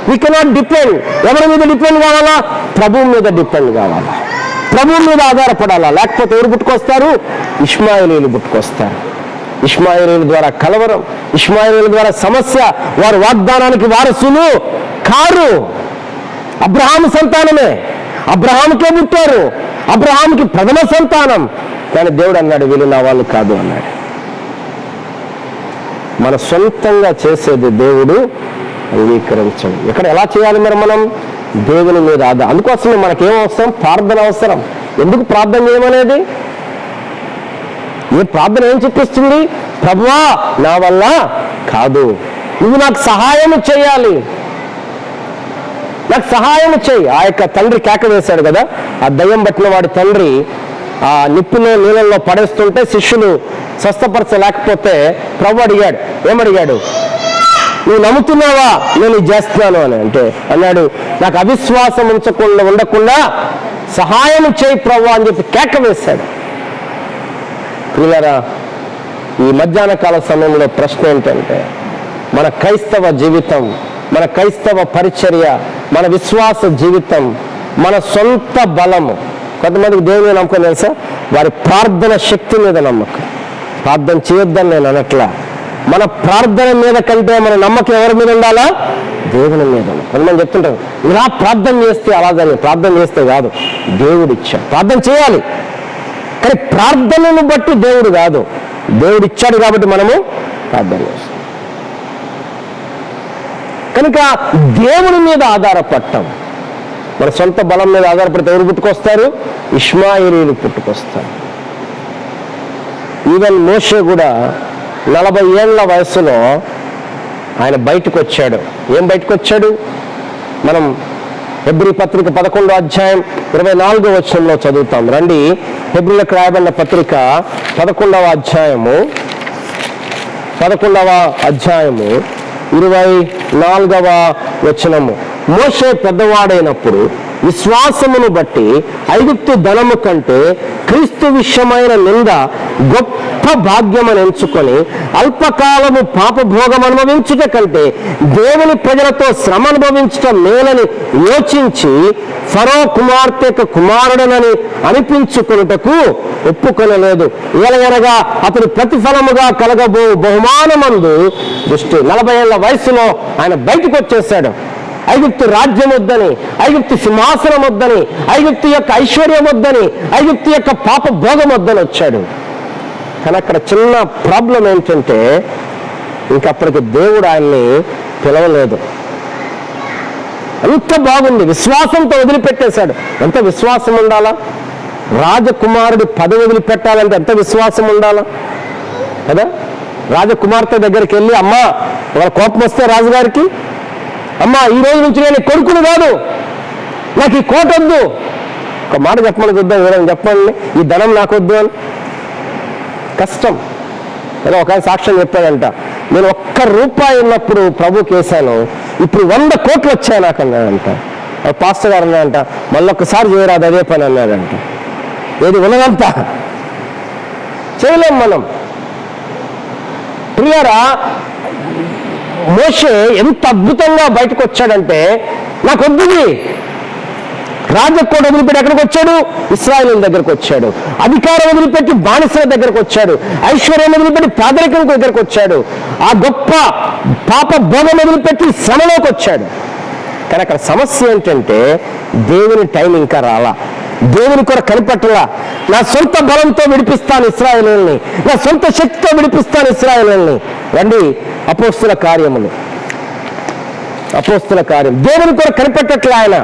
వీ కెనాట్ డిపెండ్. ఎవరి మీద డిపెండ్ కావాలా? ప్రభువు మీద డిపెండ్ కావాలా, ప్రభువు మీద ఆధారపడాలా. లేకపోతే ఎవరు పుట్టుకొస్తారు? ఇష్మాయేలీలు పుట్టుకొస్తారు. ఇష్మాయేలీల ద్వారా కలవరం, ఇష్మాయేలీల ద్వారా సమస్య. వారు వాగ్దానానికి వారసులు కారు. అబ్రహాము సంతానమే, అబ్రహాముకే పుట్టారు, అబ్రహాముకి ప్రథమ సంతానం. కానీ దేవుడు అన్నాడు, వీళ్ళు నా వాళ్ళు కాదు అన్నాడు. మన సొంతంగా చేసేది దేవుడు అంగీకరించడు. ఎక్కడ ఎలా చేయాలి మరి? మనం దేవుని మీద అందుకోసమే మనకేం అవసరం? ప్రార్థన అవసరం. ఎందుకు ప్రార్థన చేయమనేది? ఏ ప్రార్థన ఏం చెప్పిస్తుంది? ప్రభువా నా వల్ల కాదు, నువ్వు నాకు సహాయం చేయాలి, నాకు సహాయం చేయి. ఆ యొక్క తండ్రి కేక వేశాడు కదా, ఆ దయ్యం పట్టిన వాడి తండ్రి ఆ నిప్పులో నీళ్ళల్లో పడేస్తుంటే శిష్యులు స్వస్థపరచలేకపోతే ప్రభు అడిగాడు. ఏమడిగాడు? నువ్వు నమ్ముతున్నావా నేను ఇది చేస్తున్నాను అని. అంటే అన్నాడు, నాకు అవిశ్వాసం ఉండకుండా సహాయం చేయి ప్రభు అని చెప్పి కేక వేశాడు. పిల్లరా, ఈ మధ్యాహ్న కాల సమయంలో ప్రశ్న ఏంటంటే, మన క్రైస్తవ జీవితం, మన క్రైస్తవ పరిచర్య, మన విశ్వాస జీవితం, మన సొంత బలము. కొంతమందికి దేవుని నమ్మకం తెలుసా? వారి ప్రార్థన శక్తి మీద నమ్మకం. ప్రార్థన చేయొద్దని నేను అనట్లా. మన ప్రార్థన మీద కంటే మన నమ్మకం ఎవరి మీద ఉండాలా? దేవుని మీద. కొంతమంది చెప్తుంటారు, ఇలా ప్రార్థన చేస్తే అలా జరిగింది. ప్రార్థన చేస్తే కాదు, దేవుడు ఇచ్చాడు. ప్రార్థన చేయాలి, కానీ ప్రార్థనను బట్టి దేవుడు కాదు. దేవుడు ఇచ్చాడు కాబట్టి మనము ప్రార్థన చేస్తాం. కనుక దేవుని మీద ఆధారపడటం. మన సొంత బలం మీద ఆధారపడితే ఎవరు పుట్టుకొస్తారు? ఇష్మాయేలీలు పుట్టుకొస్తారు. ఈవెన్ మోషే కూడా 40 ఏళ్ల వయసులో ఆయన బయటకు వచ్చాడు. ఏం బయటకు వచ్చాడు? మనం హెబ్రీ పత్రిక 11వ అధ్యాయం 24వ వచనంలో చదువుతాం. రండి, హెబ్రీలకు రాయబడిన పత్రిక 11వ అధ్యాయము 24వ వచనము. మోషే పెద్దవాడైనప్పుడు విశ్వాసమును బట్టి ఐగుప్తు ధనము కంటే క్రీస్తు విషయమైన నింద గొప్ప భాగ్యమని ఎంచుకొని అల్పకాలము పాపభోగం అనుభవించుట కంటే దేవుని ప్రజలతో శ్రమ అనుభవించటం మేలని యోచించి ఫరో కుమార్తె కుమారుడనని అనిపించుకొనుటకు ఒప్పుకొనలేదు. ఏలయనగా అతని ప్రతిఫలముగా కలగబో బహుమానమందు దృష్టి. 40 ఏళ్ల వయసులో ఆయన బయటకు వచ్చేసాడు. ఐగుప్తు రాజ్యం వద్దని, ఐగుప్తు సింహాసనం వద్దని, ఐగుప్తు యొక్క ఐశ్వర్యం వద్దని, ఐగుప్తు యొక్క పాప భోగం వద్దని వచ్చాడు. కానీ అక్కడ చిన్న ప్రాబ్లం ఏంటంటే, ఇంకప్పటికి దేవుడు ఆయన్ని పిలవలేదు. అంత బాగుంది, విశ్వాసంతో వదిలిపెట్టేశాడు. ఎంత విశ్వాసం ఉండాలా? రాజకుమారుడి పదవి వదిలిపెట్టాలంటే ఎంత విశ్వాసం ఉండాలా కదా? రాజకుమార్తె దగ్గరికి వెళ్ళి, అమ్మా వాళ్ళ కోపం వస్తే రాజుగారికి, అమ్మా ఈ రోజు నుంచి నేను కొడుకును కాదు, నాకు ఈ కోట వద్దు, ఒక మాట చెప్పమని చూద్దాం, ఎవరైనా చెప్పండి, ఈ ధనం నాకు వద్దు అని. కష్టం ఏదో ఒక సాక్ష్యం చెప్పాడంట, నేను ₹1 ఉన్నప్పుడు ప్రభుకి వేశాను, ఇప్పుడు 100 కోట్లు వచ్చాయి నాకు అన్నాడంట. పాస్టర్ గారు అన్నాడంట, మళ్ళొక్కసారి చేయరాదు అదే పని అన్నాడంట. ఏది ఉన్నదంతా చేయలేం మనం. ప్రియారా, మోషే ఎంత అద్భుతంగా బయటకు వచ్చాడంటే, నాకు వద్దుది. రాజకోట వదిలిపెట్టి ఎక్కడికి వచ్చాడు? ఇశ్రాయేలు దగ్గరకు వచ్చాడు. అధికారం వదిలిపెట్టి బానిసల దగ్గరకు వచ్చాడు. ఐశ్వర్యం వదిలిపెట్టి పేదరికం దగ్గరకు వచ్చాడు. ఆ గొప్ప పాప భోగం వదిలిపెట్టి శ్రమలోకి వచ్చాడు. కానీ అక్కడ సమస్య ఏంటంటే, దేవుని టైం ఇంకా రాలా, దేవుని కొరకు కనిపెట్టలా. నా సొంత బలంతో విడిపిస్తాను ఇశ్రాయేలుని, నా సొంత శక్తితో విడిపిస్తాను ఇశ్రాయేలుని. రండి, అపోస్తుల కార్యం. దేవుని కొరకు కనిపెట్టట్లా, ఆయన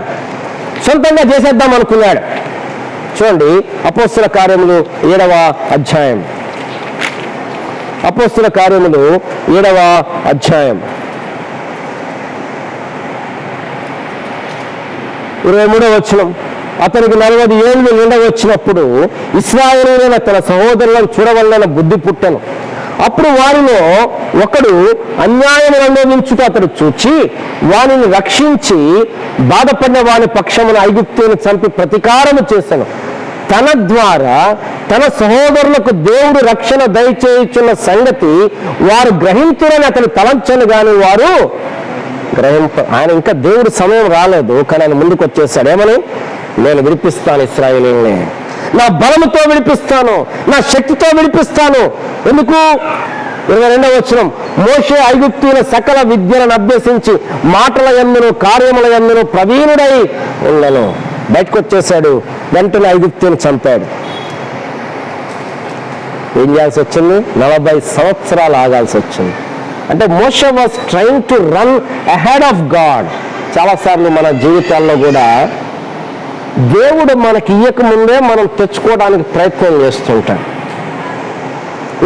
సొంతంగా చేసేద్దాం అనుకున్నాడు. చూడండి, అపోస్తుల కార్యములు 7వ అధ్యాయం అపోస్తుల కార్యములు 7వ అధ్యాయం 23వ వచనం. అతనికి 40 ఏళ్ళు నిండవచ్చినప్పుడు ఇశ్రాయేలీయులైన తన సహోదరులను చూడవలన బుద్ధి పుట్టెను. అప్పుడు వారిలో ఒకడు అన్యాయం అనుభవించుట అతడు చూచి వారిని రక్షించి బాధపడిన వారి పక్షమున ఐగుప్తుని చంపి ప్రతీకారము చేశాను. తన ద్వారా తన సహోదరులకు దేవుడు రక్షణ దయచేయుచున్న సంగతి వారు గ్రహించురని అతను తలంచను గాని వారు ఆయన ఇంకా దేవుడి సమయం రాలేదు, కానీ ఆయన ముందుకు వచ్చేసాడు. ఏమని? నేను విడిపిస్తాను ఇశ్రాయేలీయుల్ని, నా బలముతో విడిపిస్తాను, నా శక్తితో విడిపిస్తాను. ఎందుకు? 22వ వచనం. మోషే ఐగుప్తీయుల సకల విద్యలను అభ్యసించి మాటల యందును కార్యముల యందును ప్రవీణుడై ఉండను. బయటకు వచ్చేసాడు. వెంటనే ఐగుప్తీయుని చంపాడు. ఏం చేయాల్సి వచ్చింది? 40 సంవత్సరాలు ఆగాల్సి వచ్చింది. అంటే Moshe was trying to run ahead of God. చాలాసార్లు మన జీవితాల్లో కూడా దేవుడు మనకి ఇయ్యకముందే మనం తెచ్చుకోవడానికి ప్రయత్నం చేస్తుంటాం.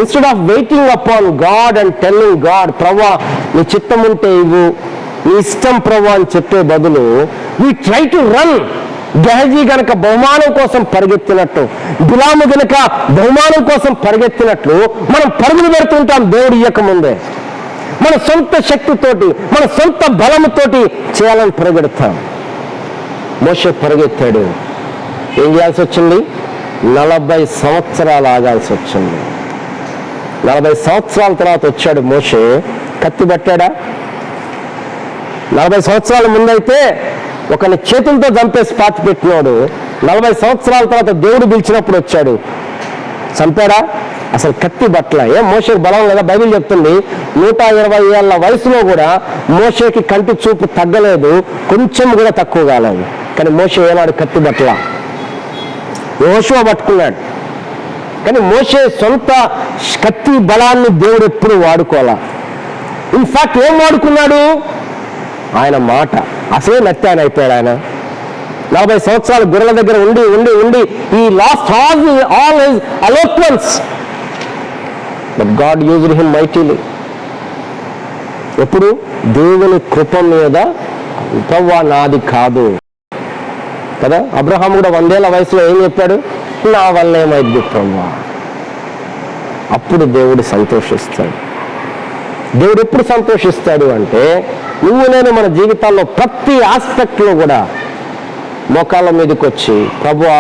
Instead of waiting upon God and telling God, ప్రభువా నీ చిత్తం ఉంటే ఇవ్వు, నీ ఇష్టం ప్రభువా అని చెప్పే బదులు we try to run. Gehazi గనక బహుమానం కోసం పరిగెత్తినట్టు, బిలాము గనక బహుమానం కోసం పరిగెత్తినట్లు మనం పరుగులు పెడుతుంటాం దేవుడు ఇయ్యకముందే. మన సొంత శక్తితోటి, మన సొంత బలముతోటి చేయాలని పరిగెడతాం. మోషే పరిగెత్తాడు. ఏం చేయాల్సి వచ్చింది? 40 సంవత్సరాలు ఆగాల్సి వచ్చింది. 40 సంవత్సరాల తర్వాత వచ్చాడు మోషే. కత్తి పట్టాడా? 40 సంవత్సరాల ముందైతే ఒకని చేతులతో చంపేసి పాతి పెట్టినాడు. 40 సంవత్సరాల తర్వాత దేవుడు పిలిచినప్పుడు వచ్చాడు. చంపాడా? అసలు కత్తి బట్టల. ఏం మోషేకి బలం లేదా? బైబిల్ చెప్తుంది 120 ఏళ్ల వయసులో కూడా మోషేకి కంటి చూపు తగ్గలేదు, కొంచెం కూడా తక్కువ కాలేదు. కానీ మోషే ఏనాడు కత్తి బట్టల. యెహోషువ పట్టుకున్నాడు. కానీ మోషే సొంత కత్తి బలాన్ని దేవుడు ఎప్పుడు వాడుకోవాలా. ఇన్ఫాక్ట్ ఏం వాడుకున్నాడు? ఆయన మాట. అసలే నత్యాన్ని అయిపోయాడు ఆయన. 40 సంవత్సరాలు గొర్రెల దగ్గర ఉండి ఉండి ఉండి ఈ lost all his eloquence, but God used him mightily. ఎప్పుడు? దేవుని కృప మీద. ప్రభువా నాది కాదు కదా. అబ్రహాం కూడా 100 ఏళ్ల వయసులో ఏం చెప్పాడు? నా వల్ల ఏమైంది ప్రభువా. అప్పుడు దేవుడు సంతోషిస్తాడు. దేవుడు ఎప్పుడు సంతోషిస్తాడు అంటే, నువ్వు నేను మన జీవితాల్లో ప్రతి ఆస్పెక్ట్లో కూడా మోకాళ్ళ మీదకి వచ్చి, ప్రభువా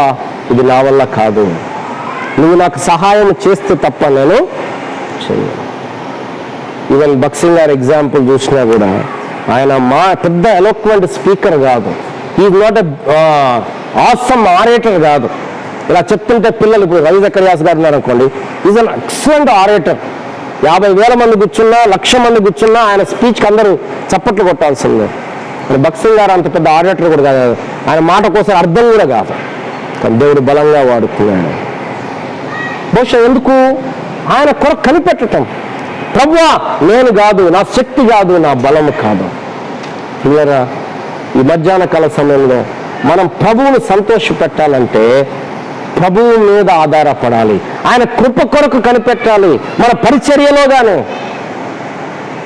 ఇది నా వల్ల కాదు, నువ్వు నాకు సహాయం చేస్తే తప్ప నేను చేయను. ఈవెన్ బక్సింగ్ గారి ఎగ్జాంపుల్ చూసినా కూడా ఆయన పెద్ద ఎలోక్వెంట్ స్పీకర్ కాదు, ఈజ్ నాట్ ఆసమ్ ఆరేటర్ కాదు. ఇలా చెప్తుంటే పిల్లలు, ఇప్పుడు రవి జకర్యాస్ గారు ఉన్నారనుకోండి, ఈజ్ అన్ ఎక్సలెంట్ ఆరేటర్. 50,000 మంది కూర్చున్నా, 1,00,000 మంది కూర్చున్నా ఆయన స్పీచ్కి అందరూ చప్పట్లు కొట్టాల్సిందే. మరి బక్సింగ్ గారు అంత పెద్ద ఆరేటర్ కూడా కాదు, ఆయన మాట కోసం అర్థం కూడా కాదు. కానీ దేవుడు బలంగా వాడుకున్నాడు. బహుశా ఎందుకు? ఆయన కొరకు కనిపెట్టడం. ప్రభువా నేను కాదు, నా శక్తి కాదు, నా బలము కాదు. పిల్లరా, ఈ మధ్యాహ్న కాల సమయంలో మనం ప్రభువును సంతోషపెట్టాలంటే ప్రభువు మీద ఆధారపడాలి. ఆయన కృప కొరకు కనిపెట్టాలి. మన పరిచర్యలో కానీ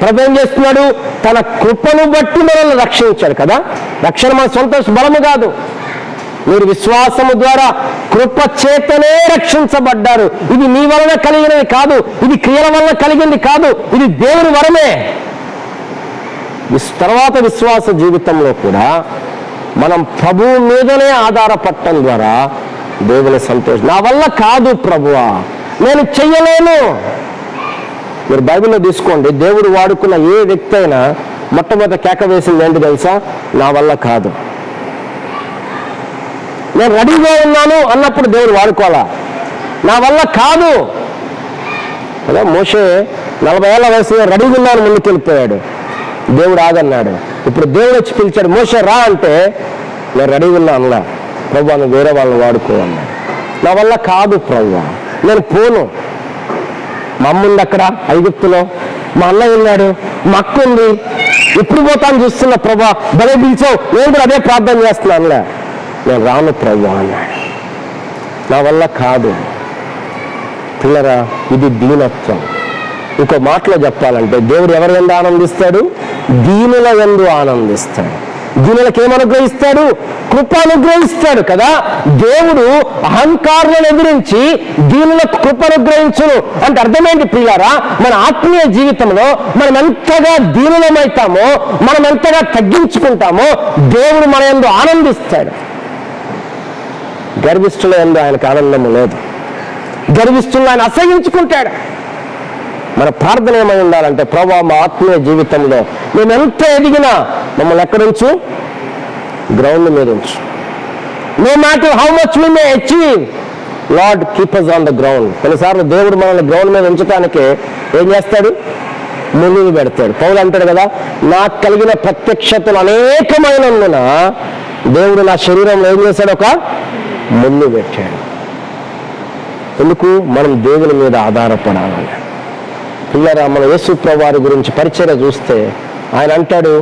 ప్రభు ఏం చేస్తున్నాడు? తన కృపను బట్టి మనల్ని రక్షించాడు కదా. రక్షణ మన సొంత బలము కాదు. మీరు విశ్వాసము ద్వారా కృప చేతనే రక్షించబడ్డారు. ఇది నీ వలన కలిగినది కాదు, ఇది క్రియల వలన కలిగింది కాదు, ఇది దేవుని వరమే. తర్వాత విశ్వాస జీవితంలో కూడా మనం ప్రభువు మీదనే ఆధారపడటం ద్వారా దేవుని సంతోషం. నా వల్ల కాదు ప్రభువా, నేను చెయ్యలేను. మీరు బైబిల్లో తీసుకోండి, దేవుడు వాడుకున్న ఏ వ్యక్తి అయినా మొట్టమొదటి కేక వేసింది ఏంటి తెలుసా? నా వల్ల కాదు. నేను రెడీగా ఉన్నాను అన్నప్పుడు దేవుడు వాడుకోవాలా? నా వల్ల కాదు కదా. మోషే 40 ఏళ్ల వయసులో రెడీగా ఉన్నాను, ముందుకు వెళ్ళిపోయాడు. దేవుడు ఆగన్నాడు. ఇప్పుడు దేవుడు వచ్చి పిలిచాడు, మోషే రా అంటే నేను రెడీగా ఉన్నా అన్నా. ప్రభువా నువ్వు వేరే వాళ్ళని వాడుకోవన్నా. నా వల్ల కాదు ప్రభువా, నేను పోను. మా అమ్మ ఉంది అక్కడ ఐగుప్తులో, మా అన్నయ్య ఉన్నాడు, మా అక్క ఉంది, ఎప్పుడు పోతాను చూస్తున్నా ప్రభువా, భలే పిలిచావు, నేను కూడా అదే ప్రార్థన చేస్తున్నానులే, నేను రాను ప్రభువా అన్నాడు. నా వల్ల కాదు. పిల్లరా, ఇది దీనత్వం. ఇంకో మాటలో చెప్పాలంటే దేవుడు ఎవరి యందు ఆనందిస్తాడు? దీనుల యందు ఆనందిస్తాడు. దీనులకు ఏమనుగ్రహిస్తాడు? కృప అనుగ్రహిస్తాడు కదా. దేవుడు అహంకారులను ఎదిరించి దీనులకు కృప అనుగ్రహించును అంటే అర్థమేంటి ప్రియులారా? మన ఆత్మీయ జీవితంలో మనం ఎంతగా దీనులమైతామో, మనం ఎంతగా తగ్గించుకుంటామో దేవుడు మన యందు ఆనందిస్తాడు. గర్విష్ఠుల యందు ఆయనకు ఆనందము లేదు. గర్విష్ఠులను ఆయన అసహించుకుంటాడు. మన ప్రార్థన ఏమై ఉండాలంటే, ప్రభువా మా ఆత్మీయ జీవితంలో మేము ఎంత ఎదిగినా మమ్మల్ని ఎక్కడుంచు? గ్రౌండ్ మీద ఉంచు. No matter how much we may achieve, Lord keep us on the ground. కొన్నిసార్లు దేవుడు మనల్ని గ్రౌండ్ మీద ఉంచడానికే ఏం చేస్తాడు? ముళ్ళుని పెడతాడు. పౌలు అంటాడు కదా, నాకు కలిగిన ప్రత్యక్షతలు అనేకమైనందున దేవుడు నా శరీరంలో ఏం చేశాడు? ఒక ముళ్ళు పెట్టాడు. ఎందుకు? మనం దేవుని మీద ఆధారపడాలని. పిల్లరా, మన యేసు ప్రభువారి గురించి పరిచర్య చూస్తే ఆయన అంటాడు,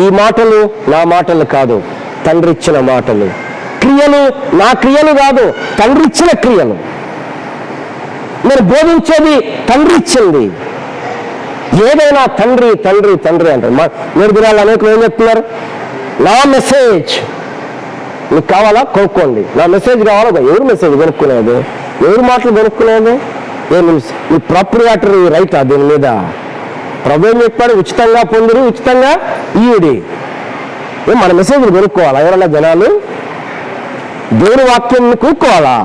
ఈ మాటలు నా మాటలు కాదు, తండ్రి ఇచ్చిన మాటలు. క్రియలు నా క్రియలు కాదు, తండ్రి ఇచ్చిన క్రియలు. నేను బోధించేది తండ్రి ఇచ్చింది. ఏదైనా తండ్రి తండ్రి తండ్రి అంటారు. నేడు దినాలు అనేకులు ఏం చెప్తున్నారు? నా మెసేజ్ మీకు కావాలా? కొనుక్కోండి. నా మెసేజ్ కావాలా? ఎవరు మెసేజ్ కొనుక్కునేది? ఎవరు మాటలు కొనుక్కునేది? ఈ ప్రాపర్టీ రైట్ దీని మీద ప్రభు ఏం చెప్పాడు? ఉచితంగా పొందిరి, ఉచితంగా ఈయుడి. మన మెసేజ్లు కొనుక్కోవాలా? ఎవరన్నా జనాలు దేవుని వాక్యం కొనుక్కోవాలా?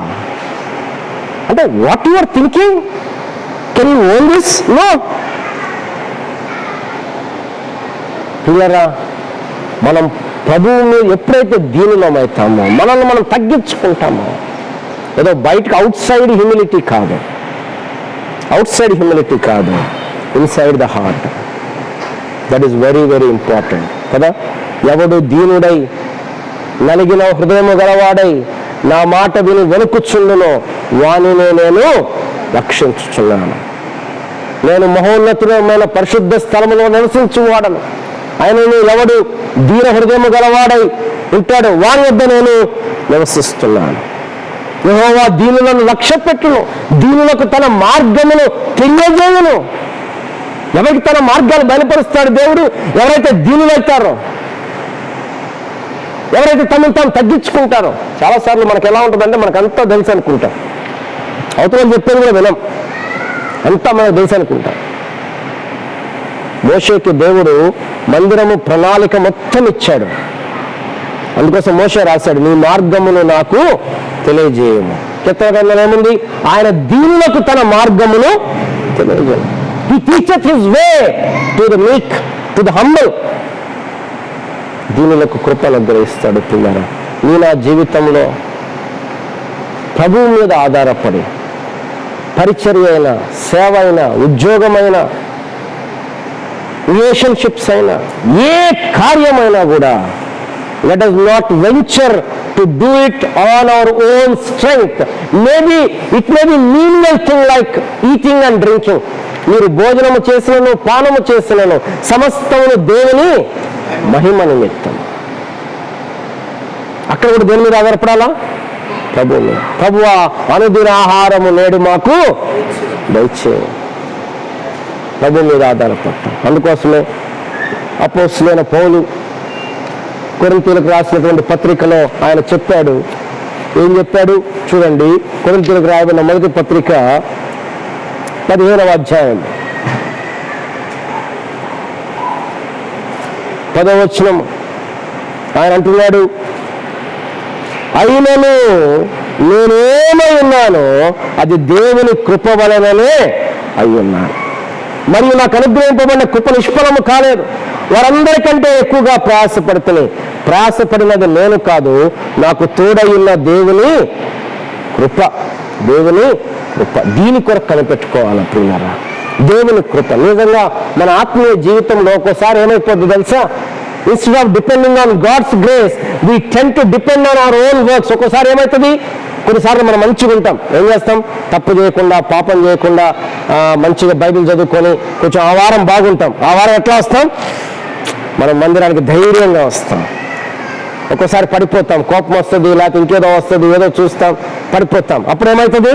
అంటే what you are thinking? Can you own this? No. పిల్లరా, మనం ప్రభువు మీద ఎప్పుడైతే దీనులమవుతామో, మనల్ని మనం తగ్గించుకుంటామో, ఏదో బయటకు అవుట్ సైడ్ హ్యూమిలిటీ కాదు, outside humility కాదు, inside the heart. That is very very important కదా. ఎవడు దీనుడై నలిగిన హృదయము గలవాడై నా మాట విని వెనుకుచుండునో వానినే నేను రక్షించుచున్నాను. నేను మహోన్నతమైన పరిశుద్ధ స్థలములో నివసించువాడను. ఆయనను ఎవడు దీన హృదయము గలవాడై ఉంటాడు వాని వద్ద నేను నివసిస్తున్నాను. యెహోవా దీనులను లక్ష్యపెట్టును, దీనులకు తన మార్గమును తెలియజేయును. ఎవరికి తన మార్గాలు బయలుపరుస్తాడు దేవుడు? ఎవరైతే దీనులైతారో, ఎవరైతే తమను తాను తగ్గించుకుంటారో. చాలాసార్లు మనకు ఎలా ఉంటుందంటే, మనకంతా తెలుసు అనుకుంటాం, అవతల చెప్పేది కూడా వినం, అంతా మనకు తెలుసు అనుకుంటాం. మోషేకి దేవుడు మందిరము ప్రణాళిక మొత్తం ఇచ్చాడు. అందుకోసం మోషే రాశాడు, నీ మార్గమును నాకు తెలియజేయము. కీర్తన గ్రంథంలో ఏముంది? ఆయన దీనులకు తన మార్గమును తెలియజేయము. He teacheth his way to the meek, to the humble. దీనులకు కృపను అనుగ్రహిస్తాడు. పిల్లరా, నీ నా జీవితంలో ప్రభువు మీద ఆధారపడి పరిచర్య అయినా, సేవ అయినా, ఉద్యోగమైన, రిలేషన్షిప్స్ అయినా, ఏ కార్యమైనా కూడా let us not venture to do it on our own strength. Maybe it may be menial thing like eating and drinking. మీరు భోజనము చేసినను పానము చేసినను సమస్తమును దేవుని మహిమ నిమిత్తం. అక్కడ కూడా దేని మీద ఆధారపడాలా? ప్రభువు. ప్రభువా అనుదిన ఆహారము నేడు మాకు దయచేయి. ప్రభు మీద ఆధారపడతాం. అందుకోసమే అపోస్తలుడైన పౌలు కొరింథీయులకు రాసినటువంటి పత్రికలో ఆయన చెప్పాడు. ఏం చెప్పాడు చూడండి. కొరింథీయులకు రాయబడిన మొదటి పత్రిక 15వ అధ్యాయం 10వ వచనం ఆయన అంటున్నాడు, అయినను నేనేమై ఉన్నానో అది దేవుని కృప వలననే అయి ఉన్నాను. మరియు నాకు అనుగ్రహింపబడిన కృప నిష్ఫలము కాలేదు. వారందరికంటే ఎక్కువగా ప్రయాసపడినది నేను కాదు, నాకు తోడైన దేవుని కృప. దేవుని కృప దీని కొరకు కనిపెట్టుకోవాలి ప్రియులారా. దేవుని కృప నిజంగా మన ఆత్మీయ జీవితంలో ఒక్కోసారి ఏమైపోద్ది తెలుసా? Instead of depending on God's grace we tend to depend on our own works. ఒక్కోసారి ఏమవుతుంది, కొన్నిసార్లు మనం మంచిగా ఉంటాం, ఏం చేస్తాం, తప్పు చేయకుండా, పాపం చేయకుండా, మంచిగా బైబిల్ చదువుకొని కొంచెం ఆ వారం బాగుంటాం. ఆ వారం ఎట్లా వస్తాం? మనం మందిరానికి ధైర్యంగా వస్తాం. ఒక్కోసారి పడిపోతాం, కోపం వస్తుంది, లేకపోతే ఇంకేదో వస్తుంది, ఏదో చూస్తాం, పడిపోతాం. అప్పుడు ఏమవుతుంది?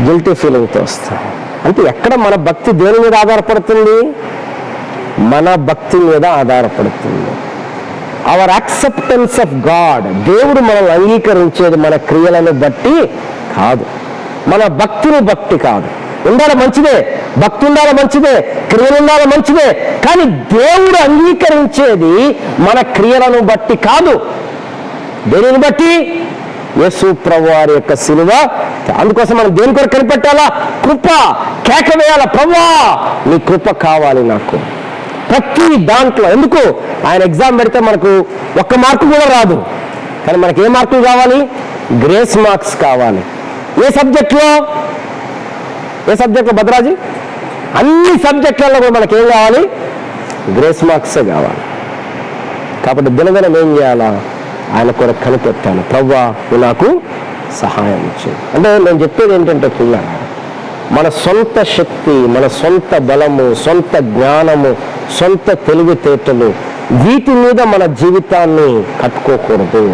గిల్టీ ఫీలింగ్తో వస్తాం. అంటే ఎక్కడ మన భక్తి దేని మీద ఆధారపడుతుంది? మన భక్తి మీద ఆధారపడుతుంది. అవర్ యాక్సెప్టెన్స్ ఆఫ్ గాడ్, దేవుడు మనల్ని అంగీకరించేది మన క్రియలను బట్టి కాదు, మన భక్తిని బట్టి కాదు. ఉండాలి మంచిదే, భక్తి ఉండాలి మంచిదే, క్రియలు ఉండాలి మంచిదే, కానీ దేవుడు అంగీకరించేది మన క్రియలను బట్టి కాదు. దేనిని బట్టి? యేసు ప్రభువు వారి యొక్క సిలువ. అందుకోసం మనం దేని కొరకు కనిపెట్టాలా? కృప కేక వేయాల, ప్రభువా నీ కృప కావాలి నాకు ప్రతి దాంట్లో. ఎందుకు? ఆయన ఎగ్జామ్ పెడితే మనకు 1 మార్కు కూడా రాదు, కానీ మనకి ఏ మార్కులు కావాలి? గ్రేస్ మార్క్స్ కావాలి. ఏ సబ్జెక్ట్లో భద్రాజీ? అన్ని సబ్జెక్టులలో కూడా మనకి ఏం కావాలి? గ్రేస్ మార్క్సే కావాలి. కాబట్టి దినదినం ఏం చేయాలా? ఆయన కొరకు కనిపెట్టాను, ప్రభువా నువ్వు నాకు సహాయం చేయి. అంటే నేను చెప్పేది ఏంటంటే పిల్లలు, మన సొంత శక్తి, మన సొంత బలము, సొంత జ్ఞానము, సొంత తెలివితేటలు, వీటి మీద మన జీవితాన్ని కట్టుకోకూడదు.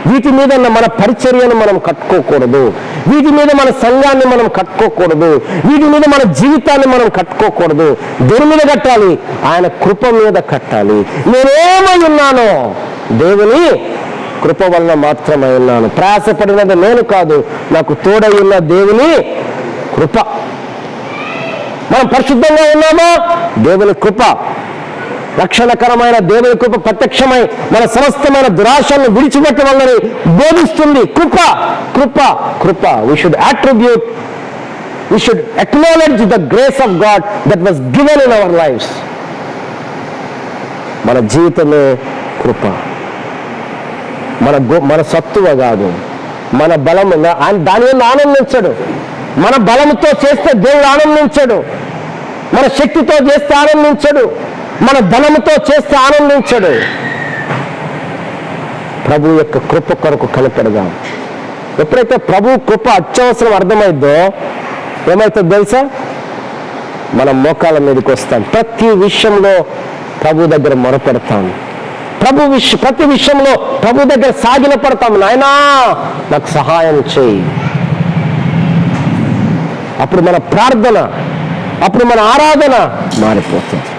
వీటి మీద మన పరిచర్యను మనం కట్టుకోకూడదు. వీటి మీద మన సంఘాన్ని మనం కట్టుకోకూడదు. వీటి మీద మన జీవితాన్ని మనం కట్టుకోకూడదు. దేని మీద కట్టాలి? ఆయన కృప మీద కట్టాలి. నేనేమై ఉన్నానో దేవుని కృప వలన మాత్రమై ఉన్నాను. ప్రయాసపడినది నేను కాదు, నాకు తోడై ఉన్న దేవుని కృప. మనం పరిశుద్ధంగా ఉన్నామా? దేవుని కృప. రక్షణకరమైన దేవుని కృప ప్రత్యక్షమై మన సమస్తమైన దురాశలను విడిచిపెట్టవాలని బోధిస్తుంది. కృప కృప కృప. We should acknowledge the grace of God that was given in our lives. మన జీవితమే కృప. మన సత్తువ కాదు, మన బలము. దాని మీద ఆనందించడు. మన బలముతో చేస్తే దేవుడు ఆనందించడు. మన శక్తితో చేస్తే ఆనందించడు. మన ధనముతో చేస్తే ఆనందించడు. ప్రభు యొక్క కృప కొరకు కనిపెడదాం. ఎప్పుడైతే ప్రభు కృప అత్యవసరం అర్థమైద్దో ఏమవుతుందో తెలుసా? మన మోకాళ్ళ మీదకి వస్తాం. ప్రతి విషయంలో ప్రభు దగ్గర మొరపెడతాం. ప్రతి విషయంలో ప్రభు దగ్గర సాగిల పడతాం. నాయనా నాకు సహాయం చేయి. అప్పుడు మన ప్రార్థన, అప్పుడు మన ఆరాధన మారిపోతుంది.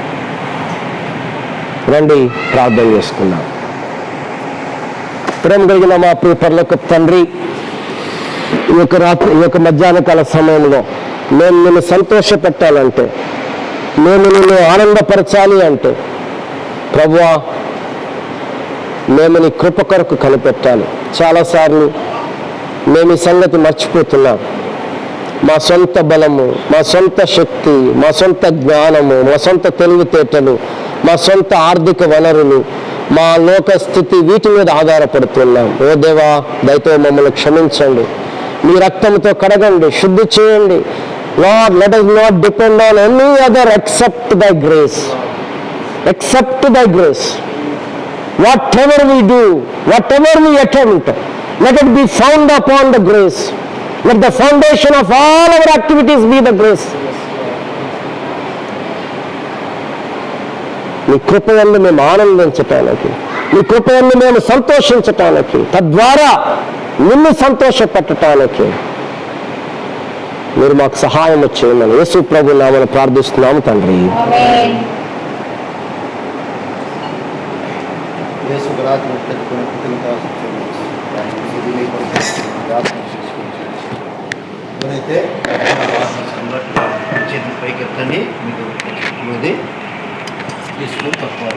రండి ప్రార్థన చేసుకుందాం. ప్రేమ కలిగిన మా ప్రియ పరలోకపు తండ్రి, ఈ యొక్క మధ్యాహ్న కాల సమయంలో మేము నిన్ను సంతోష పెట్టాలంటే, మేము నిన్ను ఆనందపరచాలి అంటే ప్రభువా మేము నీ కృప కొరకు కనిపెట్టాలి. చాలాసార్లు మేము ఈ సంగతి మర్చిపోతున్నాం. మా సొంత బలము, మా సొంత శక్తి, మా సొంత జ్ఞానము, మా సొంత తెలివితేటలు, మా సొంత ఆర్థిక వనరులు, మా లోక స్థితి, వీటి మీద ఆధారపడుతున్నాం. ఓ దేవా దయతో మమ్మల్ని క్షమించండి. మీ రక్తంతో కడగండి, శుద్ధి చేయండి. Lord, let us not depend on any other except thy grace. Except thy grace. Whatever we do, whatever we attempt, let it be found upon the grace. Let the foundation of all our activities be the grace. నీ కృపయందు మేము ఆనందించటానికి, నీ కృపయందు మేము సంతోషించటానికి, తద్వారా నిన్ను సంతోషపెట్టడానికి మీరు మాకు సహాయం చేయమని యేసు ప్రభు నామమున ప్రార్థిస్తున్నాము తండ్రి.
పైకి ఎత్తండి. మీకు తీసుకుని తక్కువ